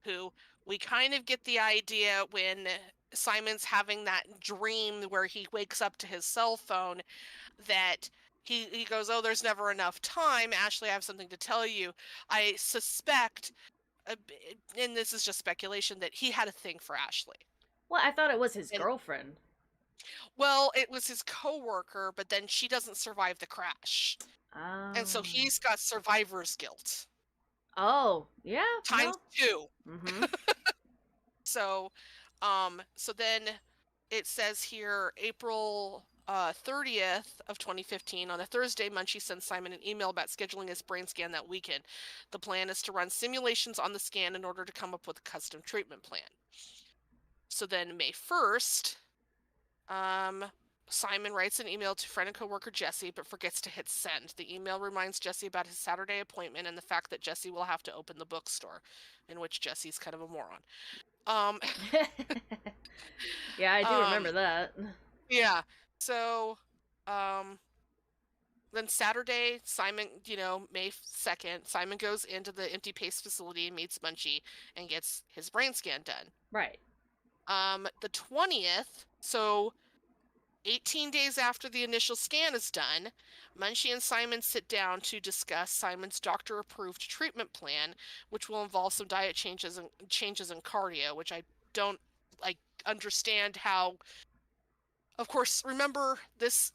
who we kind of get the idea when Simon's having that dream where he wakes up to his cell phone that he goes, "Oh, there's never enough time. Ashley, I have something to tell you." I suspect and this is just speculation, that he had a thing for Ashley. Well, I thought it was his And- girlfriend. Well, it was his coworker, but then she doesn't survive the crash. And so he's got survivor's guilt. Oh, yeah. Times 2. Mm-hmm. So then it says here April 30th of 2015, on a Thursday, Munchie sends Simon an email about scheduling his brain scan that weekend. The plan is to run simulations on the scan in order to come up with a custom treatment plan. So then May 1st, Simon writes an email to friend and coworker Jesse, but forgets to hit send. The email reminds Jesse about his Saturday appointment and the fact that Jesse will have to open the bookstore, in which Jesse's kind of a moron. Yeah, I do remember that. Yeah. So, then Saturday, Simon, May 2nd, Simon goes into the empty paste facility and meets Munchie and gets his brain scan done. Right. The 20th, so 18 days after the initial scan is done, Munchie and Simon sit down to discuss Simon's doctor-approved treatment plan, which will involve some diet changes and cardio, which I don't understand how. Of course, remember this,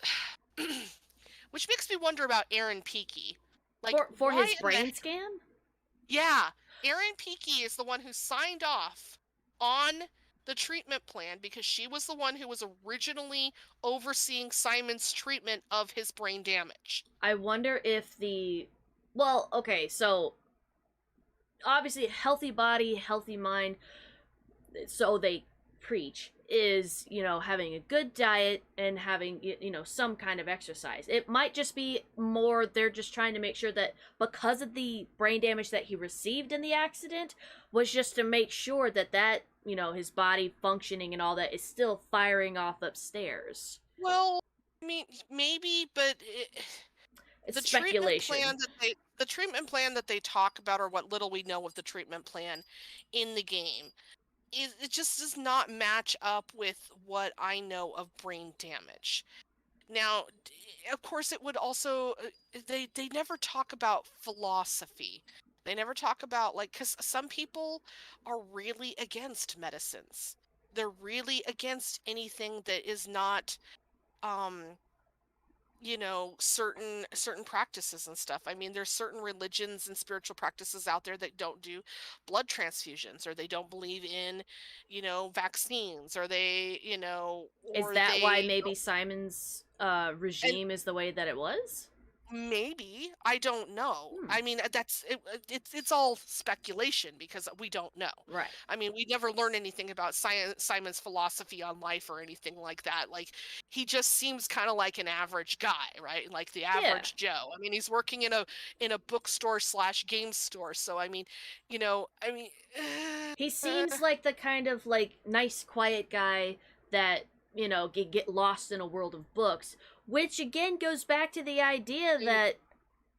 which makes me wonder about Aaron Peaky. For his brain scan? Yeah, Aaron Peaky is the one who signed off on the treatment plan because she was the one who was originally overseeing Simon's treatment of his brain damage. I wonder if well, okay, so obviously healthy body, healthy mind, so they preach, is, having a good diet and having, some kind of exercise. It might just be more they're just trying to make sure that because of the brain damage that he received in the accident was just to make sure that his body functioning and all that is still firing off upstairs. Well, I mean, maybe, but it's speculation. The treatment plan that they talk about, or what little we know of the treatment plan in the game, it just does not match up with what I know of brain damage. Now, of course, it would also, they never talk about philosophy. They never talk about, because some people are really against medicines. They're really against anything that is not, certain practices and stuff. I mean, there's certain religions and spiritual practices out there that don't do blood transfusions, or they don't believe in, vaccines, or they, Is that why maybe Simon's regime is the way that it was? Maybe. I don't know. I mean, it's all speculation because we don't know. Right. I mean, we never learn anything about Simon's philosophy on life or anything like that. He just seems kind of like an average guy, right? Like the average Joe. I mean, he's working in a bookstore / game store. So, I mean, he seems like the kind of nice, quiet guy that, get lost in a world of books. Which again goes back to the idea that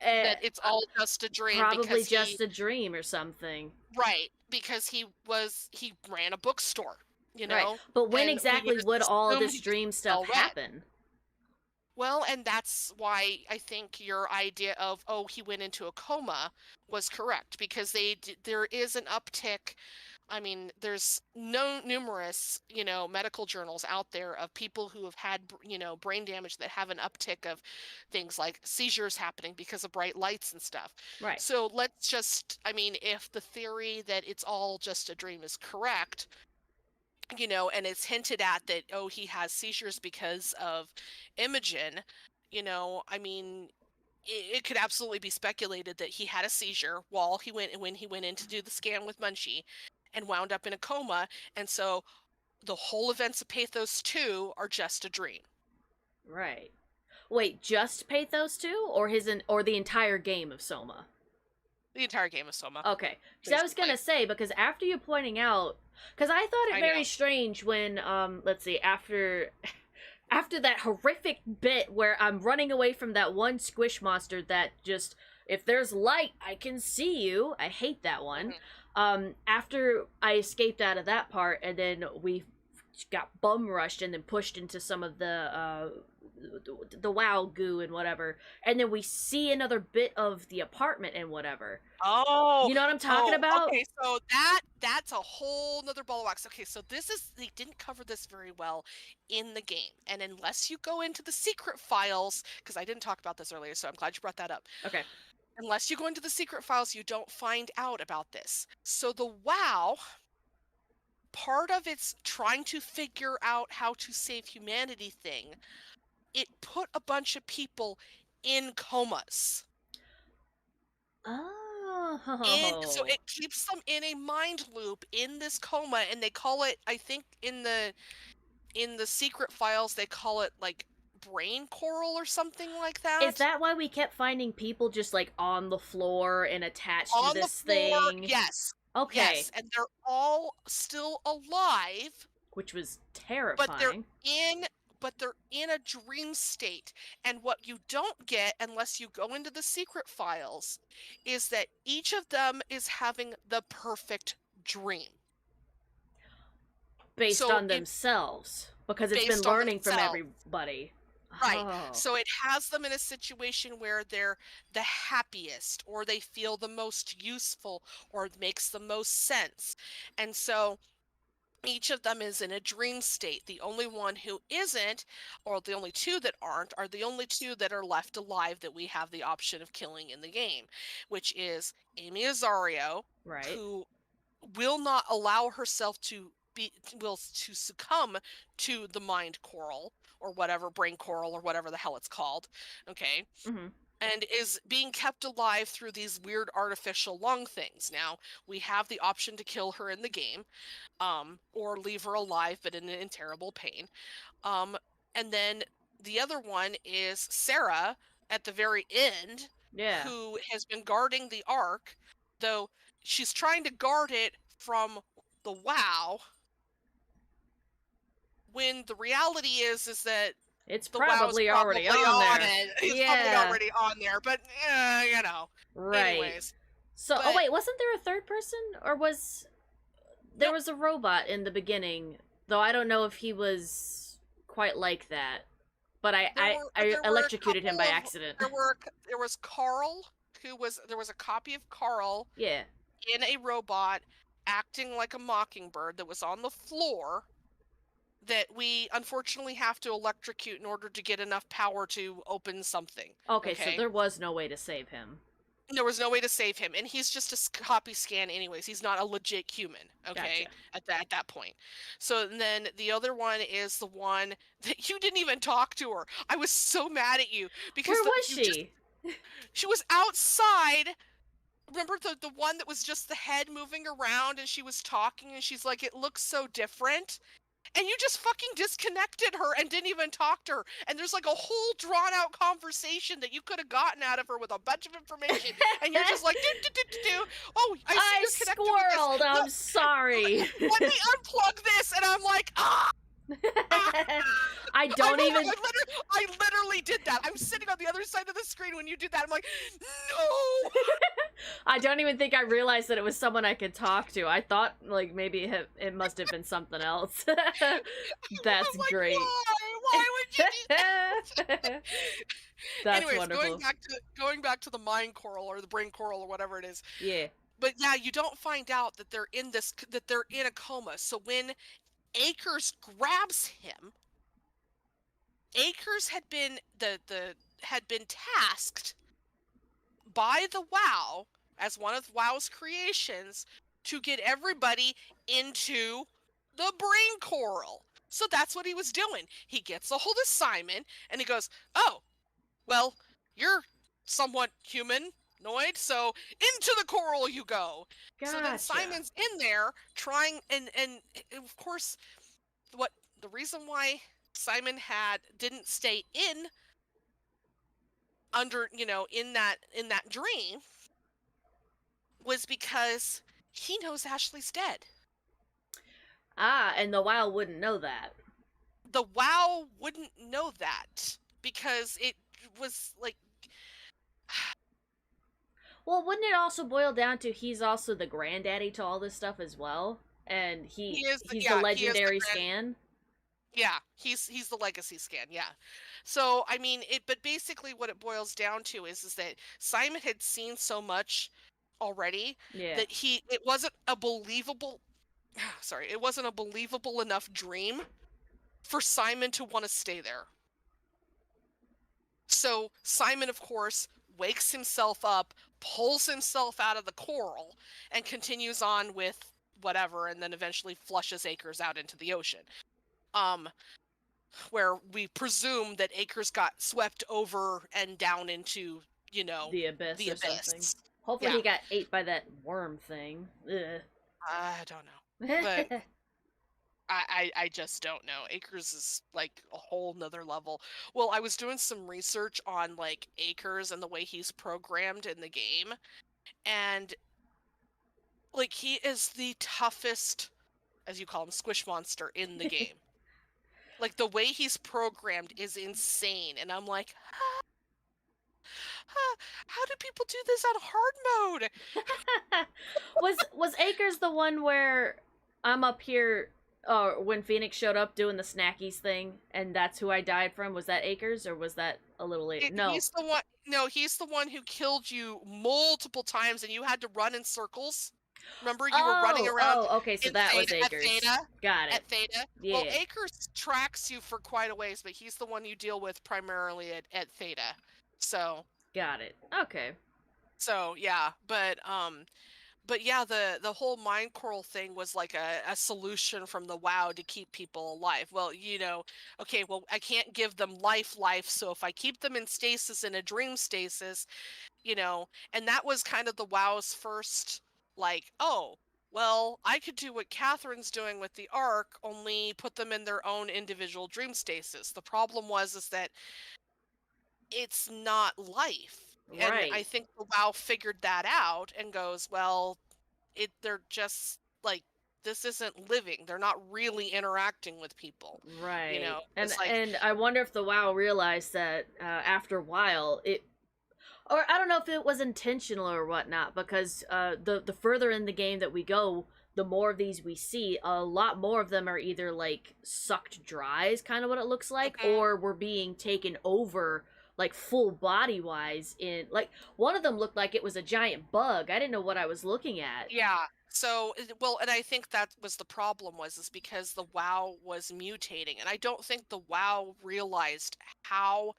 it's all just a dream. Probably just a dream or something. Right, because he ran a bookstore, Right. But when exactly would all of this dream stuff happen? Well, and that's why I think your idea of, he went into a coma was correct, because there is an uptick. I mean, there's numerous, medical journals out there of people who have had, brain damage that have an uptick of things like seizures happening because of bright lights and stuff. Right. So let's just, if the theory that it's all just a dream is correct, and it's hinted at that, he has seizures because of Imogen, it could absolutely be speculated that he had a seizure when he went in to do the scan with Munchie, and wound up in a coma, and so the whole events of Pathos 2 are just a dream. Right. Wait, just Pathos 2, or the entire game of SOMA? The entire game of SOMA. Okay. Because I was gonna say, because after you pointing out, because I thought it very strange when, let's see, after that horrific bit where I'm running away from that one squish monster that just, if there's light, I can see you. I hate that one. Mm-hmm. After I escaped out of that part, and then we got bum rushed and then pushed into some of the the WoW goo and whatever, and then we see another bit of the apartment and whatever. Oh, You know what I'm talking about? Okay, so that's a whole nother ball of wax. Okay, so they didn't cover this very well in the game, and unless you go into the secret files, because I didn't talk about this earlier, so I'm glad you brought that up. Okay. Unless you go into the secret files, you don't find out about this. So the WoW, part of its trying to figure out how to save humanity thing, it put a bunch of people in comas. So Oh. it keeps them in a mind loop in this coma, and they call it, I think in the secret files, they call it like brain coral or something like that. Is that why we kept finding people just like on the floor and attached On to the this floor? thing? Yes. Okay. Yes, and they're all still alive, Which was but terrifying. they're in a dream state. And what you don't get unless you go into the secret files is that each of them is having the perfect dream. Based on themselves. Because it's been based on learning from themselves. everybody. Right. Oh. So it has them in a situation where they're the happiest, or they feel the most useful, or it makes the most sense. And so each of them is in a dream state. The only one who isn't, or the only two that aren't, are the only two that are left alive that we have the option of killing in the game, which is Amy Azario, Right. who will not allow herself to succumb to the mind coral or whatever, brain coral or whatever the hell it's called. Okay. Mm-hmm. And is being kept alive through these weird artificial lung things. Now, we have the option to kill her in the game, or leave her alive but in terrible pain. And then the other one is Sarah at the very end, Yeah. who has been guarding the Ark, though she's trying to guard it from the WoW, when the reality is that it's the probably WoW's already probably on there. It's probably already on there, but you know. Right. Anyways. So, oh wait, wasn't there a third person? Or was... There was a robot in the beginning, though I don't know if he was quite like that. But I electrocuted him by accident. There was Carl, there was a copy of Carl Yeah. in a robot acting like a mockingbird that was on the floor that we unfortunately have to electrocute in order to get enough power to open something. Okay, so there was no way to save him. There was no way to save him, and he's just a copy scan anyways. He's not a legit human, okay, Gotcha. at that point. So then the other one is the one that you didn't even talk to her. I was so mad at you because Where was she? She was outside. Remember the one that was just the head moving around, and she was talking, and she's like, it looks so different. And you just fucking disconnected her and didn't even talk to her. And there's like a whole drawn out conversation that you could have gotten out of her with a bunch of information. And you're just like, do. Oh, I see you're connected squirreled. with this. I'm sorry. Let me unplug this. And I'm like, I don't even. I literally did that. I'm sitting on the other side of the screen when you did that. I'm like, no. I don't even think I realized that it was someone I could talk to. I thought like maybe it must have been something else. That's great. Why would you do that? That's Anyways, wonderful. going back to the mind coral or the brain coral or whatever it is. Yeah. But yeah, you don't find out that they're in a coma. So when Akers grabs him, Akers had been tasked by the WoW as one of WoW's creations to get everybody into the brain coral. So that's what he was doing. He gets a hold of Simon and he goes, "Oh, well, you're somewhat humanoid, so into the coral you go." Gotcha. So then Simon's in there trying, and of course, the reason why Simon didn't stay in that dream was because he knows Ashley's dead. And the WoW wouldn't know that. The WoW wouldn't know that because it was like. Well, wouldn't it also boil down to he's also the granddaddy to all this stuff as well, and he's the legendary scan. Yeah, he's the legacy scan. Yeah. So I mean it, but basically what it boils down to is that Simon had seen so much already Yeah. that it wasn't a believable sorry, it wasn't a believable enough dream for Simon to want to stay there. So Simon, of course, wakes himself up, pulls himself out of the coral, and continues on with whatever, and then eventually flushes Acres out into the ocean. Where we presume that Acres got swept over and down into, The abyss or something. Hopefully Yeah. he got ate by that worm thing. Ugh. I don't know. But I just don't know. Acres is like a whole nother level. Well, I was doing some research on like Acres and the way he's programmed in the game. And like he is the toughest, as you call him, squish monster in the game. Like the way he's programmed is insane. And I'm like, how do people do this on hard mode? was Acres the one where I'm up here when Phoenix showed up doing the snackies thing and that's who I died from? Was that Acres or was that a little later? No. He's the one. No, he's the one who killed you multiple times and you had to run in circles. Remember, you were running around. Oh, okay, so that was Acres. At Theta. Got it. At Theta. Yeah. Well, Acres tracks you for quite a ways, but he's the one you deal with primarily at Theta. So. Got it. Okay. So yeah, but yeah, the whole mind coral thing was like a solution from the WoW to keep people alive. Well, okay, well I can't give them life, so if I keep them in stasis, in a dream stasis, and that was kind of the WoW's first like, oh, well, I could do what Catherine's doing with the Ark, only put them in their own individual dream stasis. The problem is that it's not life. Right. And I think the WoW figured that out and goes, well, they're just like, this isn't living. They're not really interacting with people. Right. Like, and I wonder if the WoW realized that after a while or I don't know if it was intentional or whatnot, because the further in the game that we go, the more of these we see. A lot more of them are either like sucked dry, is kind of what it looks like, or we're being taken over like full body wise. In like one of them looked like it was a giant bug. I didn't know what I was looking at. Yeah. So well, and I think that was the problem is because the WoW was mutating, and I don't think the WoW realized how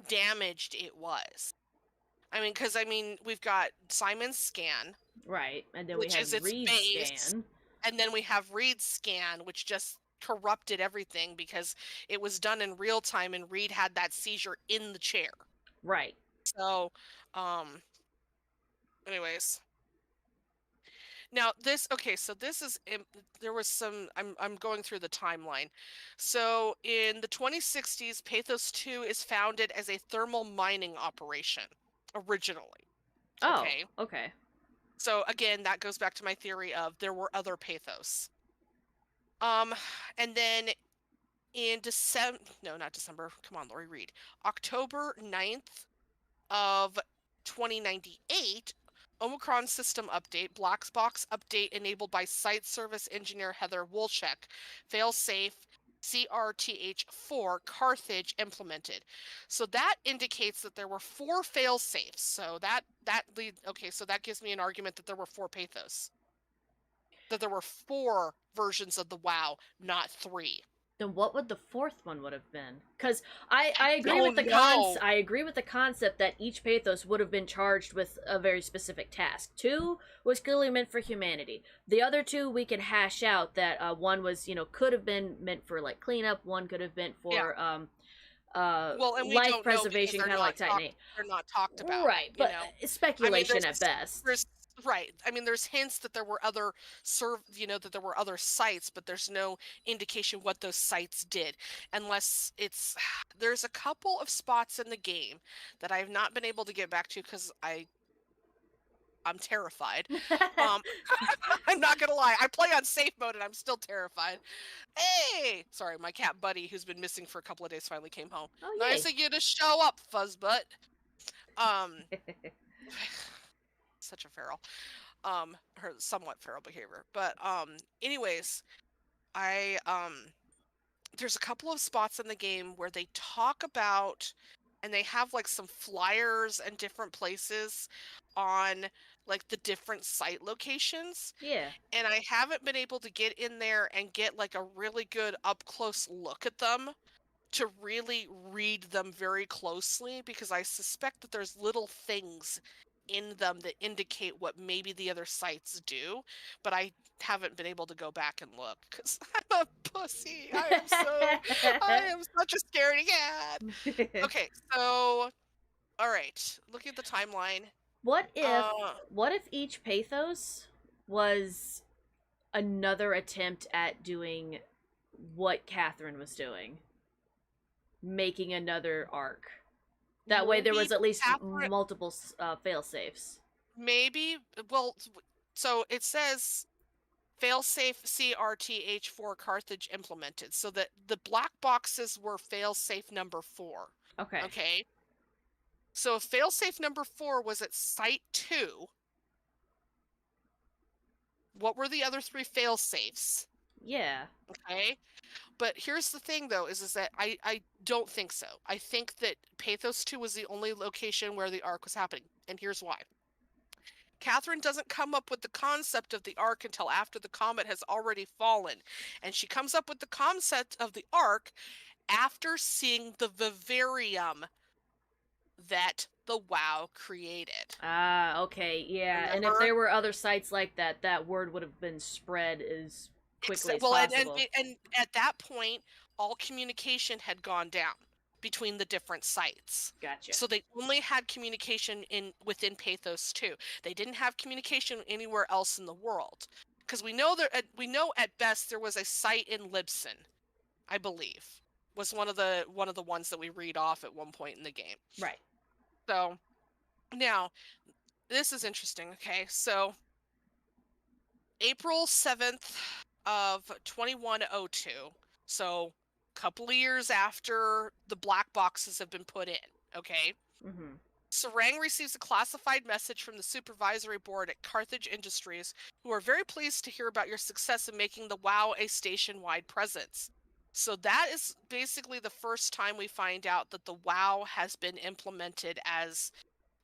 damaged it was. I mean, because we've got Simon's scan, right, and then we have Reed's scan, and then we have Reed's scan, which just corrupted everything because it was done in real time, and Reed had that seizure in the chair. Right. So, anyways. Now so this is, there was some, I'm going through the timeline. So in the 2060s, Pathos 2 is founded as a thermal mining operation, originally. Oh, okay. So again, that goes back to my theory of there were other Pathos. And then in October 9th of 2098, Omicron system update, black box update enabled by site service engineer Heather Wolchek, failsafe CRTH4 Carthage implemented. So that indicates that there were 4 failsafes. So so that gives me an argument that there were 4 Pathos. That there were 4 versions of the WoW, not 3. Then what would the 4th one would have been? Because I agree with the I agree with the concept that each Pathos would have been charged with a very specific task. 2 was clearly meant for humanity. The other 2 we can hash out. That one was could have been meant for like cleanup. One could have been for life preservation, kind of like Titan 8. They're not talked about, right? But it's speculation at best. Right. There's hints that there were other that there were other sites, but there's no indication what those sites did, unless there's a couple of spots in the game that I have not been able to get back to because I'm terrified. I'm not gonna lie. I play on safe mode and I'm still terrified. Hey, sorry, my cat Buddy, who's been missing for a couple of days, finally came home. Oh, nice of you to show up, Fuzzbutt. Such a feral, her somewhat feral behavior. But anyways, I there's a couple of spots in the game where they talk about, and they have like some flyers and different places on like the different site locations. Yeah. And I haven't been able to get in there and get like a really good up close look at them to really read them very closely, because I suspect that there's little things in them that indicate what maybe the other sites do, but I haven't been able to go back and look because I'm a pussy. I am such a scaredy cat. Okay, so all right, looking at the timeline. What Uh, if each pathos was another attempt at doing what Catherine was doing? Making another arc. That way there was at least multiple fail safes. Maybe. Well, so it says failsafe CRTH4 Carthage implemented. So that the black boxes were failsafe number 4. Okay. Okay. So if failsafe number 4 was at site 2, what were the other 3 failsafes? Yeah. Okay. But here's the thing, though, is that I don't think so. I think that Pathos 2 was the only location where the arc was happening, and here's why. Catherine doesn't come up with the concept of the arc until after the comet has already fallen, and she comes up with the concept of the arc after seeing the vivarium that the WoW created. Ah, okay, yeah. Remember? And if there were other sites like that, that word would have been spread as quickly as possible. And at that point, all communication had gone down between the different sites. Gotcha. So they only had communication within Pathos 2. They didn't have communication anywhere else in the world, because we know at best there was a site in Libsyn, I believe, was one of the ones that we read off at one point in the game. Right. So now this is interesting. Okay, so April 7th of 2102. So a couple of years after the black boxes have been put in, okay? Mm-hmm. Sarang receives a classified message from the supervisory board at Carthage Industries, who are very pleased to hear about your success in making the WoW a station-wide presence. So that is basically the first time we find out that the WoW has been implemented as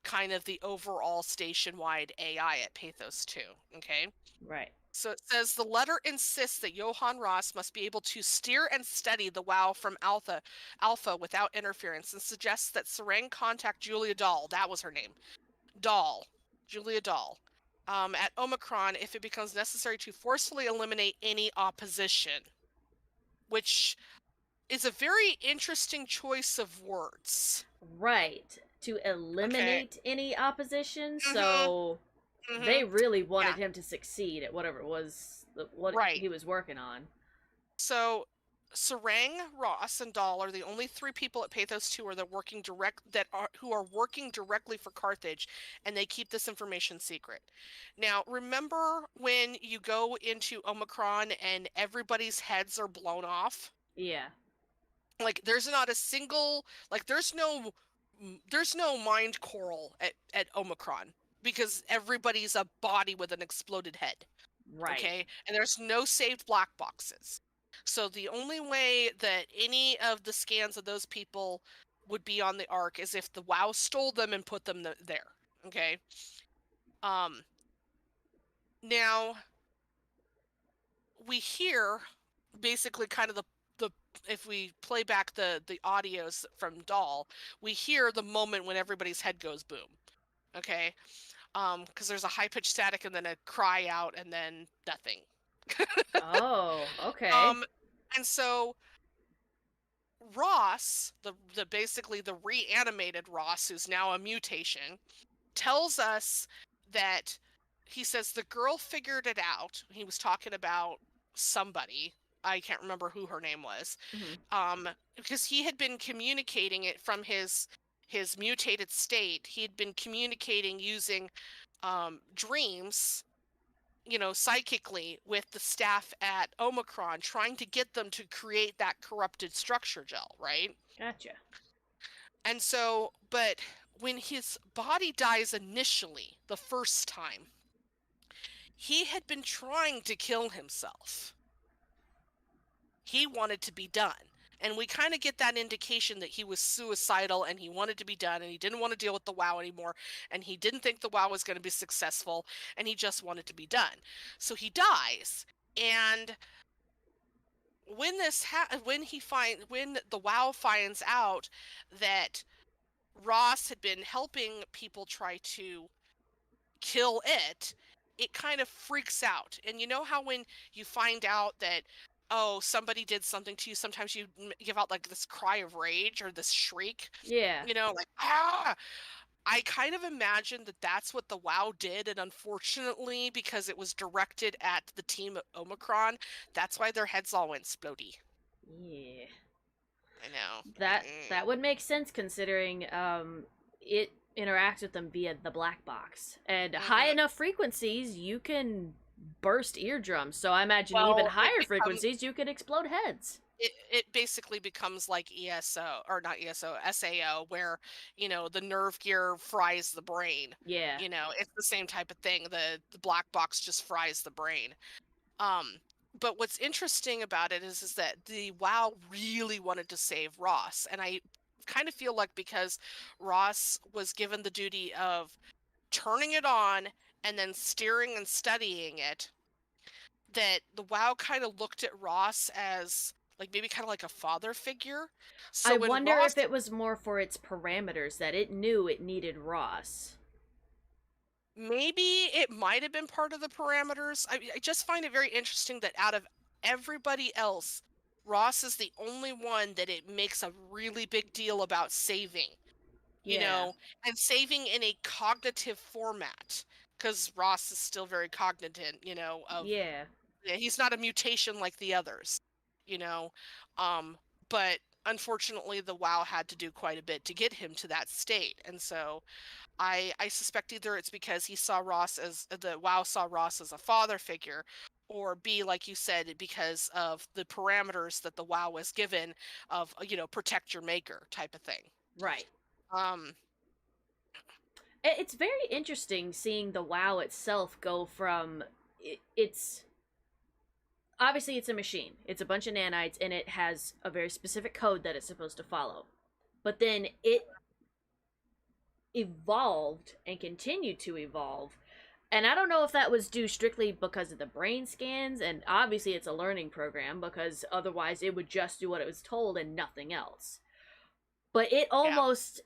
kind of the overall station-wide AI at Pathos 2, okay? Right. So it says the letter insists that Johann Ross must be able to steer and steady the WoW from Alpha without interference, and suggests that Sarang contact Julia Dahl, that was her name, Julia Dahl, at Omicron if it becomes necessary to forcefully eliminate any opposition, which is a very interesting choice of words. Right. To eliminate any opposition, Mm-hmm. so they really wanted him to succeed at whatever it was he was working on. So Sarang, Ross, and Dahl are the only 3 people at Pathos 2 who are working directly for Carthage, and they keep this information secret. Now, remember when you go into Omicron and everybody's heads are blown off? Yeah. Like, there's not a single, like, there's no mind coral at Omicron, because everybody's a body with an exploded head. Right. Okay? And there's no saved black boxes. So the only way that any of the scans of those people would be on the arc is if the WoW stole them and put them there. Okay? Now, we hear basically kind of the if we play back the audios from Dahl, we hear the moment when everybody's head goes boom. Okay? Because there's a high-pitched static and then a cry out and then nothing. Oh, okay. And so Ross, the basically the reanimated Ross, who's now a mutation, tells us that he says the girl figured it out. He was talking about somebody. I can't remember who her name was. Mm-hmm. Because he had been communicating it from his mutated state. He had been communicating using dreams, psychically with the staff at Omicron, trying to get them to create that corrupted structure gel, right? Gotcha. And so, but when his body dies initially, the first time, he had been trying to kill himself. he wanted to be done. And we kind of get that indication that he was suicidal and he wanted to be done and he didn't want to deal with the WoW anymore and he didn't think the WoW was going to be successful and he just wanted to be done. So he dies. And when when the WoW finds out that Ross had been helping people try to kill it, it kind of freaks out. And you know how when you find out that, oh, somebody did something to you, sometimes you give out like this cry of rage or this shriek, Yeah. you know, like, ah! I kind of imagine that that's what the WoW did, and unfortunately, because it was directed at the team at Omicron, that's why their heads all went splody. Yeah. I know. That would make sense considering it interacts with them via the black box. And high enough frequencies, you can burst eardrums. So I imagine even higher frequencies, you could explode heads. It basically becomes like ESO, or not ESO, SAO, where, you know, the nerve gear fries the brain. Yeah. You know, it's the same type of thing. The black box just fries the brain. But what's interesting about it is that the WoW really wanted to save Ross. And I kind of feel like because Ross was given the duty of turning it on and then steering and studying it, that the WoW kind of looked at Ross as like maybe kind of like a father figure. So I when wonder Ross, if it was more for its parameters that it knew it needed Ross. maybe it might have been part of the parameters. I just find it very interesting that out of everybody else, Ross is the only one that it makes a really big deal about saving. You know, and saving in a cognitive format, because Ross is still very cognizant, you know, of he's not a mutation like the others, you know. But unfortunately the WoW had to do quite a bit to get him to that state. And so I suspect either it's because he saw Ross as the WoW saw Ross as a father figure, or B, like you said, because of the parameters that the WoW was given of, you know, protect your maker type of thing. Right. Um, It's very interesting seeing the WoW itself go from it's obviously it's a machine. It's a bunch of nanites and it has a very specific code that it's supposed to follow. But then it evolved and continued to evolve. And I don't know if that was due strictly because of the brain scans, and obviously it's a learning program because otherwise it would just do what it was told and nothing else. But it almost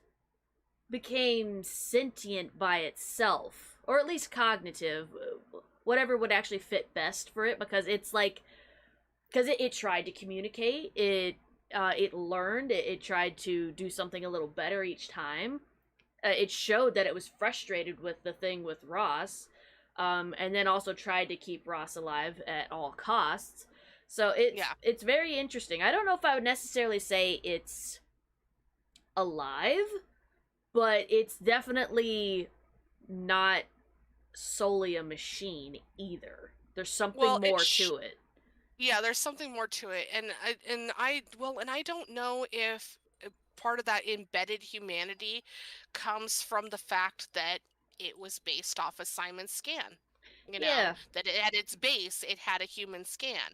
became sentient by itself, or at least cognitive, whatever would actually fit best for it, because it's like, because it tried to communicate, it learned, it tried to do something a little better each time. It showed that it was frustrated with the thing with Ross, and then also tried to keep Ross alive at all costs. So it's very interesting. I don't know if I would necessarily say it's alive, but it's definitely not solely a machine either. There's something more to it. Yeah, there's something more to it, and I don't know if part of that embedded humanity comes from the fact that it was based off of Simon's scan. You know, that at its base it had a human scan,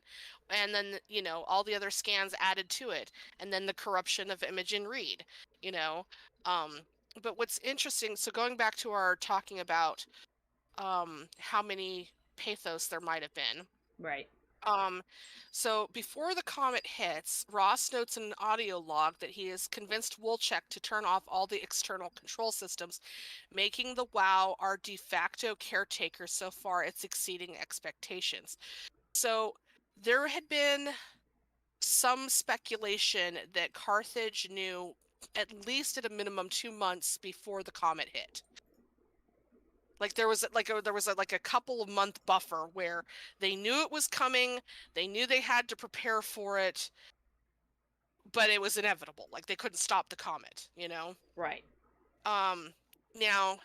and then, you know, all the other scans added to it, and then the corruption of Imogen Reed. You know, but what's interesting, so going back to our talking about how many pathos there might have been. Right. So before the comet hits, Ross notes in an audio log that he has convinced Wolchek to turn off all the external control systems, making the WoW our de facto caretaker. So far, it's exceeding expectations. So there had been some speculation that Carthage knew at least at a minimum 2 months before the comet hit. Like there was a couple of month buffer where they knew it was coming, they knew they had to prepare for it, but it was inevitable. Like they couldn't stop the comet, you know? Right. Now,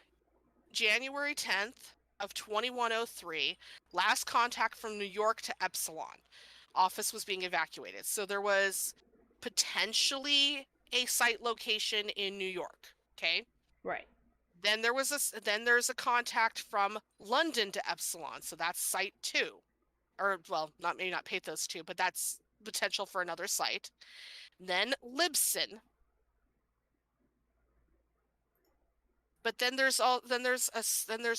January 10th of 2103, last contact from New York to Epsilon. Office was being evacuated. So there was potentially a site location in New York, okay? Right. Then there's a contact from London to Epsilon, so that's Site 2, or well, maybe not Pathos 2, but that's potential for another site. Then Libsyn. But then there's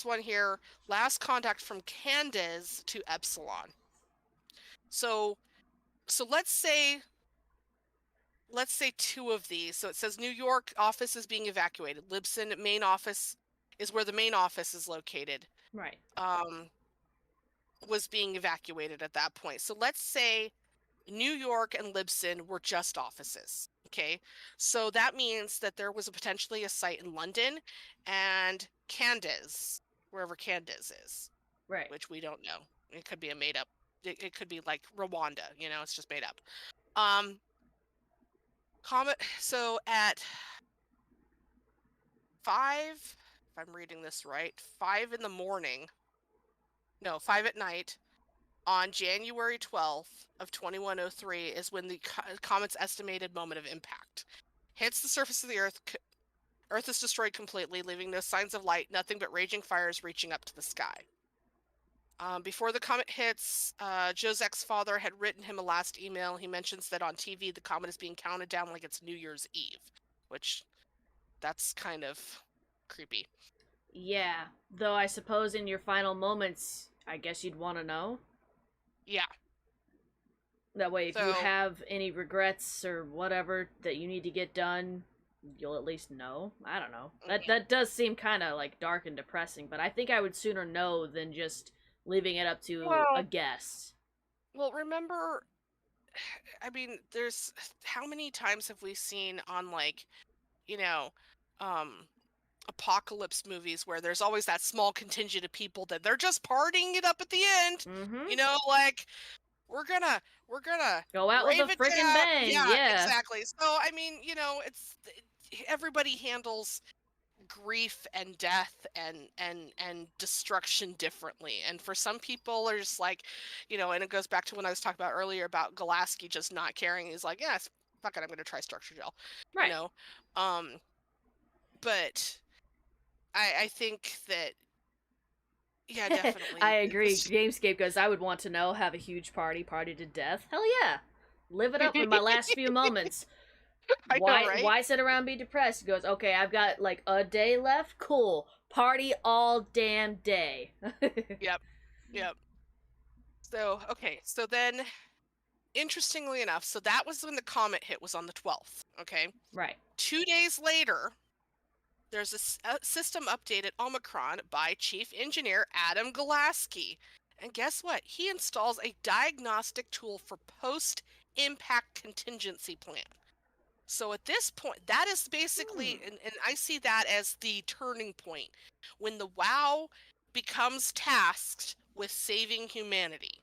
one here, last contact from Candace to Epsilon. So let's say two of these. So it says New York office is being evacuated. Libsyn main office is where the main office is located. Right. Was being evacuated at that point. So let's say New York and Libsyn were just offices. Okay. So that means that there was potentially a site in London and Candace, wherever Candace is. Right. Which we don't know. It could be a made up. It could be like Rwanda, it's just made up. So at 5, if I'm reading this right, 5 in the morning. No, 5 at night. On January 12th of 2103 is when the comet's estimated moment of impact hits the surface of the Earth. Earth is destroyed completely, leaving no signs of light, nothing but raging fires reaching up to the sky. Before the comet hits, Josep's father had written him a last email. He mentions that on TV the comet is being counted down like it's New Year's Eve, which that's kind of creepy. Yeah, though I suppose in your final moments, I guess you'd want to know. Yeah. That way, if you have any regrets or whatever that you need to get done, you'll at least know. I don't know. That does seem kind of like dark and depressing, but I think I would sooner know than just leaving it up to a guess. Well, remember, I mean, there's how many times have we seen on apocalypse movies where there's always that small contingent of people that they're just partying it up at the end. Mm-hmm. Like we're gonna go out with a freaking bang. Yeah, exactly. So I mean, it's everybody handles grief and death and destruction differently, and for some people are just like, and it goes back to when I was talking about earlier about Golaski just not caring. He's like, yeah, fuck it, I'm gonna try structure gel. Right. But I think that, yeah, definitely. I agree. Gamescape goes, I would want to know, have a huge party to death. Hell yeah. Live it up in my last few moments. Why sit around and be depressed? He goes, okay, I've got like a day left. Cool. Party all damn day. Yep. So, okay. So then, interestingly enough, so that was when the comet hit, was on the 12th. Okay. Right. 2 days later, there's a system update at Omicron by Chief Engineer Adam Golaski. And guess what? He installs a diagnostic tool for post-impact contingency plan. So at this point, that is basically, and I see that as the turning point, when the WoW becomes tasked with saving humanity.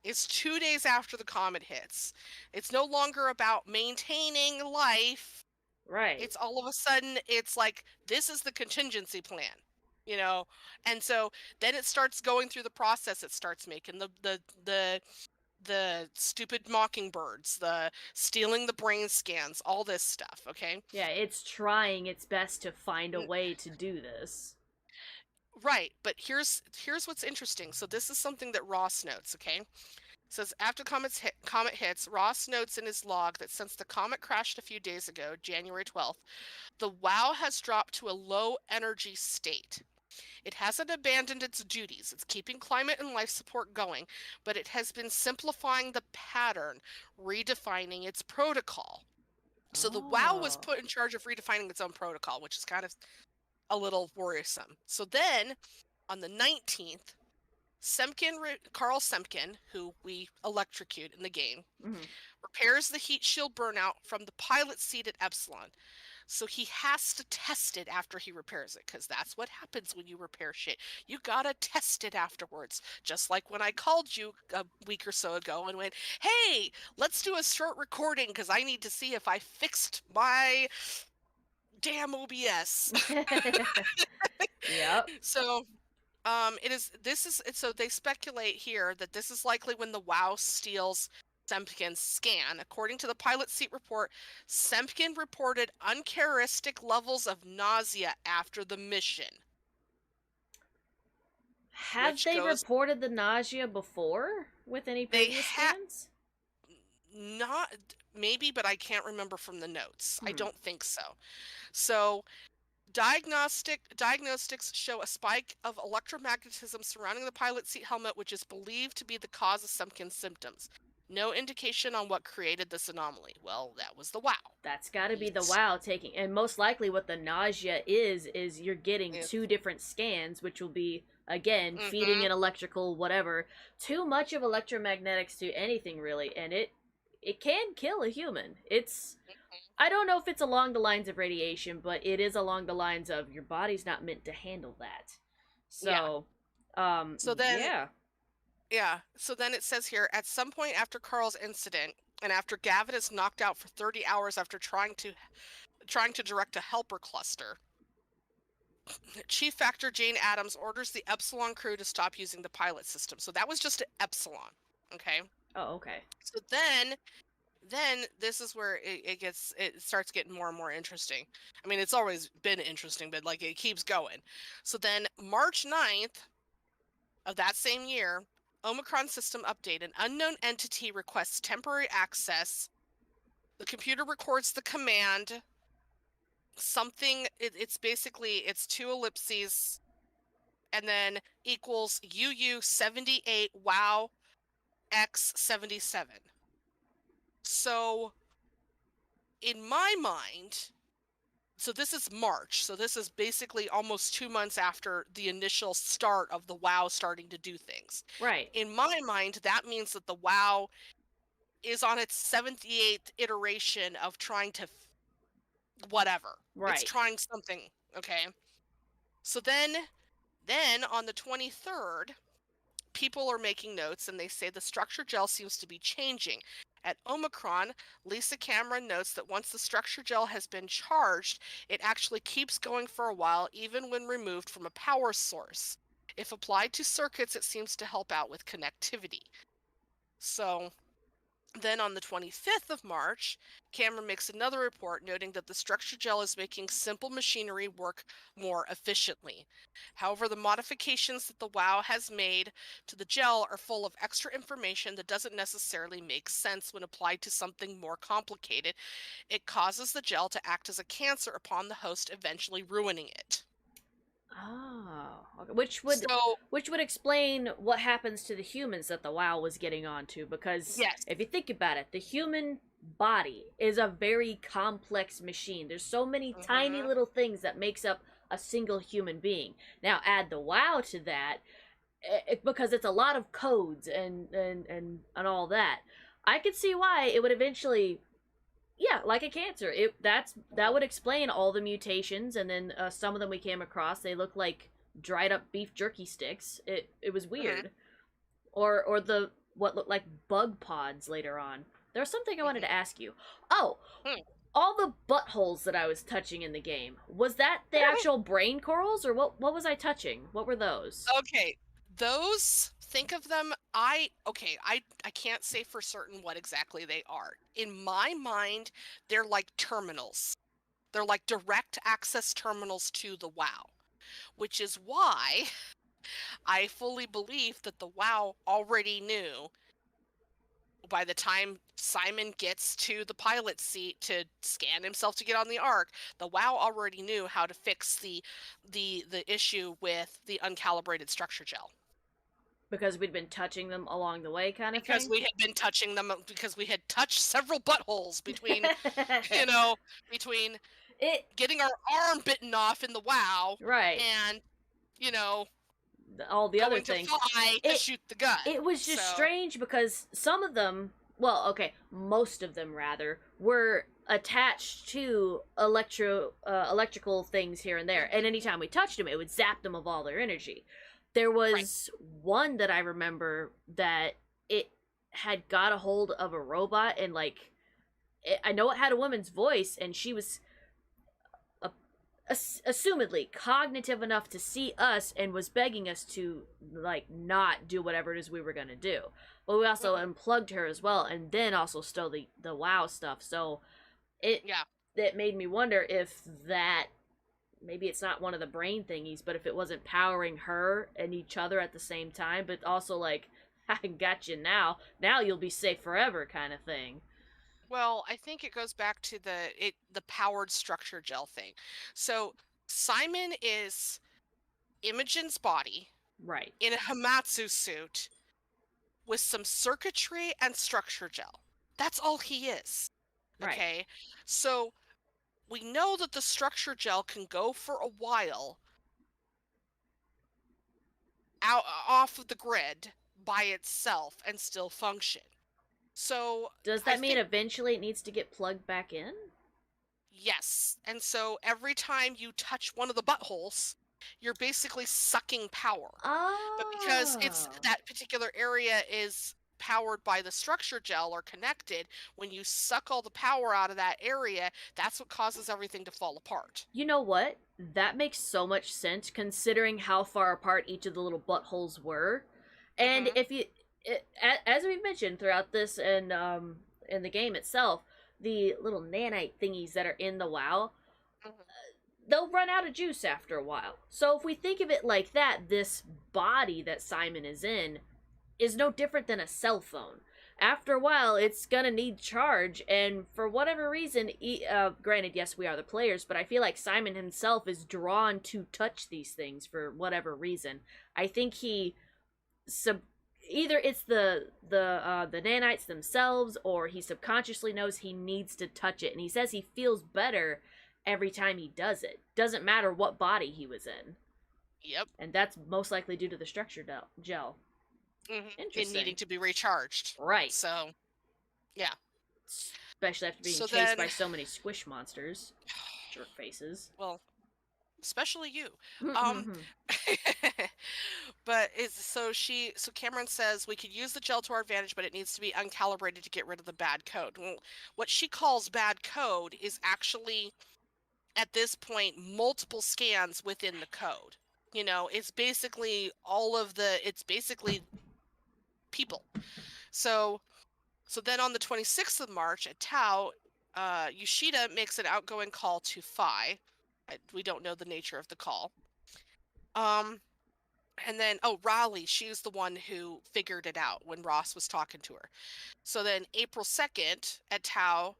It's 2 days after the comet hits. It's no longer about maintaining life. Right. It's all of a sudden, it's like, this is the contingency plan, and so then it starts going through the process. It starts making the stupid mockingbirds, the stealing the brain scans, all this stuff. Okay. Yeah, it's trying its best to find a way to do this. Right, but here's what's interesting. So this is something that Ross notes. Okay. Says after comet hits, Ross notes in his log that since the comet crashed a few days ago, January 12th, the WoW has dropped to a low energy state. It hasn't abandoned its duties. It's keeping climate and life support going, but it has been simplifying the pattern, redefining its protocol. So the WoW was put in charge of redefining its own protocol, which is kind of a little worrisome. So then, on the 19th, Carl Semkin, who we electrocute in the game, repairs the heat shield burnout from the pilot seat at Epsilon. So he has to test it after he repairs it, because that's what happens when you repair shit. You gotta test it afterwards. Just like when I called you a week or so ago and went, hey, let's do a short recording because I need to see if I fixed my damn OBS. Yep. So so they speculate here that this is likely when the WoW steals Semkin's scan. According to the pilot seat report, Semkin reported uncharacteristic levels of nausea after the mission. Have they reported the nausea before with any previous scans? Not maybe, but I can't remember from the notes. I don't think so. So diagnostics show a spike of electromagnetism surrounding the pilot seat helmet, which is believed to be the cause of Simpkins' symptoms. No indication on what created this anomaly. Well, that was the WoW. That's got to be the WoW taking, and most likely what the nausea is you're getting two different scans, which will be again feeding in electrical whatever. Too much of electromagnetics to anything really, and it can kill a human. It's I don't know if it's along the lines of radiation, but it is along the lines of your body's not meant to handle that. So, So then, yeah. So then it says here, at some point after Carl's incident, and after Gavin is knocked out for 30 hours after trying to direct a helper cluster, Chief Factor Jane Addams orders the Epsilon crew to stop using the pilot system. So that was just Epsilon, okay? Oh, okay. So then this is where it starts getting more and more interesting. I mean, it's always been interesting, but like it keeps going. So then March 9th of that same year, Omicron system update. An unknown entity requests temporary access. The computer records the command. It's basically, it's two ellipses and then equals UU78 WOW X77. So in my mind, so this is March, so this is basically almost 2 months after the initial start of the WoW starting to do things. Right. In my mind, that means that the WoW is on its 78th iteration of trying to whatever. Right. It's trying something, okay? So then on the 23rd, people are making notes and they say the structure gel seems to be changing. At Omicron, Lisa Cameron notes that once the structure gel has been charged, it actually keeps going for a while, even when removed from a power source. If applied to circuits, it seems to help out with connectivity. So then on the 25th of March, Cameron makes another report noting that the structure gel is making simple machinery work more efficiently. However, the modifications that the WoW has made to the gel are full of extra information that doesn't necessarily make sense when applied to something more complicated. It causes the gel to act as a cancer upon the host, eventually ruining it. Oh, okay. Which would explain what happens to the humans that the WoW was getting onto, because if you think about it, the human body is a very complex machine. There's so many tiny little things that makes up a single human being. Now add the WoW to that, because it's a lot of codes and all that. I could see why it would eventually, like a cancer. That would explain all the mutations, and then some of them we came across, they look like dried up beef jerky sticks. It was weird. Or the what looked like bug pods later on. There's something I wanted to ask you. Oh, all the buttholes that I was touching in the game, was that the actual brain corals, or what was I touching? What were those? Okay, those, think of them, I can't say for certain what exactly they are. In my mind, they're like terminals. They're like direct access terminals to the WoW, which is why I fully believe that the WoW already knew by the time Simon gets to the pilot seat to scan himself to get on the Ark, the WoW already knew how to fix the issue with the uncalibrated structure gel. Because we'd been touching them along the way, kind of because thing? we had been touching them, because we had touched several buttholes between, between getting our arm bitten off in the WoW, right, and, all the going other to things. fly to shoot the gun. It was just strange because some of them, most of them rather, were attached to electrical things here and there, and anytime we touched them, it would zap them of all their energy. There was one that I remember that it had got a hold of a robot, and I know it had a woman's voice, and she was assumedly cognitive enough to see us and was begging us to not do whatever it is we were gonna do. But we also unplugged her as well, and then also stole the WoW stuff. So it made me wonder if that, maybe it's not one of the brain thingies, but if it wasn't powering her and each other at the same time, but also I got you now. Now you'll be safe forever kind of thing. Well, I think it goes back to the powered structure gel thing. So Simon is Imogen's body Right. in a Hamatsu suit with some circuitry and structure gel. That's all he is. Right. Okay? So we know that the structure gel can go for a while out off of the grid by itself and still function. So Does I that mean think eventually it needs to get plugged back in? yes. And so every time you touch one of the buttholes, you're basically sucking power. But because it's Oh. that particular area is powered by the structure gel or connected, when you suck all the power out of that area, that's what causes everything to fall apart. You know what? That makes so much sense considering how far apart each of the little buttholes were. And if you, as we've mentioned throughout this and in the game itself, the little nanite thingies that are in the WoW, they'll run out of juice after a while. So if we think of it like that, this body that Simon is in is no different than a cell phone. After a while, it's gonna need charge, and for whatever reason, granted, yes, we are the players, but I feel like Simon himself is drawn to touch these things for whatever reason. I think he either it's the nanites themselves, or he subconsciously knows he needs to touch it, and he says he feels better every time he does it. Doesn't matter what body he was in. Yep. And that's most likely due to the structure gel. In needing to be recharged. Right. So, yeah. Especially after being chased by so many squish monsters. Jerk faces. Well, especially you. But so Cameron says we could use the gel to our advantage, but it needs to be uncalibrated to get rid of the bad code. Well, what she calls bad code is actually, at this point, multiple scans within the code. You know, it's basically people. So then on the 26th of March at Tau, Yoshida makes an outgoing call to Phi. We don't know the nature of the call. And then, Raleigh, she's the one who figured it out when Ross was talking to her. So then April 2nd at Tau,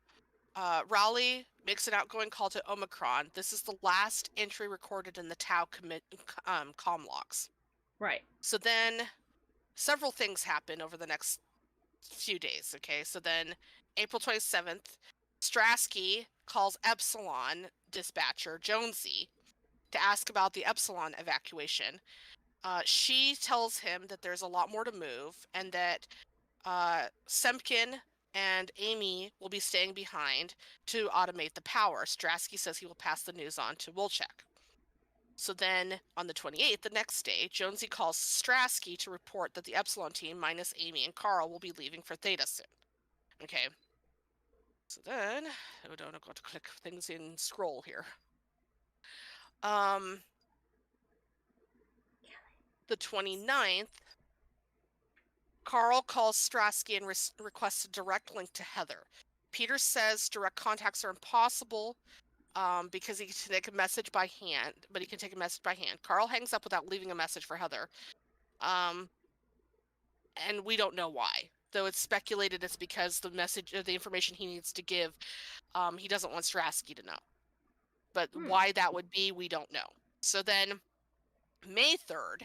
Raleigh makes an outgoing call to Omicron. This is the last entry recorded in the Tau comm logs. Right. So then several things happen over the next few days, okay? So then April 27th, Strasky calls Epsilon dispatcher Jonesy to ask about the Epsilon evacuation. She tells him that there's a lot more to move and that Semkin and Amy will be staying behind to automate the power. Strasky says he will pass the news on to Wolchek. So then on the 28th, the next day, Jonesy calls Strasky to report that the Epsilon team minus Amy and Carl will be leaving for Theta soon. Okay. So then, I don't know how to click things in scroll here. The 29th, Carl calls Strasky and requests a direct link to Heather. Peter says direct contacts are impossible because he can take a message by hand, but he can take a message by hand. Carl hangs up without leaving a message for Heather. And we don't know why. Though it's speculated it's because the message or the information he needs to give, he doesn't want Strasky to know. But why that would be, we don't know. So then, May 3rd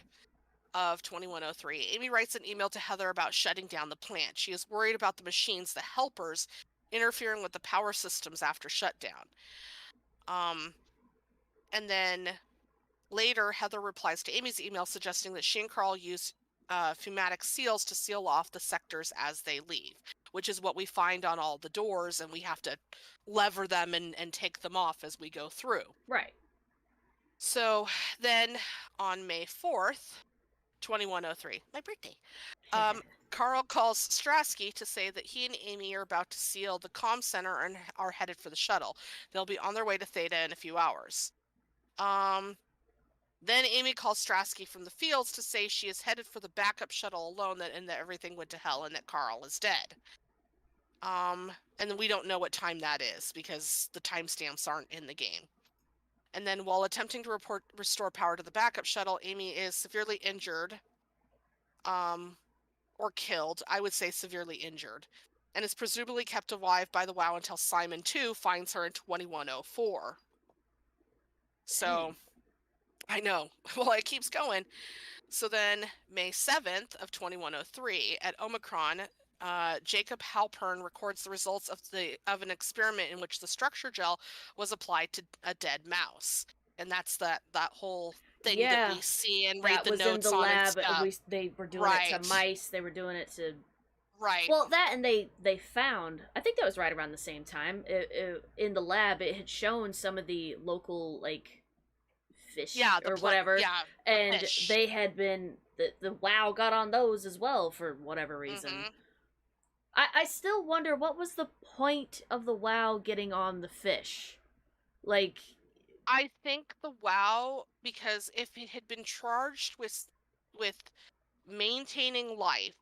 of 2103, Amy writes an email to Heather about shutting down the plant. She is worried about the machines, the helpers, interfering with the power systems after shutdown. And then later, Heather replies to Amy's email suggesting that she and Carl use pneumatic seals to seal off the sectors as they leave, which is what we find on all the doors, and we have to lever them and take them off as we go through. Right. So then on May 4th, 2103, my birthday, Carl calls Strasky to say that he and Amy are about to seal the comm center and are headed for the shuttle. They'll be on their way to Theta in a few hours. Then Amy calls Strasky from the fields to say she is headed for the backup shuttle alone and that everything went to hell and that Carl is dead. And then we don't know what time that is because the timestamps aren't in the game. And then while attempting to restore power to the backup shuttle, Amy is severely injured. or killed, I would say severely injured, and is presumably kept alive by the WoW until Simon II finds her in 2104. So, I know. Well, it keeps going. So then, May 7th of 2103, at Omicron, Jacob Halpern records the results of an experiment in which the structure gel was applied to a dead mouse, and that's that whole thing that we see and read that the was in notes the on and lab. stuff. They were doing Right. it to mice. They were doing it to Right. Well, that and they found. I think that was right around the same time. In the lab, it had shown some of the local like fish or whatever, and fish. they had been the WoW got on those as well for whatever reason. I still wonder what was the point of the WoW getting on the fish, like. I think the WoW, because if it had been charged with maintaining life,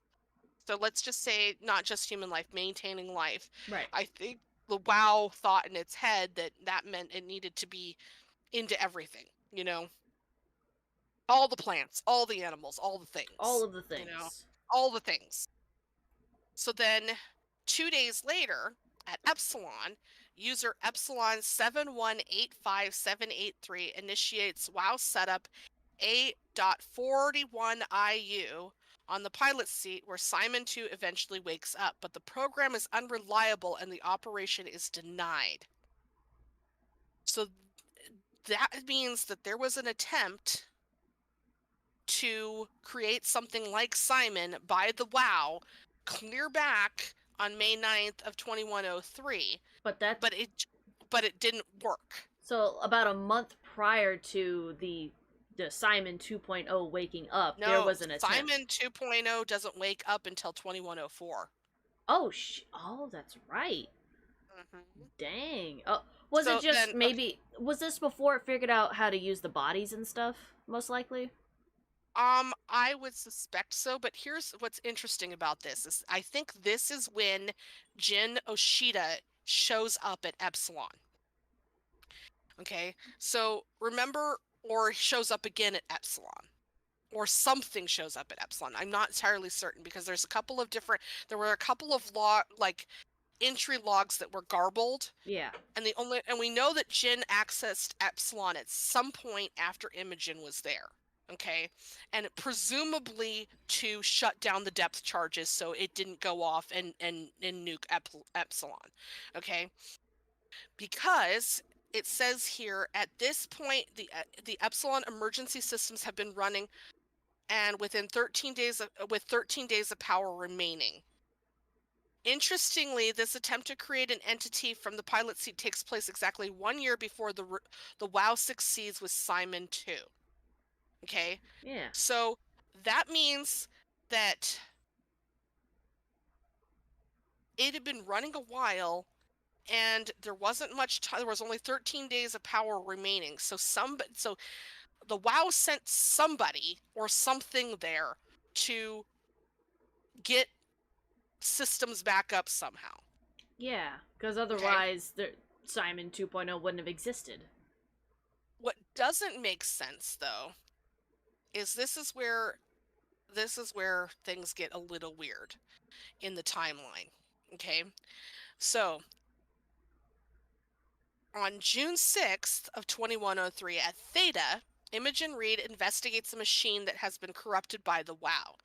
so let's just say not just human life, maintaining life. Right. I think the WoW thought in its head that meant it needed to be into everything, all the plants, all the animals, all the things. All of the things. All the things. So then 2 days later at Epsilon, user Epsilon 7185783 initiates WoW setup 8.41IU on the pilot seat where Simon 2 eventually wakes up, but the program is unreliable and the operation is denied. So that means that there was an attempt to create something like Simon by the WoW clear back on May 9th of 2103. But it didn't work. So about a month prior to the Simon 2.0 waking up, there was an attempt. Simon 2.0 doesn't wake up until 2104. Oh, that's right. Dang. Oh, was it just maybe was this before it figured out how to use the bodies and stuff? Most likely. I would suspect so, but here's what's interesting about this is I think this is when Jin Oshida shows up at Epsilon. Okay, so remember, or shows up again at Epsilon, or something shows up at Epsilon. I'm not entirely certain because there were a couple of entry logs that were garbled. Yeah. And we know that Jin accessed Epsilon at some point after Imogen was there. Okay, and presumably to shut down the depth charges so it didn't go off and nuke Epsilon. Okay, because it says here at this point the Epsilon emergency systems have been running, and within 13 days of power remaining. Interestingly, this attempt to create an entity from the pilot seat takes place exactly 1 year before the WoW succeeds with Simon 2. Okay. Yeah. So that means that it had been running a while, and there wasn't much time. There was only 13 days of power remaining. So the WoW sent somebody or something there to get systems back up somehow. Yeah, because otherwise, Simon 2.0 wouldn't have existed. What doesn't make sense, though, is this is where things get a little weird in the timeline. Okay, so on June 6th of 2103 at Theta, Imogen Reed investigates a machine that has been corrupted by the WoW.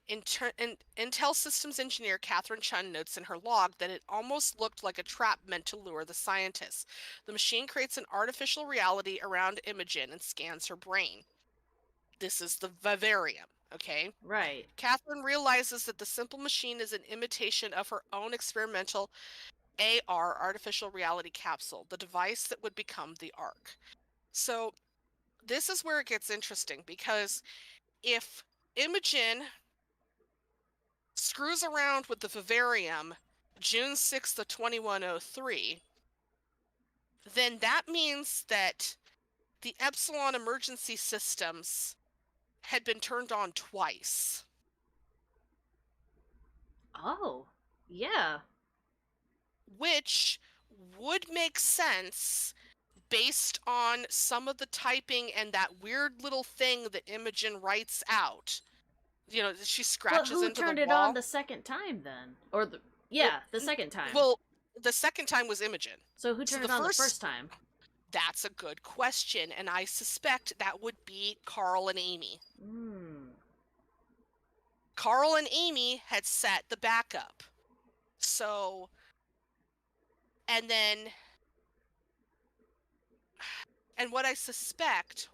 Intel systems engineer Catherine Chun notes in her log that it almost looked like a trap meant to lure the scientists. The machine creates an artificial reality around Imogen and scans her brain. This is the vivarium, okay? Right. Catherine realizes that the simple machine is an imitation of her own experimental AR, artificial reality capsule, the device that would become the Ark. So this is where it gets interesting, because if Imogen screws around with the vivarium June 6th of 2103, then that means that the Epsilon emergency systems had been turned on twice. Oh, yeah. Which would make sense based on some of the typing and that weird little thing that Imogen writes out she But scratches who into turned the it wall. on the second time then? Or the second time. Well, the second time was Imogen. So who turned it on the first time? That's a good question, and I suspect that would be Carl and Amy. Carl and Amy had set the backup. So, and what I suspect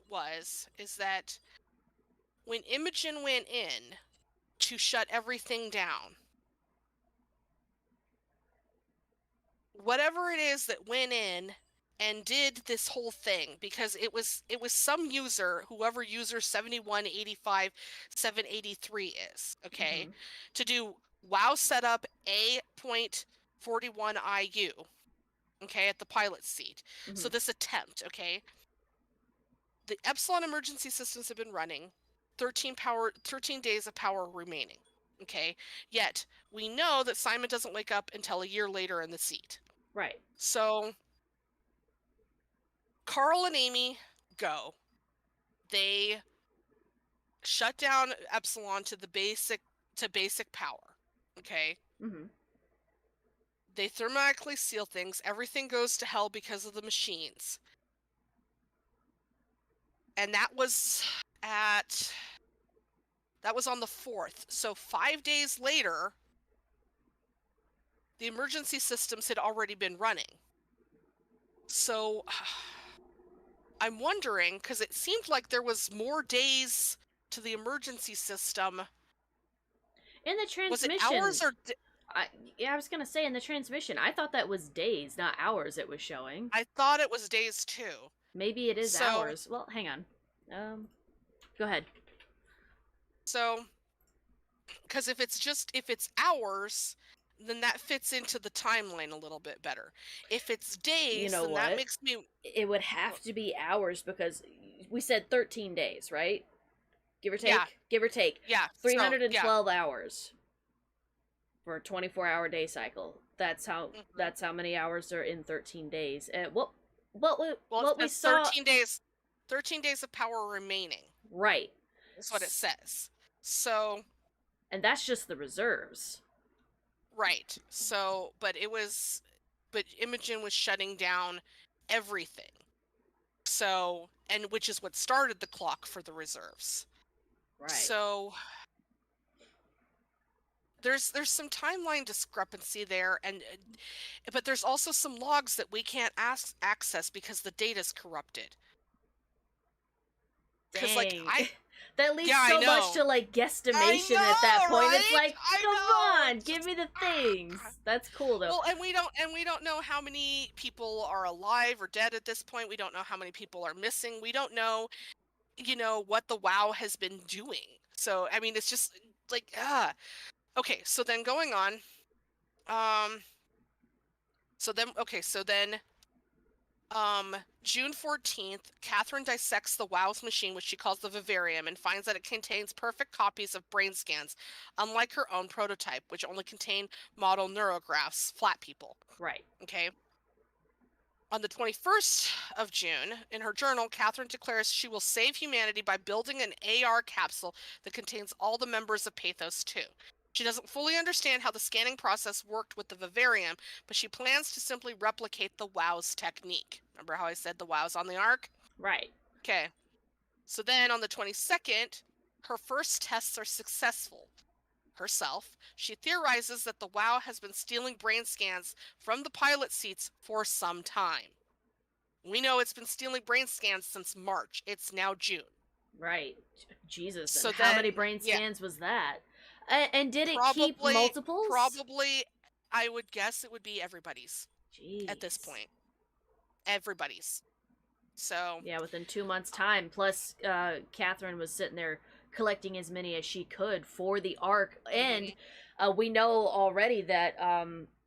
is that when Imogen went in to shut everything down, whatever it is that went in and did this whole thing, because it was some user, whoever user 7185783 is, okay, to do WoW setup A.41 IU, okay, at the pilot seat. So this attempt, okay, the Epsilon emergency systems have been running, 13 days of power remaining, okay, yet we know that Simon doesn't wake up until a year later in the seat. Right. So Carl and Amy go. They shut down Epsilon to basic power. Okay. They thermatically seal things. Everything goes to hell because of the machines. And that was on the 4th. So 5 days later, the emergency systems had already been running. So I'm wondering, because it seemed like there was more days to the emergency system. In the transmission. Was it hours or? I was gonna say in the transmission. I thought that was days, not hours. It was showing. I thought it was days too. Maybe it is hours. Well, hang on. Go ahead. So, because if it's hours, then that fits into the timeline a little bit better. If it's days, then that makes me. It would have to be hours because we said 13 days, right? Give or take. Yeah. Give or take. Yeah. 312 hours for a 24-hour day cycle. That's how many hours are in 13 days. What we saw. 13 days of power remaining. Right. That's what it says. So. And that's just the reserves. Right. So, but Imogen was shutting down everything. So, and which is what started the clock for the reserves. Right. So, there's some timeline discrepancy there, but there's also some logs that we can't access because the data's corrupted. Because that leaves so much to guesstimation at that point. Right? It's like, come on, give me the things. That's cool though. Well, and we don't know how many people are alive or dead at this point. We don't know how many people are missing. We don't know, what the WoW has been doing. So I mean, it's just Okay, so then going on, June 14th, Catherine dissects the WoW's machine, which she calls the Vivarium, and finds that it contains perfect copies of brain scans, unlike her own prototype, which only contained model neurographs, flat people. Right. Okay. On the 21st of June, in her journal, Catherine declares she will save humanity by building an AR capsule that contains all the members of Pathos 2. She doesn't fully understand how the scanning process worked with the Vivarium, but she plans to simply replicate the WoW's technique. Remember how I said the WoW's on the Ark? Right. Okay. So then on the 22nd, her first tests are successful. Herself, she theorizes that the WoW has been stealing brain scans from the pilot seats for some time. We know it's been stealing brain scans since March. It's now June. Right. Jesus. So how many brain scans was that? And did it keep multiples? Probably, I would guess it would be everybody's. Jeez. At this point. Everybody's. So. Yeah, within 2 months' time. Plus, Catherine was sitting there collecting as many as she could for the Ark. And we know already that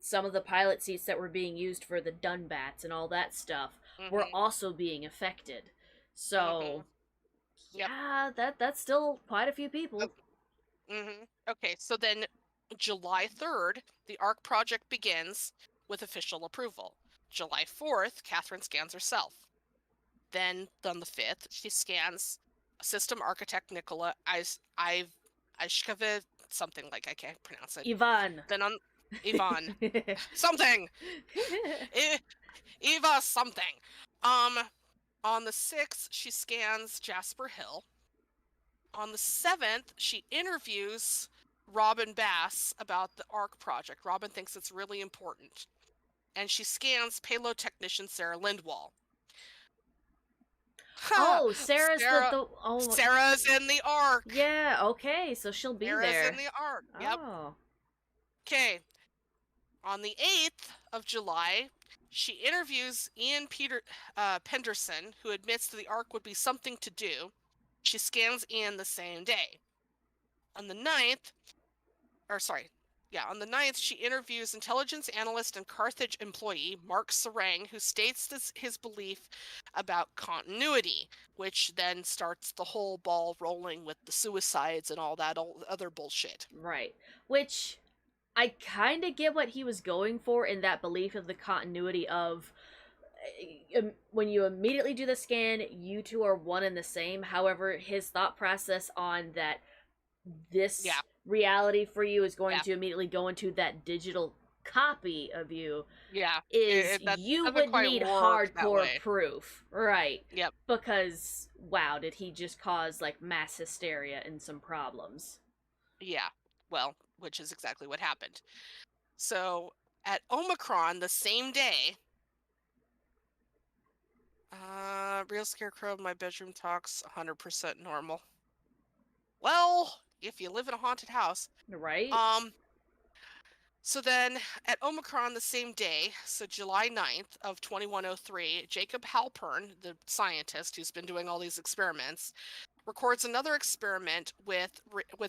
some of the pilot seats that were being used for the Dunbats and all that stuff were also being affected. So, yeah, that's still quite a few people. Okay, so then July 3rd, the ARC project begins with official approval. July 4th, Catherine scans herself. Then on the 5th, she scans system architect Nicola Ishkavit, something like I can't pronounce it. Ivan. Then on Ivan, something. Eva something. On the 6th, she scans Jasper Hill. On the 7th, she interviews Robin Bass about the ARC project. Robin thinks it's really important. And she scans payload technician Sarah Lindwall. Oh, Sarah's Sarah, the Sarah's in the ARC. Yeah, okay, so she'll be Sarah's there. in the ARC. Yep. Oh. Okay. On the 8th of July, she interviews Ian Penderson, who admits that the ARC would be something to do. She scans Ian the same day. On the 9th, on the 9th, she interviews intelligence analyst and Carthage employee Mark Sarang, who states his belief about continuity, which then starts the whole ball rolling with the suicides and all that other bullshit. Right. Which I kind of get what he was going for in that belief of the continuity of when you immediately do the scan, you two are one and the same. However, his thought process on that this reality for you is going to immediately go into that digital copy of you. Yeah. Is you would need hardcore proof. Right. Yep. Because, wow, did he just cause, like, mass hysteria and some problems? Yeah. Well, which is exactly what happened. So, at Omicron, the same day, real scarecrow in my bedroom talks 100% normal. Well, if you live in a haunted house. Right. So then, at Omicron the same day, so July 9th of 2103, Jacob Halpern, the scientist who's been doing all these experiments, records another experiment with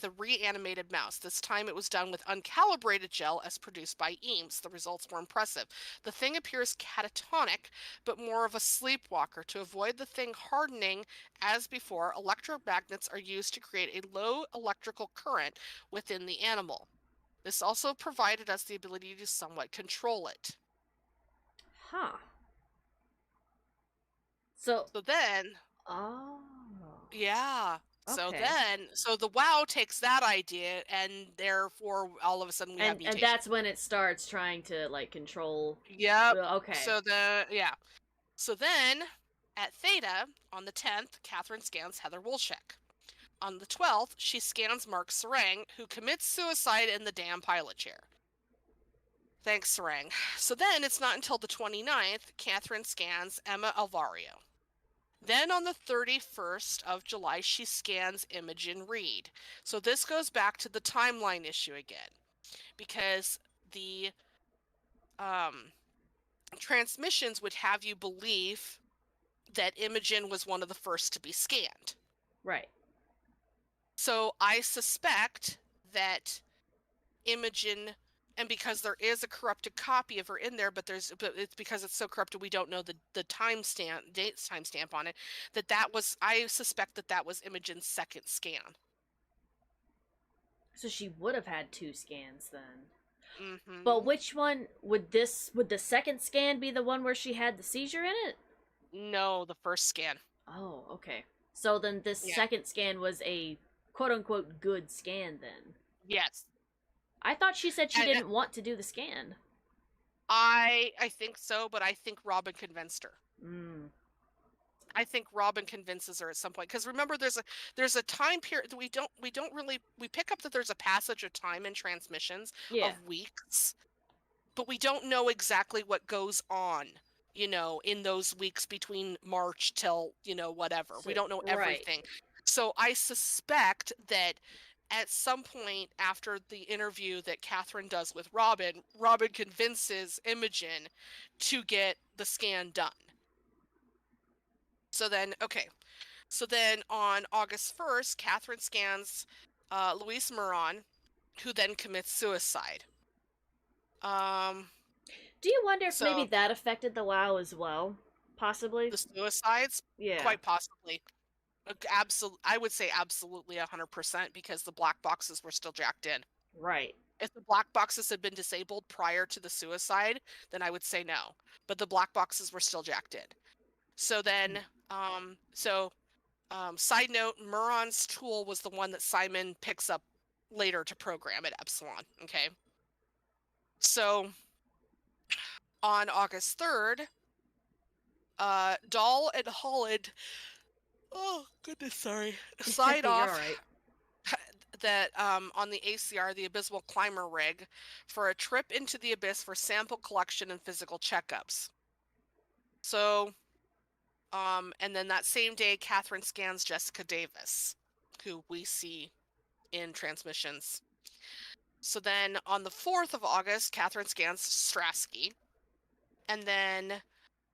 a reanimated mouse. This time it was done with uncalibrated gel as produced by Eames. The results were impressive. The thing appears catatonic, but more of a sleepwalker. To avoid the thing hardening as before, electromagnets are used to create a low electrical current within the animal. This also provided us the ability to somewhat control it. Huh. So then... Oh. Yeah. Okay. So the WoW takes that idea, and therefore all of a sudden we have mutations. And that's when it starts trying to, like, control. Yep. Okay. So then, at Theta, on the 10th, Catherine scans Heather Wolchek. On the 12th, she scans Mark Sarang, who commits suicide in the damn pilot chair. Thanks, Sarang. So then, it's not until the 29th, Catherine scans Emma Alvario. Then on the 31st of July, she scans Imogen Reed. So this goes back to the timeline issue again, because the transmissions would have you believe that Imogen was one of the first to be scanned. Right. So I suspect that Imogen, and because there is a corrupted copy of her in there, but it's because it's so corrupted we don't know the date timestamp on it. I suspect that was Imogen's second scan. So she would have had 2 scans then. Mm-hmm. But which one would the second scan be the one where she had the seizure in it? No, the first scan. Oh, okay. So then this second scan was a quote-unquote good scan then. Yes. I thought she said she didn't want to do the scan. I think so, but I think Robin convinced her. I think Robin convinces her at some point, because remember, there's a time period that we pick up that there's a passage of time in transmissions of weeks, but we don't know exactly what goes on, in those weeks between March till whatever. We don't know everything. Right. So I suspect that at some point after the interview that Catherine does with Robin convinces Imogen to get the scan done. So then on August 1st, Catherine scans Luis Moran, who then commits suicide. Do you wonder if maybe that affected the WoW as well? Possibly? The suicides? Yeah. Quite possibly. I would say absolutely 100%, because the black boxes were still jacked in. Right. If the black boxes had been disabled prior to the suicide, then I would say no. But the black boxes were still jacked in. So then, side note, Moran's tool was the one that Simon picks up later to program at Epsilon. Okay. So on August 3rd, Dahl and Holland, oh goodness, sorry, sign You're off all right. that on the ACR, the Abysmal Climber rig, for a trip into the abyss for sample collection and physical checkups. So, and then that same day, Catherine scans Jessica Davis, who we see in transmissions. So then on the 4th of August, Catherine scans Strasky. And then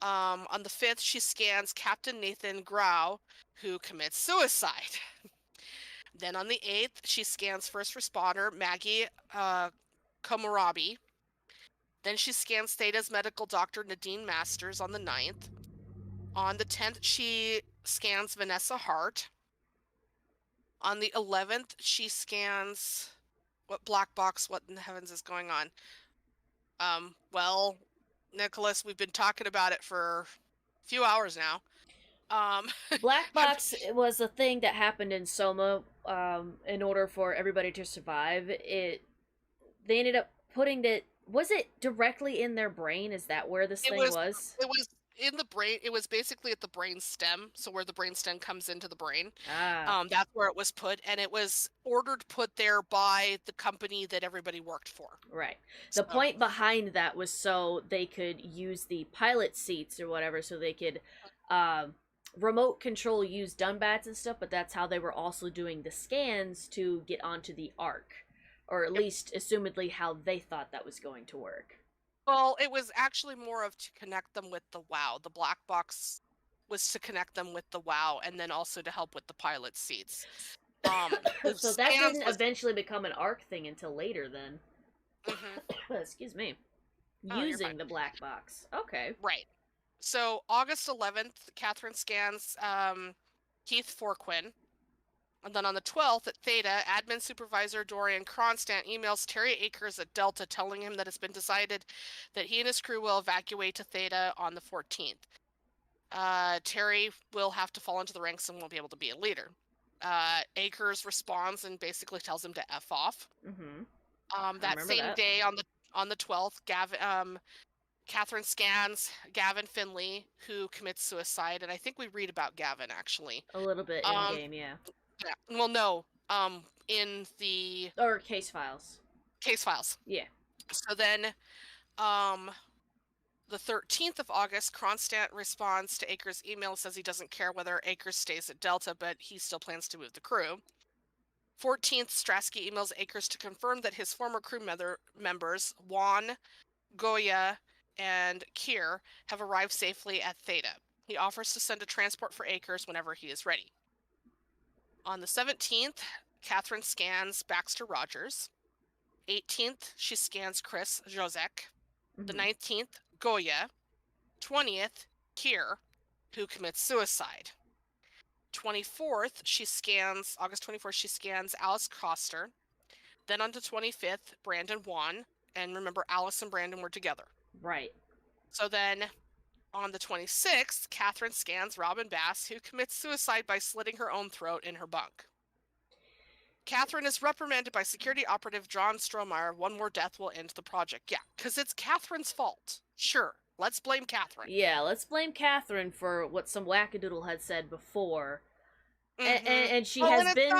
on the 5th, she scans Captain Nathan Grau, who commits suicide. Then on the 8th, she scans first responder Maggie Komorabi. Then she scans Theta's medical doctor Nadine Masters on the 9th. On the 10th, she scans Vanessa Hart. On the 11th, she scans what black box, what in the heavens is going on? Well, Nicholas, we've been talking about it for a few hours now. Black box was a thing that happened in SOMA. In order for everybody to survive, they ended up putting it. Was it directly in their brain? Is that where this thing was? It was in the brain. It was basically at the brain stem, so where the brain stem comes into the brain. That's where it was put, and it was ordered put there by the company that everybody worked for. Right. The point behind that was so they could use the pilot seats or whatever, so they could remote control use Dunbats and stuff, but that's how they were also doing the scans to get onto the Ark. Or at least, assumedly, how they thought that was going to work. Well, it was actually more of to connect them with the WoW. The black box was to connect them with the WoW, and then also to help with the pilot seats. So that didn't eventually become an Ark thing until later, then. Excuse me. Using the black box. Okay. Right. So, August 11th, Catherine scans Keith Forquin. And then on the 12th at Theta, admin supervisor Dorian Cronstadt emails Terry Akers at Delta telling him that it's been decided that he and his crew will evacuate to Theta on the 14th. Terry will have to fall into the ranks and won't be able to be a leader. Akers responds and basically tells him to F off. That same day on the 12th, Catherine scans Gavin Finley, who commits suicide, and I think we read about Gavin actually. A little bit in game, yeah. Well, no. In the case files. Case files. Yeah. So then, the 13th of August, Cronstadt responds to Akers' email, says he doesn't care whether Akers stays at Delta, but he still plans to move the crew. 14th, Strasky emails Akers to confirm that his former crew members, Juan, Goya, and Kier, have arrived safely at Theta. He offers to send a transport for Akers whenever he is ready. On the 17th, Catherine scans Baxter Rogers. 18th, she scans Chris Josek. The 19th, Goya. 20th, Kier, who commits suicide. 24th, August 24th, she scans Alice Coster. Then on to 25th, Brandon Juan. And remember, Alice and Brandon were together. Right. So then on the 26th, Catherine scans Robin Bass, who commits suicide by slitting her own throat in her bunk. Catherine is reprimanded by security operative John Strohmeyer. One more death will end the project. Yeah, because it's Catherine's fault. Sure, let's blame Catherine. Yeah, let's blame Catherine for what some wackadoodle had said before. And she has been...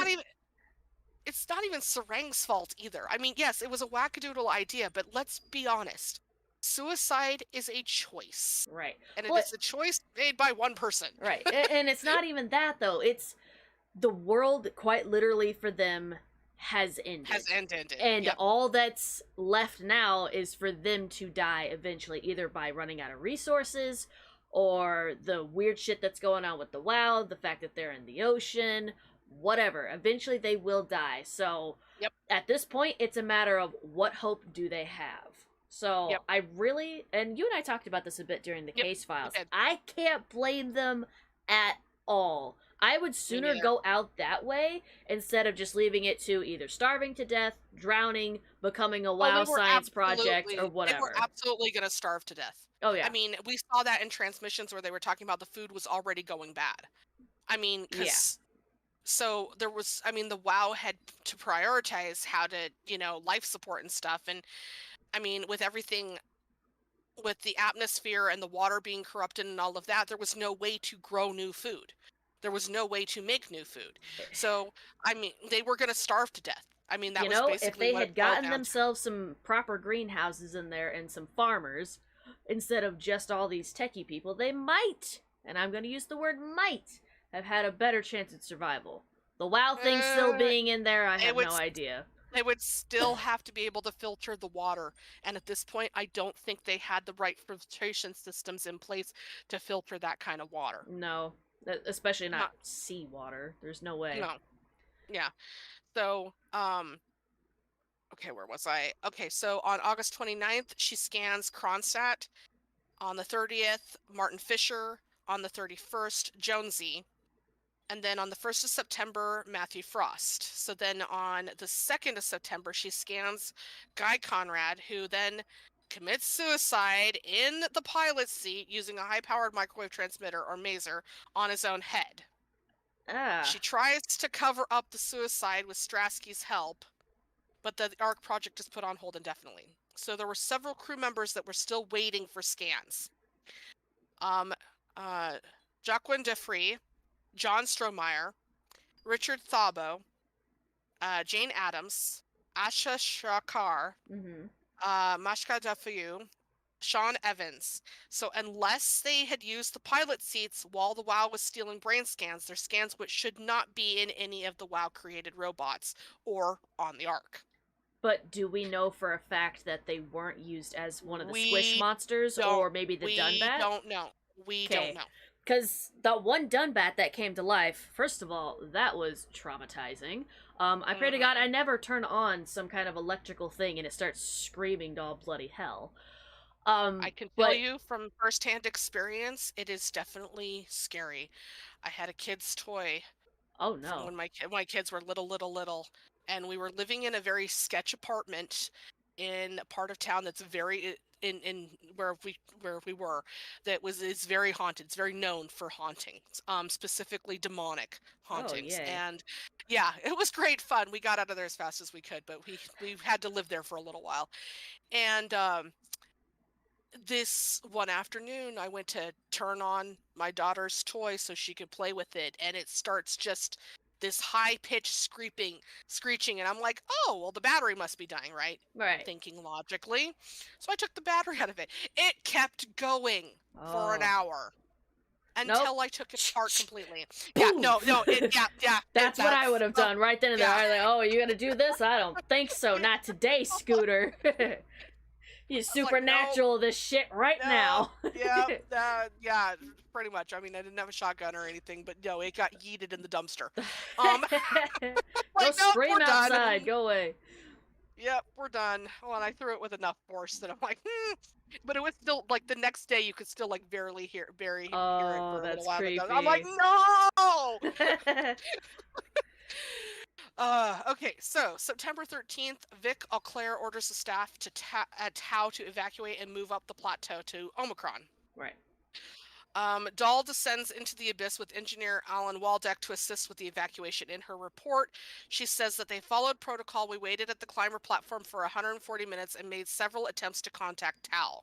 It's not even Sarang's fault either. I mean, yes, it was a wackadoodle idea, but let's be honest. Suicide is a choice. Right. And it is a choice made by one person. Right. And it's not even that, though. It's the world, quite literally, for them, has ended. And all that's left now is for them to die eventually, either by running out of resources, or the weird shit that's going on with the WoW, the fact that they're in the ocean, whatever. Eventually they will die. So, at this point, it's a matter of what hope do they have. So, I really, and you and I talked about this a bit during the case files, I can't blame them at all. I would sooner go out that way instead of just leaving it to either starving to death, drowning, becoming a WoW science project, or whatever. They were absolutely going to starve to death. Oh, yeah. I mean, we saw that in transmissions where they were talking about the food was already going bad. I mean, because So there was, I mean, the WoW had to prioritize how to, life support and stuff. And I mean, with everything, with the atmosphere and the water being corrupted and all of that, there was no way to grow new food. There was no way to make new food. So, I mean, they were going to starve to death. I mean, that You was know, if basically they what had it boiled gotten down to. themselves some proper greenhouses in there and some farmers, instead of just all these techie people, they might, and I'm going to use the word might, have had a better chance at survival. The WoW thing still being in there, I have no idea. They would still have to be able to filter the water. And at this point, I don't think they had the right filtration systems in place to filter that kind of water. No, especially not seawater. There's no way. No. Yeah. So, okay, where was I? Okay, so on August 29th, she scans Kronstadt. On the 30th, Martin Fisher. On the 31st, Jonesy. And then on the 1st of September, Matthew Frost. So then on the 2nd of September, she scans Guy Conrad, who then commits suicide in the pilot's seat using a high-powered microwave transmitter, or maser, on his own head. She tries to cover up the suicide with Strasky's help, but the ARC project is put on hold indefinitely. So there were several crew members that were still waiting for scans. Jacqueline Defree, John Strohmeyer, Richard Thabo, Jane Addams, Asha Shakar, Mashka Dafiu, Sean Evans. So unless they had used the pilot seats while the WoW was stealing brain scans, their scans should not be in any of the WoW created robots or on the Ark. But do we know for a fact that they weren't used as one of the squish monsters, or maybe the Dunbat? We don't know. We don't know. Because the one Dunbat that came to life, first of all, that was traumatizing. I pray to God I never turn on some kind of electrical thing and it starts screaming to all bloody hell. I can tell you from firsthand experience, it is definitely scary. I had a kid's toy. Oh no! When my kids were little, and we were living in a very sketch apartment in a part of town that's very in where we were, that is very haunted. It's very known for hauntings, specifically demonic hauntings. And yeah, it was great fun. We got out of there as fast as we could, but we had to live there for a little while. And this one afternoon, I went to turn on my daughter's toy so she could play with it, and it starts just this high-pitched screeching, and I'm like, oh, well, the battery must be dying, right? Right. Thinking logically. So I took the battery out of it. It kept going for an hour until I took it apart completely. Yeah, no, yeah. That's what I would have done right then and there. I was like, oh, you gonna do this? I don't think so. Not today, Scooter. You supernatural this shit right now. Yeah, pretty much. I mean, I didn't have a shotgun or anything, but no, it got yeeted in the dumpster. Go scream outside. Go away. Yep, we're done. Well, and I threw it with enough force that I'm like, but it was still like the next day you could still like barely hear it for a little while. Creepy. I'm like, no. Okay, so September 13th, Vic Auclair orders the staff at Tau to evacuate and move up the plateau to Omicron. Right. Dahl descends into the abyss with engineer Alan Waldeck to assist with the evacuation. In her report, she says that they followed protocol. We waited at the climber platform for 140 minutes and made several attempts to contact Tau.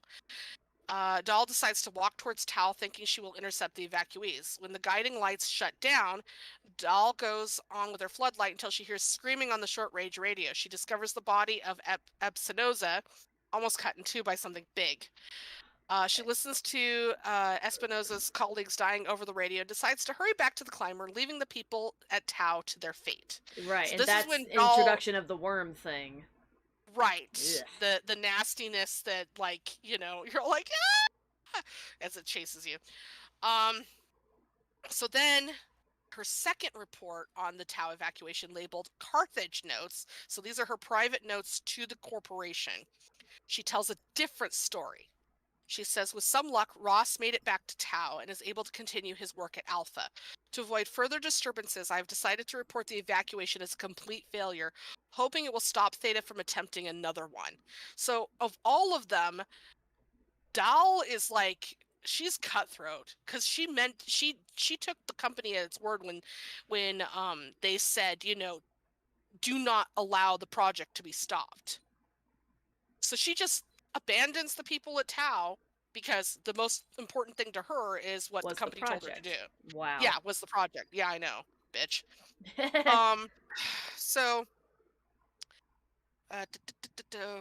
Dahl decides to walk towards Tau, thinking she will intercept the evacuees. When the guiding lights shut down, Dahl goes on with her floodlight until she hears screaming on the short-range radio. She discovers the body of Espinoza, almost cut in two by something big. She listens to Espinoza's colleagues dying over the radio and decides to hurry back to the climber, leaving the people at Tau to their fate. Right, so and this that's is when introduction of the worm thing. Right. Ugh. The nastiness that, like, you're like, ah! as it chases you. So then her second report on the Tau evacuation, labeled Carthage Notes. So these are her private notes to the corporation. She tells a different story. She says, with some luck, Ross made it back to Tau and is able to continue his work at Alpha. To avoid further disturbances, I have decided to report the evacuation as a complete failure, hoping it will stop Theta from attempting another one. So, of all of them, Dahl is like she's cutthroat because she took the company at its word when they said, do not allow the project to be stopped. So she just abandons the people at Tau because the most important thing to her is what the company told her to do. Wow. Yeah, was the project. Yeah, I know, bitch. So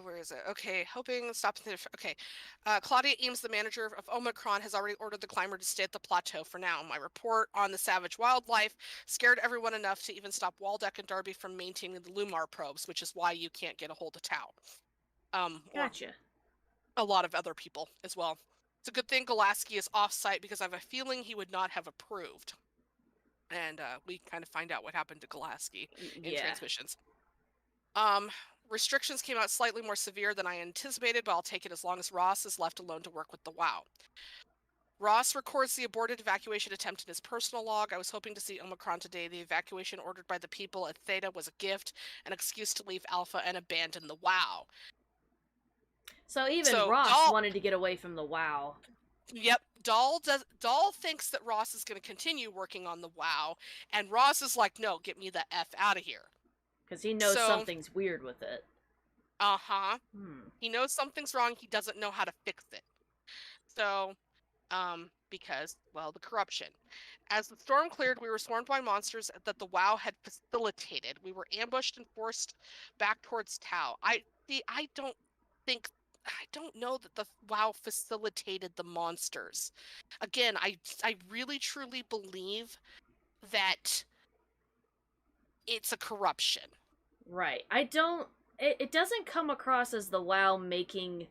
where is it? Okay, hoping stop. Okay, Claudia Eames, the manager of Omicron, has already ordered the climber to stay at the plateau for now. My report on the savage wildlife scared everyone enough to even stop Waldeck and Darby from maintaining the Lumar probes, which is why you can't get a hold of Tau. Gotcha. A lot of other people as well. It's a good thing Golaski is off-site because I have a feeling he would not have approved. And we kind of find out what happened to Golaski in transmissions. Restrictions came out slightly more severe than I anticipated, but I'll take it as long as Ross is left alone to work with the WoW. Ross records the aborted evacuation attempt in his personal log. I was hoping to see Omicron today. The evacuation ordered by the people at Theta was a gift, an excuse to leave Alpha and abandon the WoW. So even Ross wanted to get away from the WoW. Yep. Dahl thinks that Ross is going to continue working on the WoW, and Ross is like, no, get me the F out of here. Because he knows something's weird with it. Uh-huh. He knows something's wrong. He doesn't know how to fix it. So, because, well, the corruption. As the storm cleared, we were swarmed by monsters that the WoW had facilitated. We were ambushed and forced back towards Tau. I don't know that the WoW facilitated the monsters. Again, I really truly believe that it's a corruption. Right. It doesn't come across as the WoW making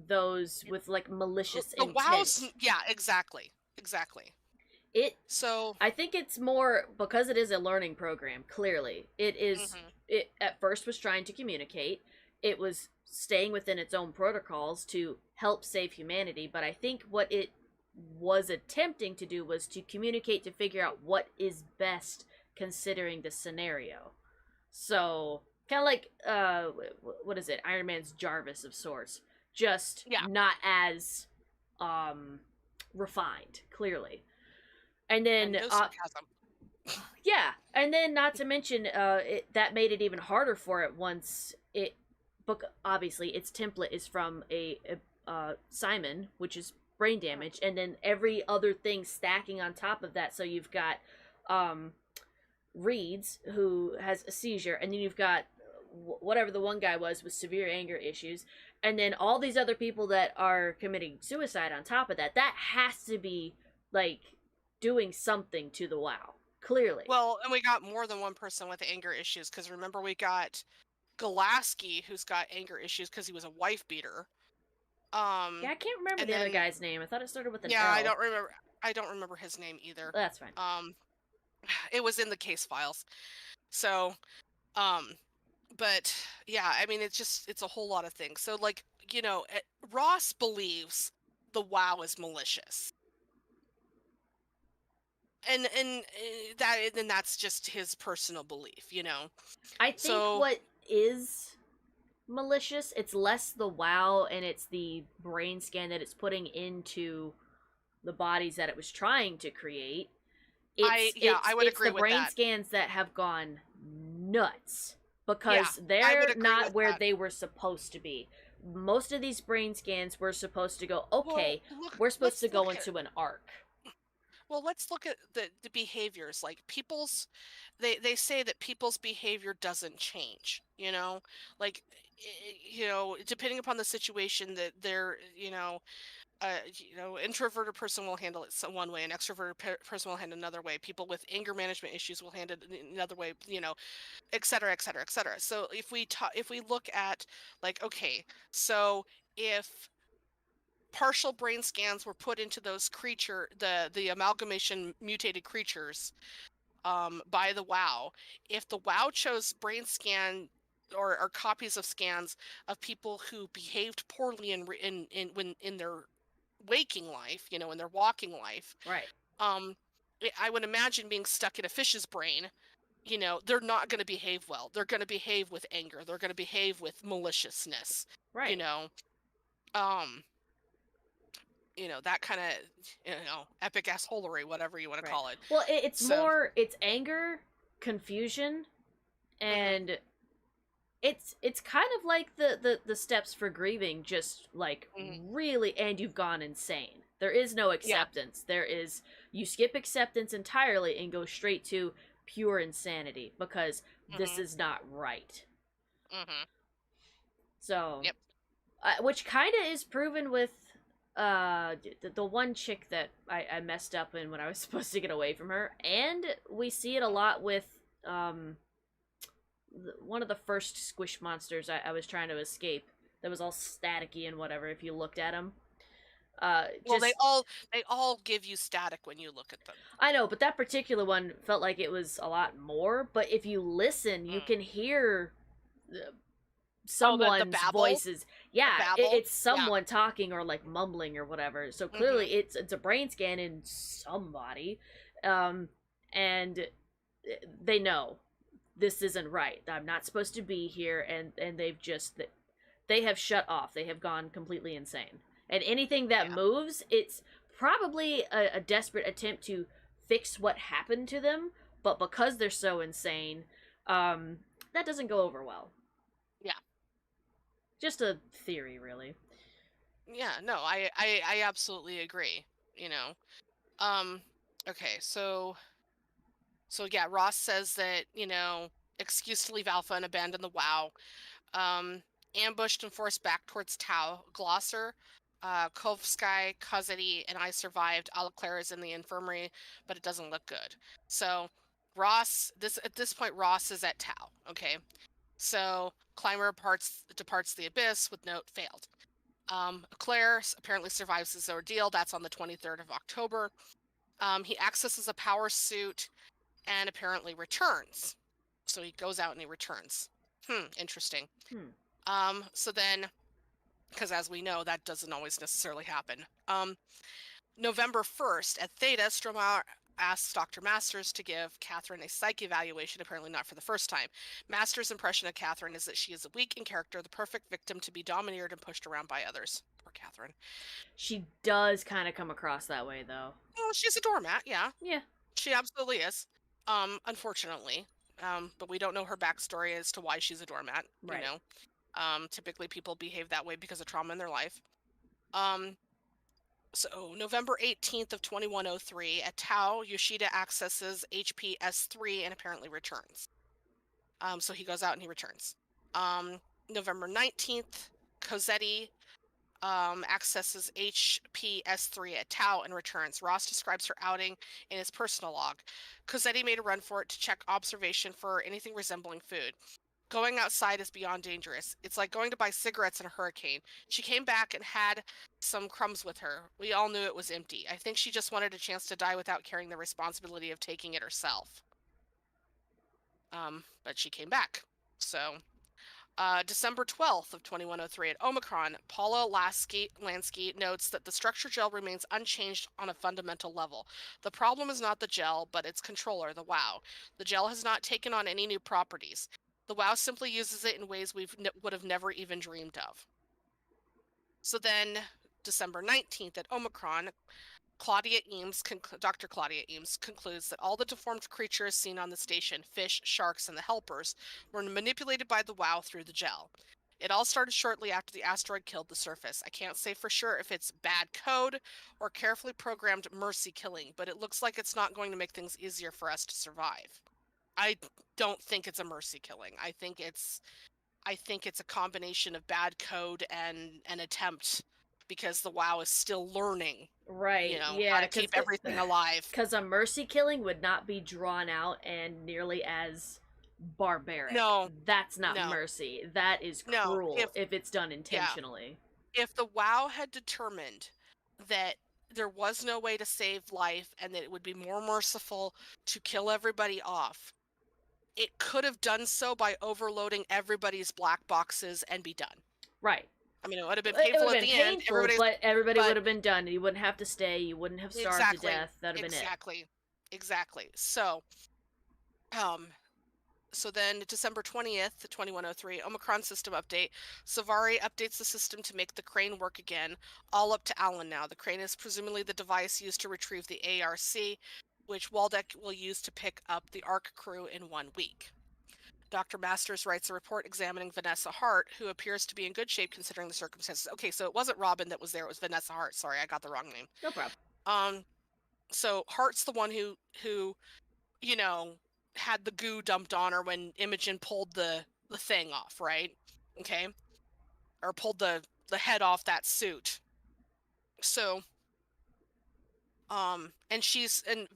those with like malicious intent. WoW's, yeah, exactly. I think it's more because it is a learning program. Clearly, it is. It at first was trying to communicate. It was staying within its own protocols to help save humanity. But I think what it was attempting to do was to communicate to figure out what is best considering the scenario. So kind of like what is it? Iron Man's Jarvis of sorts. Just not as refined, clearly. And then yeah, and then not to mention that made it even harder for it once it obviously its template is from a Simon, which is brain damage, and then every other thing stacking on top of that. So you've got Reeds, who has a seizure, and then you've got whatever the one guy was with severe anger issues, and then all these other people that are committing suicide on top of that. That has to be like doing something to the WoW, clearly. Well, and we got more than one person with anger issues, because remember we got Golaski, who's got anger issues because he was a wife beater. Yeah, I can't remember the other guy's name. I thought it started with an L. I don't remember his name either. That's fine. It was in the case files. So, but yeah, I mean, it's a whole lot of things. So, like, Ross believes the WoW is malicious. And that's just his personal belief, I think what is malicious, it's less the WoW and it's the brain scan that it's putting into the bodies that it was trying to create. I would agree with that. It's the brain scans that have gone nuts because they're not where they were supposed to be. Most of these brain scans were supposed to go, we're supposed to go into an arc. Well, let's look at the behaviors. Like they say that people's behavior doesn't change, like, depending upon the situation that they're, introverted person will handle it one way, an extroverted person will handle it another way. People with anger management issues will handle it another way, et cetera, et cetera, et cetera. So if we look at like, okay, so if partial brain scans were put into those the amalgamation mutated creatures by the WoW. If the WoW chose brain scan or copies of scans of people who behaved poorly in their waking life, in their walking life, right? I would imagine being stuck in a fish's brain. They're not going to behave well. They're going to behave with anger. They're going to behave with maliciousness. Right. that kind of, epic assholery, whatever you want to call it. Well, it's So- more, it's anger, confusion, and it's kind of like the steps for grieving, just like really, and you've gone insane. There is no acceptance. There is, you skip acceptance entirely and go straight to pure insanity because this is not right. So, which kind of is proven with the one chick that I messed up in when I was supposed to get away from her, and we see it a lot with one of the first squish monsters I was trying to escape that was all staticky and whatever. If you looked at them, well, they all give you static when you look at them. I know, but that particular one felt like it was a lot more. But if you listen, you can hear someone's babble? voices. Yeah, babble? it's someone talking or like mumbling or whatever. So clearly, it's a brain scan in somebody, and they know this isn't right. I'm not supposed to be here, and they have shut off. They have gone completely insane. And anything that moves, it's probably a desperate attempt to fix what happened to them, but because they're so insane, that doesn't go over well. Yeah. Just a theory, really. Yeah, no, I absolutely agree, Okay, so yeah, Ross says that, excuse to leave Alpha and abandon the WoW. Ambushed and forced back towards Tau. Glosser, Kovsky, Kazeti, and I survived. Alaclaire is in the infirmary, but it doesn't look good. So Ross, at this point, Ross is at Tau, okay? So Climber departs the abyss with note failed. Claire apparently survives his ordeal. That's on the 23rd of October. He accesses a power suit and apparently returns. So he goes out and he returns. Interesting. So then, because as we know, that doesn't always necessarily happen. November 1st, at Theta, Stromae asks Dr. Masters to give Catherine a psych evaluation, apparently not for the first time. Masters' impression of Catherine is that she is a weak in character, the perfect victim to be domineered and pushed around by others. Poor Catherine. She does kind of come across that way, though. Well, she's a doormat, yeah. Yeah. She absolutely is. Unfortunately. But we don't know her backstory as to why she's a doormat, Right. Typically people behave that way because of trauma in their life. So November 18th of 2103, at Tau, Yoshida accesses HPS3 and apparently returns. So he goes out and he returns. November 19th, Cosetti accesses HPS3 at Tau and returns. Ross describes her outing in his personal log. Cosetti made a run for it to check observation for anything resembling food. Going outside is beyond dangerous. It's like going to buy cigarettes in a hurricane. She came back and had some crumbs with her. We all knew it was empty. I think she just wanted a chance to die without carrying the responsibility of taking it herself. But she came back. So, December 12th of 2103 at Omicron, Paula Lansky notes that the structure gel remains unchanged on a fundamental level. The problem is not the gel, but its controller, the WoW. The gel has not taken on any new properties. The WoW simply uses it in ways we would have never even dreamed of. So then, December 19th at Omicron, Dr. Claudia Eames concludes that all the deformed creatures seen on the station, fish, sharks, and the helpers, were manipulated by the WoW through the gel. It all started shortly after the asteroid killed the surface. I can't say for sure if it's bad code or carefully programmed mercy killing, but it looks like it's not going to make things easier for us to survive. I don't think it's a mercy killing. I think it's a combination of bad code and an attempt, because the WoW is still learning, right? How to keep everything alive. Because a mercy killing would not be drawn out and nearly as barbaric. No, that's not mercy. That is cruel if it's done intentionally. Yeah. If the WoW had determined that there was no way to save life and that it would be more merciful to kill everybody off, it could have done so by overloading everybody's black boxes and be done. Right. I mean, it would have been painful at the end. But everybody would have been done. You wouldn't have to stay. You wouldn't have starved to death. That'd have been it. Exactly. So, So then December 20th, 2103, Omicron system update. Savari updates the system to make the crane work again, all up to Alan now. The crane is presumably the device used to retrieve the ARC, which Waldeck will use to pick up the ARC crew in 1 week. Dr. Masters writes a report examining Vanessa Hart, who appears to be in good shape considering the circumstances. Okay, so it wasn't Robin that was there, it was Vanessa Hart. Sorry, I got the wrong name. No problem. So Hart's the one who you know, had the goo dumped on her when Imogen pulled the thing off, right? Okay. Or pulled the head off that suit. So and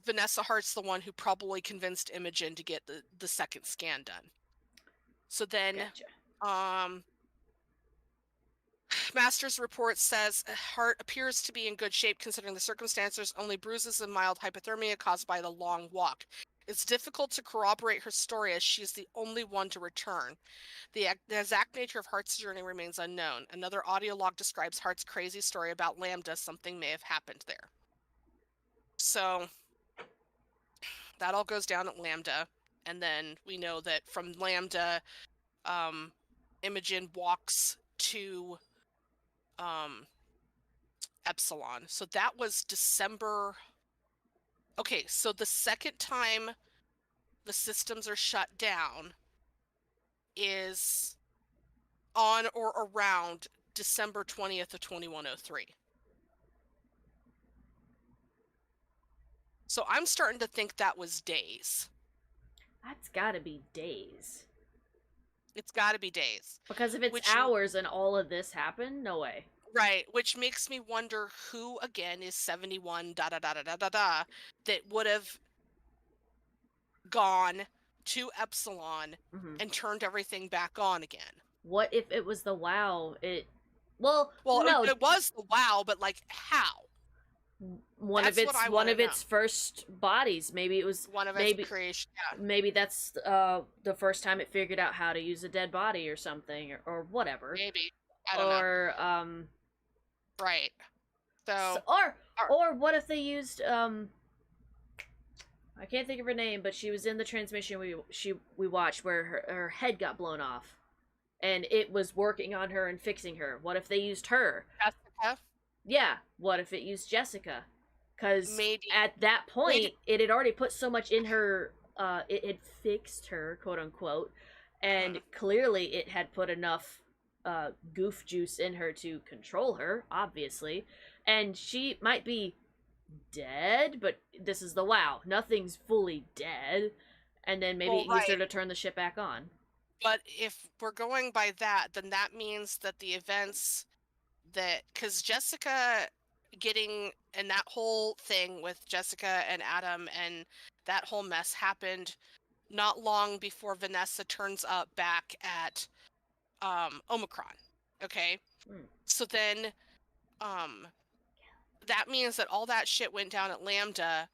Vanessa Hart's the one who probably convinced Imogen to get the second scan done. So then Gotcha. Masters report says Hart appears to be in good shape considering the circumstances, only bruises and mild hypothermia caused by the long walk. It's difficult to corroborate her story as she's the only one to return. The exact nature of Hart's journey remains unknown. Another audio log describes Hart's crazy story about Lambda. Something may have happened there. So that all goes down at Lambda. And then we know that from Lambda, Imogen walks to Epsilon. So that was December. Okay, so the second time the systems are shut down is on or around December 20th of 2103. So I'm starting to think that was days. That's gotta be days. It's gotta be days. Because if it's hours and all of this happened, no way. Right, which makes me wonder who, again, is 71 that would have gone to Epsilon and turned everything back on again. What if it was the WoW? No. It was the WoW, but like how? One of its first bodies. Maybe it was one of its creation. Yeah. Maybe that's the first time it figured out how to use a dead body or something, or whatever. Maybe. I don't know. Right. So or what if they used I can't think of her name, but she was in the transmission we watched where her head got blown off, and it was working on her and fixing her. What if they used her? Jessica? Yeah. What if it used Jessica? Because maybe at that point it had already put so much in her. It had fixed her, quote unquote, and clearly it had put enough goof juice in her to control her, obviously, and she might be dead, but this is the WoW. Nothing's fully dead, and then maybe it used her to turn the ship back on. But if we're going by that, then that means that the events because Jessica getting and that whole thing with Jessica and Adam and that whole mess happened not long before Vanessa turns up back at Omicron. Okay. So then that means that all that shit went down at Lambda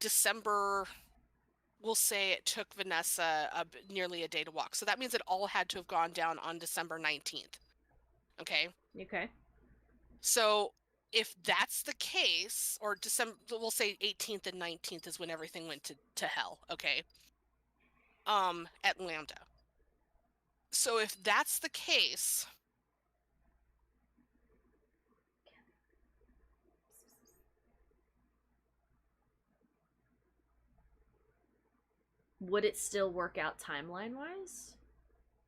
December. We'll say it took Vanessa nearly a day to walk. So that means it all had to have gone down on December 19th. Okay. So if that's the case, or December, we'll say 18th and 19th is when everything went to hell. Okay. At Lambda. So if that's the case, would it still work out timeline-wise?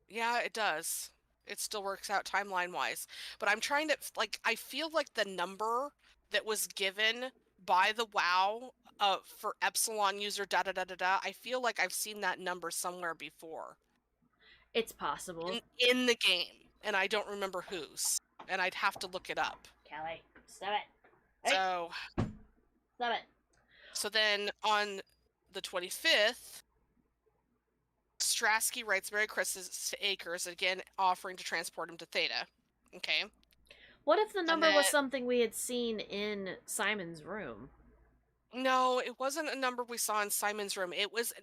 Yeah, it does. It still works out timeline-wise. But I'm trying to, I feel like the number that was given by the WoW for Epsilon user I feel like I've seen that number somewhere before. It's possible. In the game. And I don't remember whose. And I'd have to look it up. Callie, stop it. Hey. Stop it. So then on the 25th, Strasky writes Merry Christmas to Akers, again offering to transport him to Theta. Okay. What if the number was something we had seen in Simon's room? No, it wasn't a number we saw in Simon's room. It was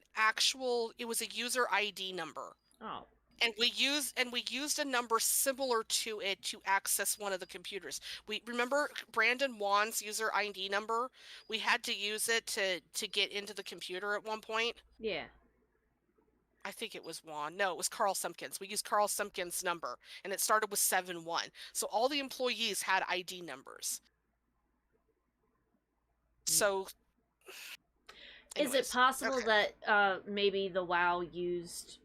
it was a user ID number. Oh. And we used a number similar to it to access one of the computers. We remember Brandon Wan's user ID number. We had to use it to get into the computer at one point. Yeah. I think it was Juan. No, it was Carl Simpkins. We used Carl Simpkins' number, and it started with 7-1. So all the employees had ID numbers. So, Is it possible that maybe the WoW used...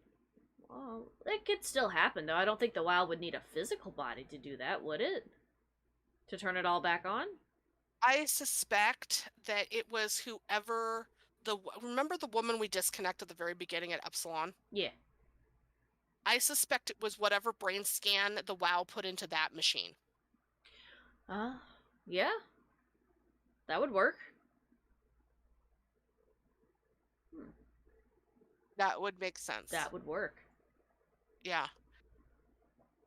Well, it could still happen, though. I don't think the WoW would need a physical body to do that, would it? To turn it all back on? I suspect that it was whoever... Remember the woman we disconnected at the very beginning at Epsilon? Yeah. I suspect it was whatever brain scan the WoW put into that machine. Yeah. That would work. That would make sense. That would work. Yeah.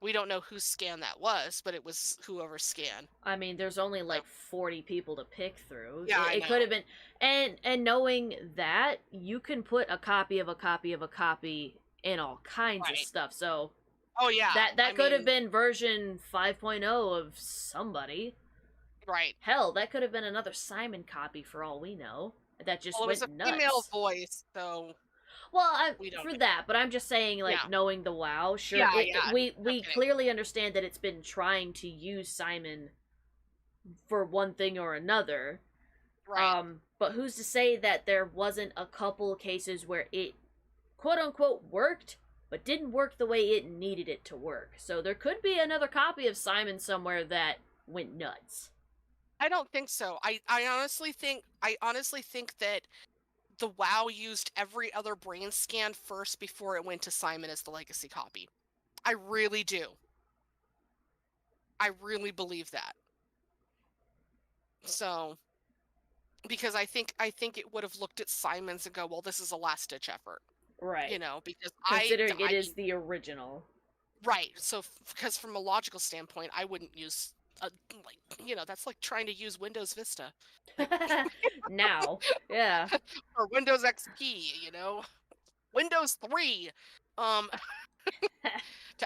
We don't know whose scan that was, but it was whoever's scan. I mean, there's only like 40 people to pick through. Yeah, it could have been, and knowing that, you can put a copy of a copy of a copy in all kinds of stuff. So, oh yeah, that could have been version 5.0 of somebody. Right. Hell, that could have been another Simon copy for all we know. That just Well, it was went a nuts. female voice, so. Well, we don't for know. that, but I'm just saying, like, knowing the WoW, sure, Yeah, we clearly understand that it's been trying to use Simon for one thing or another. Right. But who's to say that there wasn't a couple cases where it, quote-unquote, worked, but didn't work the way it needed it to work. So there could be another copy of Simon somewhere that went nuts. I don't think so. I honestly think that the WoW used every other brain scan first before it went to Simon as the legacy copy. I really do. I really believe that. So, because I think it would have looked at Simon's and go, well, this is a last ditch effort. Right. You know, because considering it is the original. Right. So, because from a logical standpoint, I wouldn't use that's like trying to use Windows Vista. Now, yeah. Or Windows XP, Windows 3, to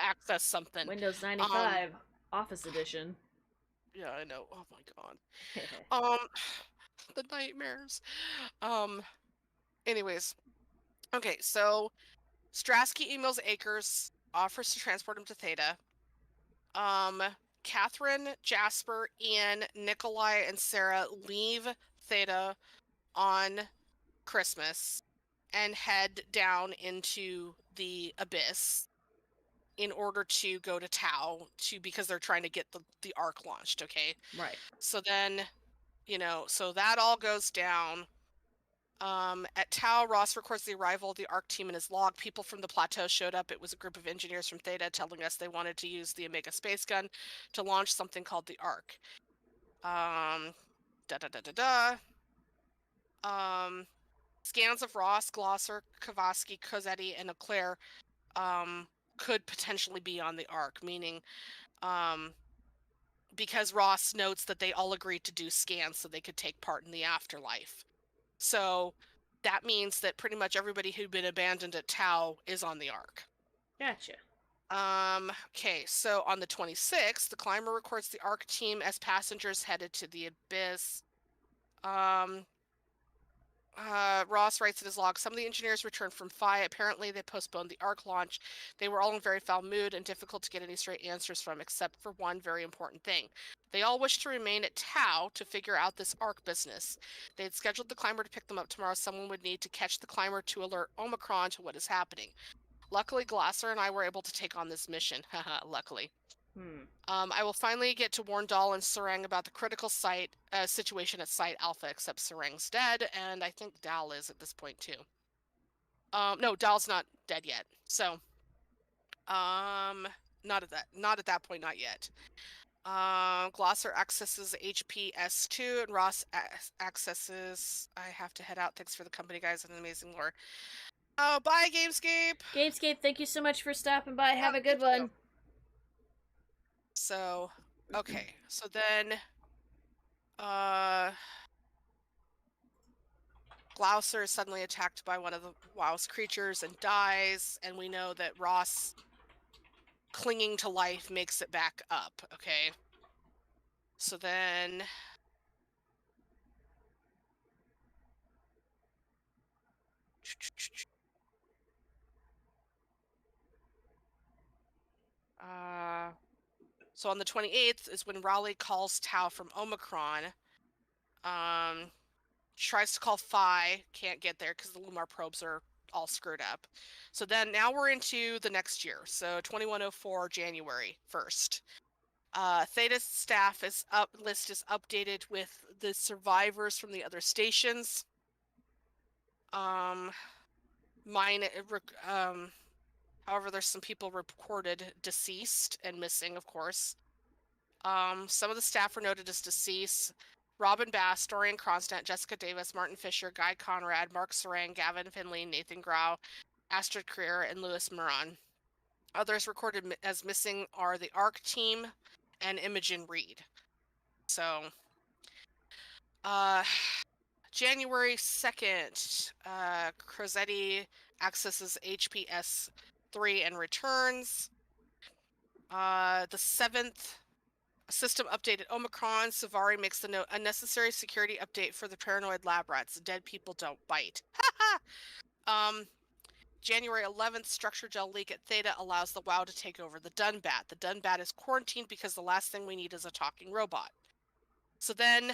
access something. Windows 95, Office Edition. Yeah, I know. Oh my god. The nightmares. Anyways. Okay, so Strasky emails Akers, offers to transport him to Theta. Catherine, Jasper, Ian, Nikolai, and Sarah leave Theta on Christmas and head down into the abyss in order to go to Tau because they're trying to get the Ark launched, okay? Right. So then, so that all goes down. At Tau, Ross records the arrival of the ARC team in his log. People from the plateau showed up. It was a group of engineers from Theta telling us they wanted to use the Omega space gun to launch something called the ARC. Scans of Ross, Glosser, Kavaski, Cosetti, and Eclair could potentially be on the ARC, meaning because Ross notes that they all agreed to do scans so they could take part in the afterlife. So that means that pretty much everybody who'd been abandoned at Tau is on the Ark. Gotcha. Okay, so on the 26th, the climber records the Ark team as passengers headed to the abyss. Ross writes in his log, some of the engineers returned from Phi. Apparently, they postponed the Ark launch. They were all in very foul mood and difficult to get any straight answers from, except for one very important thing. They all wished to remain at Tau to figure out this Ark business. They had scheduled the climber to pick them up tomorrow. Someone would need to catch the climber to alert Omicron to what is happening. Luckily, Glasser and I were able to take on this mission. Haha, luckily. I will finally get to warn Dahl and Sarang about the critical situation at Site Alpha, except Sarang's dead, and I think Dahl is at this point too. No, Dahl's not dead yet. So, not at that point, not yet. Glosser accesses HPS2, and Ross accesses. I have to head out. Thanks for the company, guys, and amazing lore. Oh, bye, Gamescape. Gamescape, thank you so much for stopping by. Have a good one. So, okay. So then, Glouser is suddenly attacked by one of the WoW's creatures and dies, and we know that Ross clinging to life makes it back up, okay? So then... So on the 28th is when Raleigh calls Tau from Omicron. Tries to call Phi, can't get there because the Lumar probes are all screwed up. So then now we're into the next year. So 2104 January 1st. Theta's staff list is updated with the survivors from the other stations. However, there's some people reported deceased and missing, of course. Some of the staff were noted as deceased. Robin Bass, Dorian Cronstadt, Jessica Davis, Martin Fisher, Guy Conrad, Mark Sarang, Gavin Finley, Nathan Grau, Astrid Creer, and Louis Moran. Others recorded as missing are the ARC team and Imogen Reed. So, January 2nd, Crosetti accesses HPS-3 and returns. The 7th, system updated Omicron. Savari makes the note, unnecessary security update for the paranoid lab rats. Dead people don't bite. January 11th, structure gel leak at Theta allows the WoW to take over the Dunbat. The Dunbat is quarantined because the last thing we need is a talking robot. So then,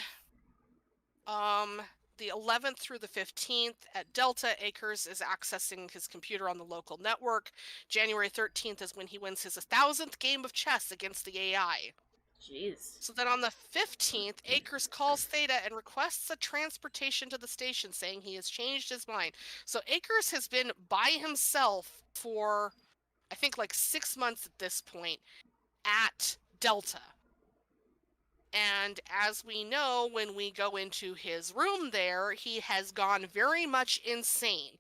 the 11th through the 15th at Delta, Akers is accessing his computer on the local network. January 13th is when he wins his 1,000th game of chess against the AI. Jeez. So then on the 15th, Akers calls Theta and requests a transportation to the station, saying he has changed his mind. So Akers has been by himself for, I think, like 6 months at this point at Delta. And as we know, when we go into his room there, he has gone very much insane.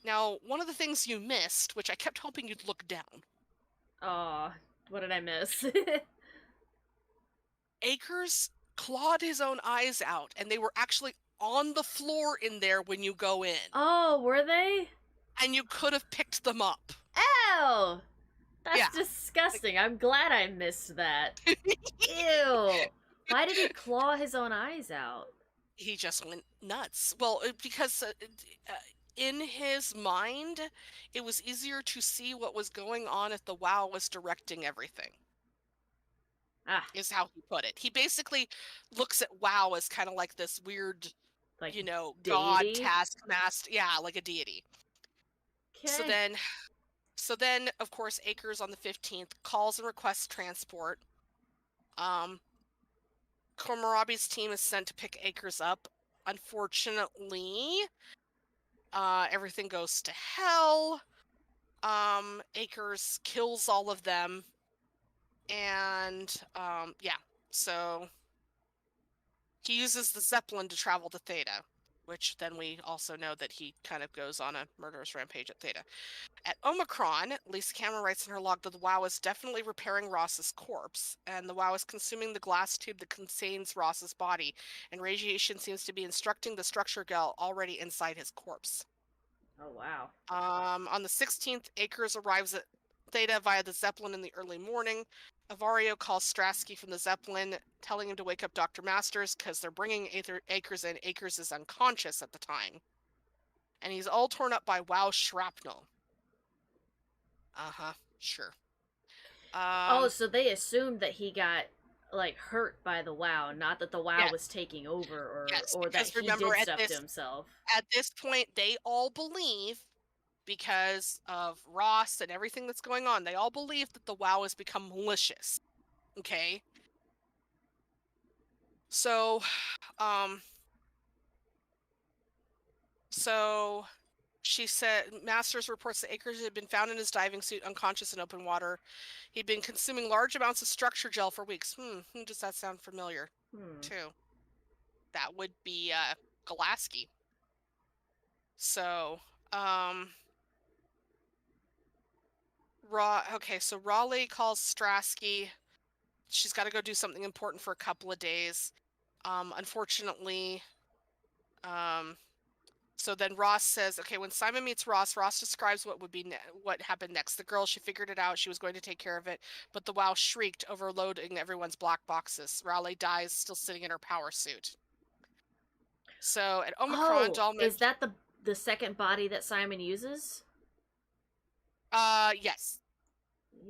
Now, one of the things you missed, which I kept hoping you'd look down. Aw, what did I miss? Akers clawed his own eyes out, and they were actually on the floor in there when you go in. Oh, were they? And you could have picked them up. Ew! That's disgusting. I'm glad I missed that. Ew! Why did he claw his own eyes out? He just went nuts. Well, because in his mind, it was easier to see what was going on if the WoW was directing everything. Is how he put it. He basically looks at WoW as kind of like this weird, like, god deity? taskmaster. Yeah, like a deity. Okay. So then, of course, Akers on the 15th calls and requests transport. Kohlrabi's team is sent to pick Akers up. Unfortunately, everything goes to hell. Akers kills all of them. And, so he uses the Zeppelin to travel to Theta, which then we also know that he kind of goes on a murderous rampage at Theta. At Omicron, Lisa Cameron writes in her log that the WoW is definitely repairing Ross's corpse, and the WoW is consuming the glass tube that contains Ross's body, and radiation seems to be instructing the structure gel already inside his corpse. Oh, wow. On the 16th, Akers arrives at Theta via the Zeppelin in the early morning. Avario calls Strasky from the Zeppelin, telling him to wake up Dr. Masters because they're bringing Akers in. Akers is unconscious at the time. And he's all torn up by WoW shrapnel. Sure. So they assumed that he got, like, hurt by the WoW, not that the WoW was taking over or that he did stuff to himself. At this point, they all believe, because of Ross and everything that's going on, they all believe that the WoW has become malicious. Okay? So she said, Masters reports that Akers had been found in his diving suit, unconscious in open water. He'd been consuming large amounts of structure gel for weeks. Who does that sound familiar to? That would be Golaski. So, so Raleigh calls Strasky. She's got to go do something important for a couple of days. Unfortunately, so then Ross says, okay, when Simon meets Ross, Ross describes what would be what happened next. The girl, she figured it out. She was going to take care of it, but the WoW shrieked, overloading everyone's black boxes. Raleigh dies, still sitting in her power suit. So at Omicron, is that the second body that Simon uses? Yes.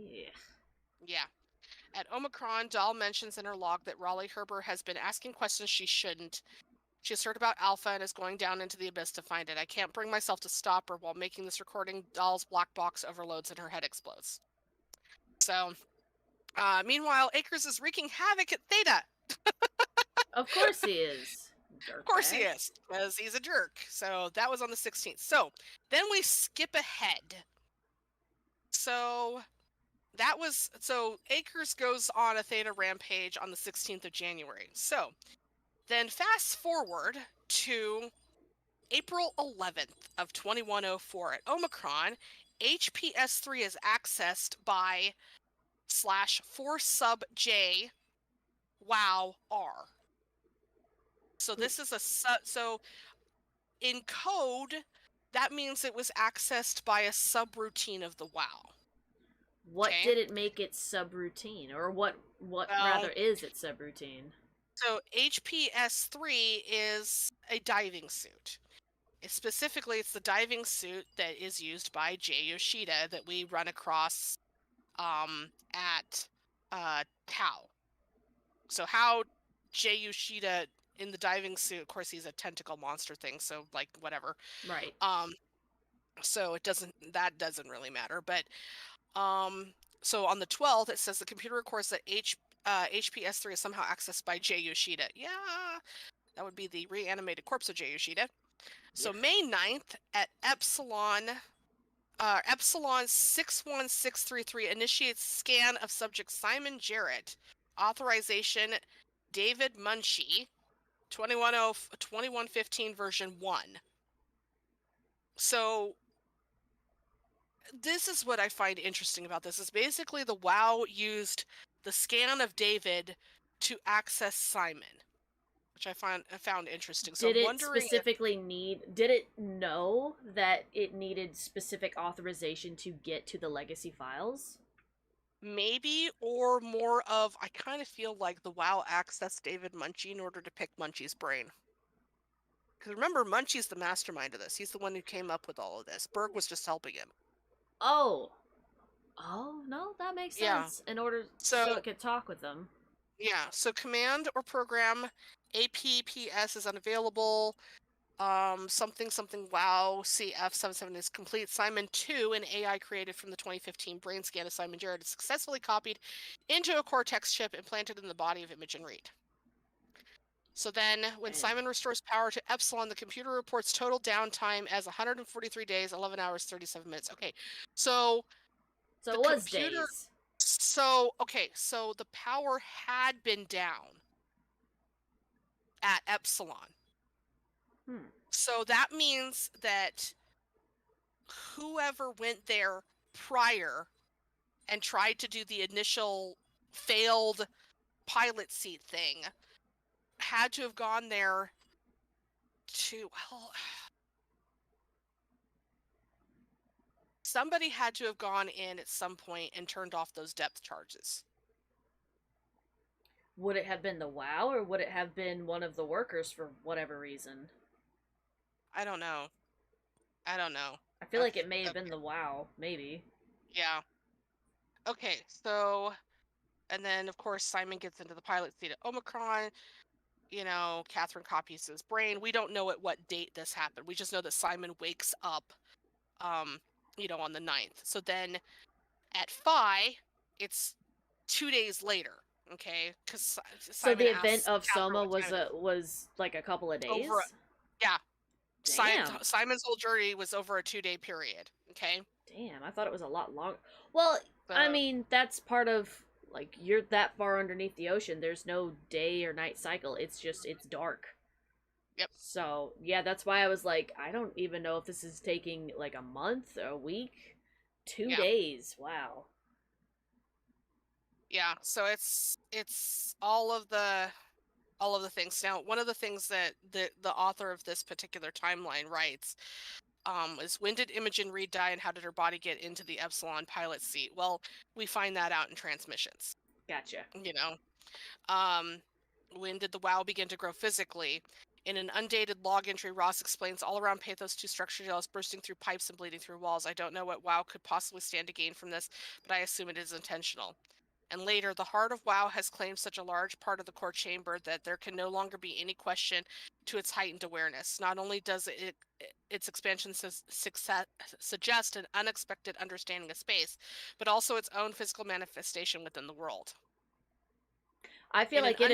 Yeah. Yeah. At Omicron, Dahl mentions in her log that Raleigh Herber has been asking questions she shouldn't. She has heard about Alpha and is going down into the abyss to find it. I can't bring myself to stop her. While making this recording, Dahl's black box overloads and her head explodes. So, meanwhile, Akers is wreaking havoc at Theta. Of course he is. Of course he is, because he's a jerk. So that was on the 16th. So then we skip ahead. So Akers goes on a Theta rampage on the 16th of January. So then fast forward to April 11th of 2104 at Omicron, HPS-3 is accessed by /4 sub J wow R. So this is so in code, that means it was accessed by a subroutine of the WoW. What did it make its subroutine, or what rather is its subroutine? So HPS-3 is a diving suit. Specifically, it's the diving suit that is used by Jay Yoshida that we run across at Tau. So how Jay Yoshida in the diving suit, of course he's a tentacle monster thing, so like whatever. Right. So that doesn't really matter. But so on the 12th it says the computer records that HPS-3 is somehow accessed by Jay Yoshida. Yeah, that would be the reanimated corpse of Jay Yoshida. So May 9th at Epsilon 61633 initiates scan of subject Simon Jarrett. Authorization David Munchie. 2115 version 1. So this is what I find interesting about this. Is basically the WoW used the scan of David to access Simon, which I found interesting. So did I'm it wondering specifically did it know that it needed specific authorization to get to the legacy files? Maybe, or more of, I kind of feel like the WoW accessed David Munchie in order to pick Munchie's brain. Because remember, Munchie's the mastermind of this. He's the one who came up with all of this. Berg was just helping him. Oh, no, that makes sense. In order so it could talk with them. Yeah, so command or program APPS is unavailable. Something WoW CF77 is complete. Simon 2, an AI created from the 2015 brain scan of Simon Jarrett, is successfully copied into a Cortex chip implanted in the body of Imogen Reed. So then, when Simon restores power to Epsilon, the computer reports total downtime as 143 days, 11 hours, 37 minutes. Okay, so it was days. So the power had been down at Epsilon. So that means that whoever went there prior and tried to do the initial failed pilot seat thing had to have gone there to, somebody had to have gone in at some point and turned off those depth charges. Would it have been the WoW, or would it have been one of the workers for whatever reason? I don't know. I feel like it may have been the WoW, maybe. Yeah. Okay, so, and then of course Simon gets into the pilot seat at Omicron. You know, Catherine copies his brain. We don't know at what date this happened. We just know that Simon wakes up, on the 9th. So then at Phi, it's 2 days later. Okay, because so the event of SOMA was like a couple of days. Yeah. Damn. Simon's whole journey was over a 2-day period. Okay. Damn, I thought it was a lot longer. Well, I mean, that's part of, like, you're that far underneath the ocean. There's no day or night cycle. It's dark. Yep. So, yeah, that's why I was like, I don't even know if this is taking, like, a month, a week, 2 days. Wow. Yeah, so it's all of the things. Now, one of the things that the author of this particular timeline writes is, when did Imogen Reed die and how did her body get into the Epsilon pilot seat? Well, we find that out in transmissions. Gotcha. When did the WoW begin to grow physically? In an undated log entry, Ross explains all around Pathos 2 structure gels bursting through pipes and bleeding through walls. I don't know what WoW could possibly stand to gain from this, but I assume it is intentional. And later, the heart of WoW has claimed such a large part of the core chamber that there can no longer be any question to its heightened awareness. Not only does its expansion suggest an unexpected understanding of space, but also its own physical manifestation within the world. I feel In an like it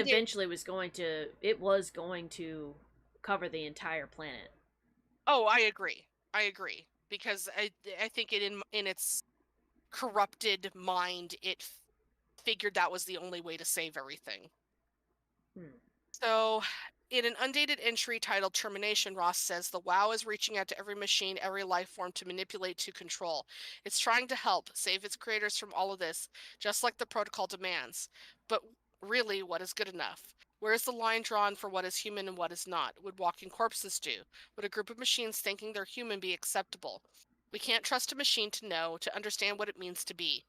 was going to cover the entire planet. Oh, I agree. Because I think in its corrupted mind, it figured that was the only way to save everything. So, in an undated entry titled Termination, Ross says the WoW is reaching out to every machine, every life form to manipulate, to control. It's trying to help save its creators from all of this, just like the protocol demands. But really, what is good enough? Where is the line drawn for what is human and what is not? Would walking corpses do? Would a group of machines thinking they're human be acceptable? We can't trust a machine to know, to understand what it means to be.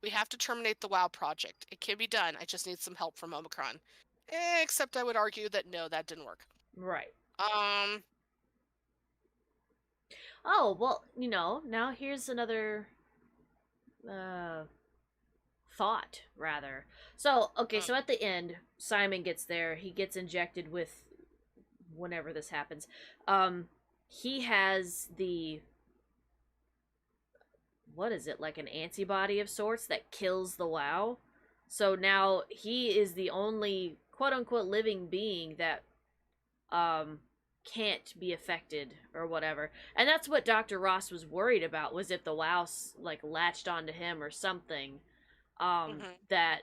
We have to terminate the WoW project. It can be done. I just need some help from Omicron. Except I would argue that no, that didn't work. Right. Oh, well, now here's another thought, rather. So, okay, so at the end, Simon gets there. He gets injected with whenever this happens. He has the, what is it, like an antibody of sorts that kills the WoW. So now he is the only quote-unquote living being that can't be affected or whatever. And that's what Dr. Ross was worried about, was if the WoW like latched onto him or something, that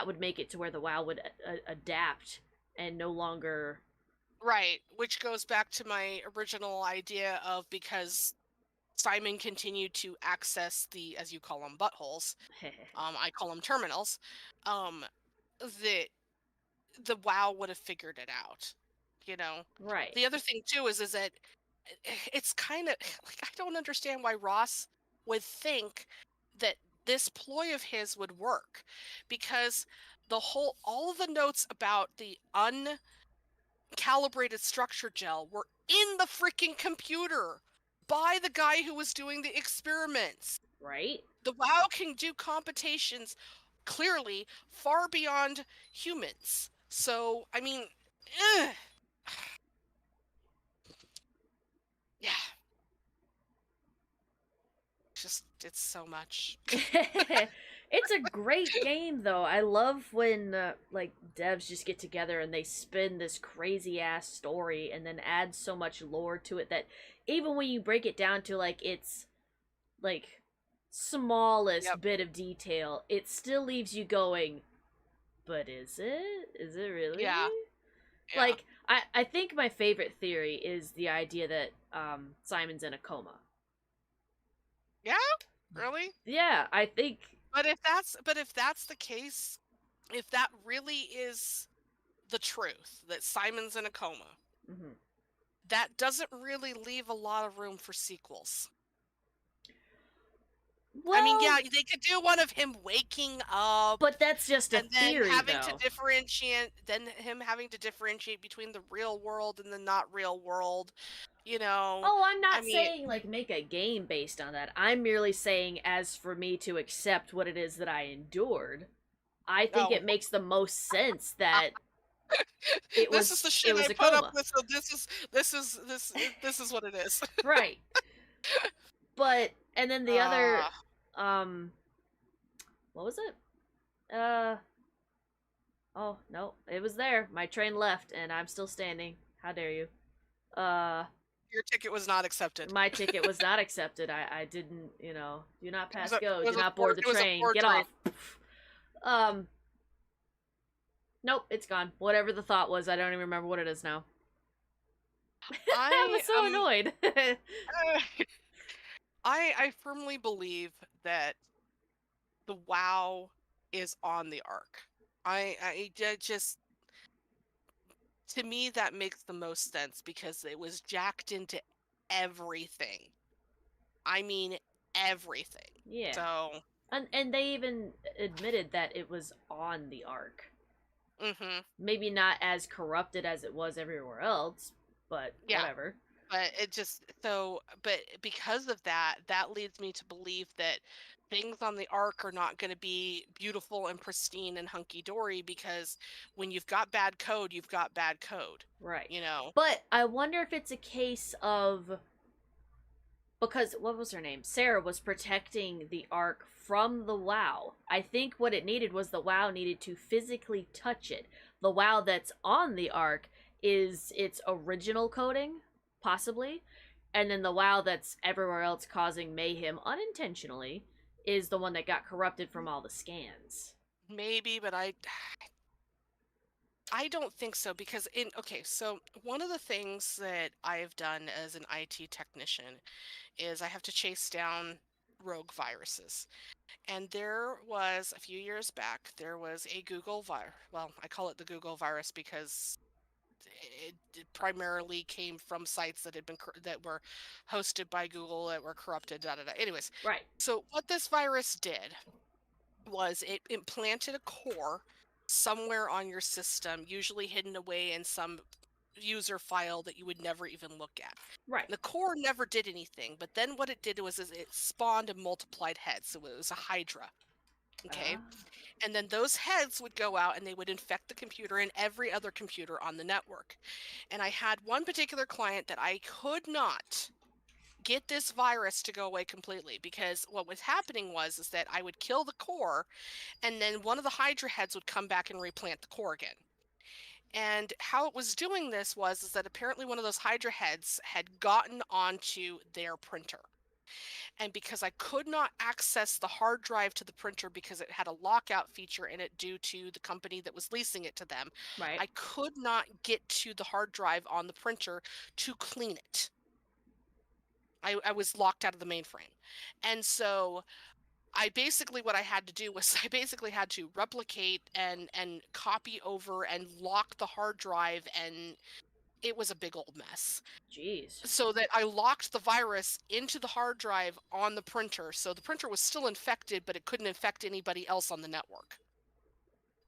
would make it to where the WoW would adapt and no longer... Right, which goes back to my original idea of, because Simon continued to access the, as you call them, buttholes, I call them terminals, that the WoW would have figured it out, Right. The other thing too is that it's kind of like, I don't understand why Ross would think that this ploy of his would work, because all of the notes about the uncalibrated structure gel were in the freaking computer by the guy who was doing the experiments. Right. The WoW can do computations clearly far beyond humans. So, I mean, yeah. It's so much. It's a great game, though. I love when, like, devs just get together and they spin this crazy-ass story and then add so much lore to it that even when you break it down to, like, its, like, smallest bit of detail, it still leaves you going, but is it? Is it really? Yeah. Like, I think my favorite theory is the idea that Simon's in a coma. Yeah? Really? Yeah, I think... But if that's the case, if that really is the truth, that Simon's in a coma, that doesn't really leave a lot of room for sequels. Well, I mean, yeah, they could do one of him waking up, but that's just a and then theory, having though. him having to differentiate between the real world and the not real world. Oh, I'm not saying, like, make a game based on that. I'm merely saying, as for me to accept what it is that I endured, I think it makes the most sense that this is the shit I put up with, so this is what it is. Right. But, and then the other, what was it? Oh, no, it was there. My train left, and I'm still standing. How dare you? Your ticket was not accepted. My ticket was not accepted. I didn't, do not pass go. Do not board the train. Get off. Nope, it's gone. Whatever the thought was, I don't even remember what it is now. I was so annoyed. I firmly believe that the WoW is on the Ark. I just, to me, that makes the most sense because it was jacked into everything. I mean, everything. Yeah. So. And they even admitted that it was on the Ark. Mm-hmm. Maybe not as corrupted as it was everywhere else, but whatever. But it just but because of that, that leads me to believe that things on the ark are not going to be beautiful and pristine and hunky dory, because when you've got bad code, you've got bad code. Right. You know. But I wonder if it's a case of, because what was her name? Sarah was protecting the ark from the WoW. I think what it needed was the WoW needed to physically touch it. The WoW that's on the ark is its original coding, possibly, and then the WoW that's everywhere else causing mayhem unintentionally is the one that got corrupted from all the scans. Maybe, but I don't think so, because so one of the things that I've done as an IT technician is I have to chase down rogue viruses. And there was, a few years back, there was a Google virus. Well, I call it the Google virus because it primarily came from sites that that were hosted by Google that were corrupted. Anyways, right. So what this virus did was it implanted a core somewhere on your system, usually hidden away in some user file that you would never even look at. Right. The core never did anything, but then what it did was it spawned and multiplied heads. So it was a hydra. Okay. And then those heads would go out and they would infect the computer and every other computer on the network. And I had one particular client that I could not get this virus to go away completely, because what was happening was that I would kill the core and then one of the hydra heads would come back and replant the core again. And how it was doing this was that apparently one of those hydra heads had gotten onto their printer. And because I could not access the hard drive to the printer because it had a lockout feature in it due to the company that was leasing it to them, right, I could not get to the hard drive on the printer to clean it. I was locked out of the mainframe. And so what I had to do was I basically had to replicate and copy over and lock the hard drive, and it was a big old mess. Jeez. So that I locked the virus into the hard drive on the printer, so the printer was still infected, but it couldn't infect anybody else on the network.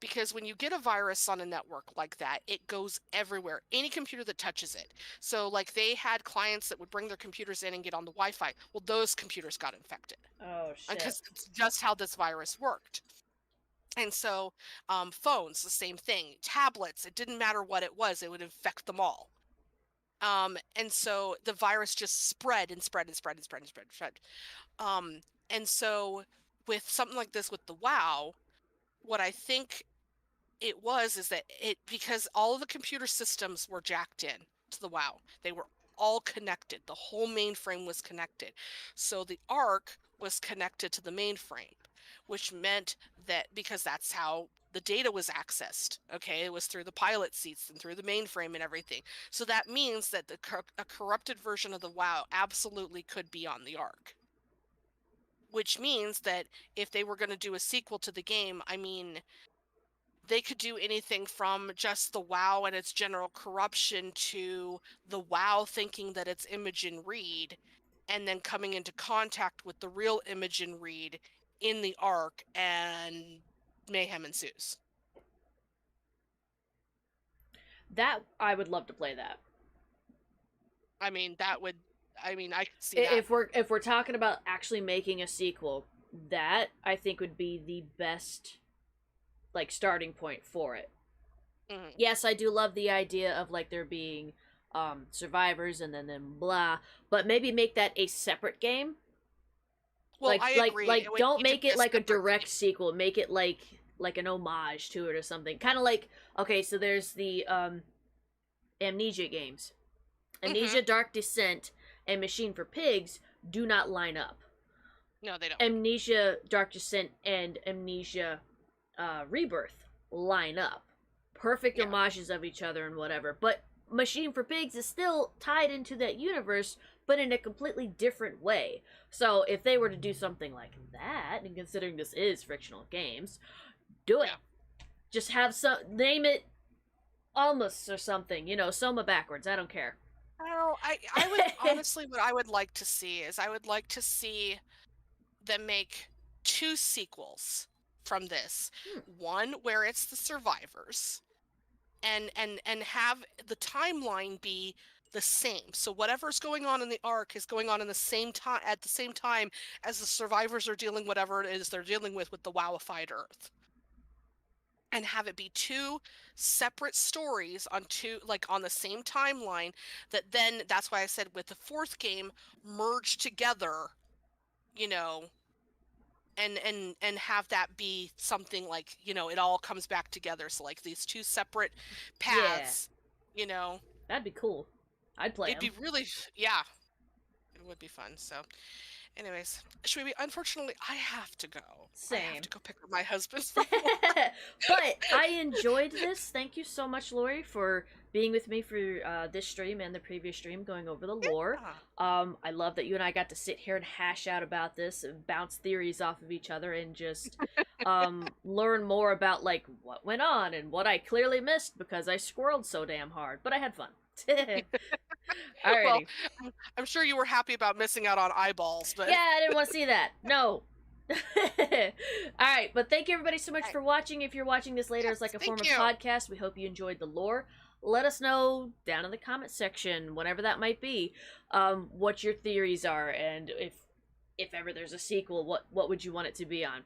Because when you get a virus on a network like that, it goes everywhere, any computer that touches it. So like they had clients that would bring their computers in and get on the Wi-Fi. Well, those computers got infected. Oh, shit. Because it's just how this virus worked. And so phones, the same thing. Tablets, it didn't matter what it was, it would infect them all. And so the virus just spread and spread and spread and spread and spread and spread. And so with something like this with the WoW, what I think it was is that because all of the computer systems were jacked in to the WoW, they were all connected. The whole mainframe was connected. So the Ark was connected to the mainframe, which meant that because that's how the data was accessed, okay, it was through the pilot seats and through the mainframe and everything. So that means that a corrupted version of the WoW absolutely could be on the Ark. Which means that if they were going to do a sequel to the game, I mean, they could do anything from just the WoW and its general corruption to the WoW thinking that it's Imogen Reed and then coming into contact with the real Imogen Reed in the Ark, and mayhem ensues. That, I would love to play that. I mean, I could see that. If we're talking about actually making a sequel, that I think would be the best like starting point for it. Mm-hmm. Yes, I do love the idea of like there being survivors and then blah, but maybe make that a separate game. Well, I agree. Like don't make it like a direct sequel. Make it like an homage to it or something. Kind of like, okay, so there's the Amnesia games. Amnesia Dark Descent and Machine for Pigs do not line up. No, they don't. Amnesia Dark Descent and Amnesia Rebirth line up. Perfect homages of each other and whatever. But Machine for Pigs is still tied into that universe, but in a completely different way. So if they were to do something like that, and considering this is Frictional Games, do it. Just have name it Almus or something. You know, Soma backwards. I don't care. Well, I would honestly, what I would like to see is I would like to see them make 2 sequels from this. One where it's the survivors, and have the timeline be the same. So whatever's going on in the arc is going on in the same time at the same time as the survivors are dealing whatever it is they're dealing with the WoWified Earth. And have it be two separate stories on on the same timeline, that then that's why I said with the fourth game merge together, you know, and have that be something like, you know, it all comes back together. So like these two separate paths, you know. That'd be cool. I'd play It'd be really, yeah, it would be fun. So anyways, unfortunately, I have to go. Same. I have to go pick up my husband. But I enjoyed this. Thank you so much, Lori, for being with me for this stream and the previous stream, going over the lore. I love that you and I got to sit here and hash out about this and bounce theories off of each other and just learn more about like what went on and what I clearly missed because I squirreled so damn hard. But I had fun. Alrighty. Well, I'm sure you were happy about missing out on eyeballs, but yeah, I didn't want to see that. No. Alright, but thank you everybody so much for watching. If you're watching this later as like a form of podcast, we hope you enjoyed the lore. Let us know down in the comment section, whenever that might be, what your theories are, and if ever there's a sequel, what would you want it to be on.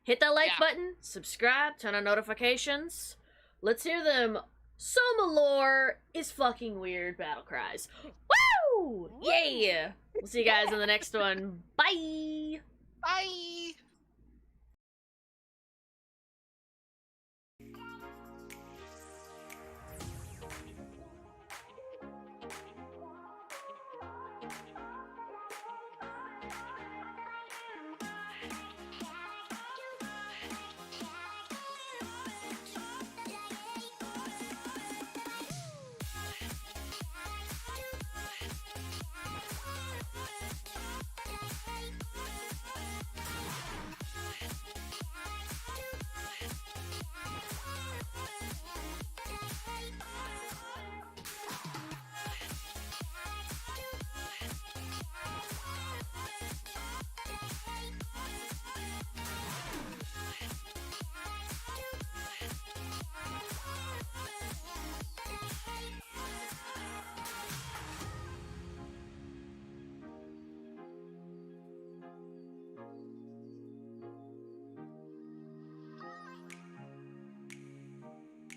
Hit that like button, subscribe, turn on notifications. Let's hear them. Soma lore is fucking weird battle cries. Woo! Yeah! We'll see you guys in the next one. Bye!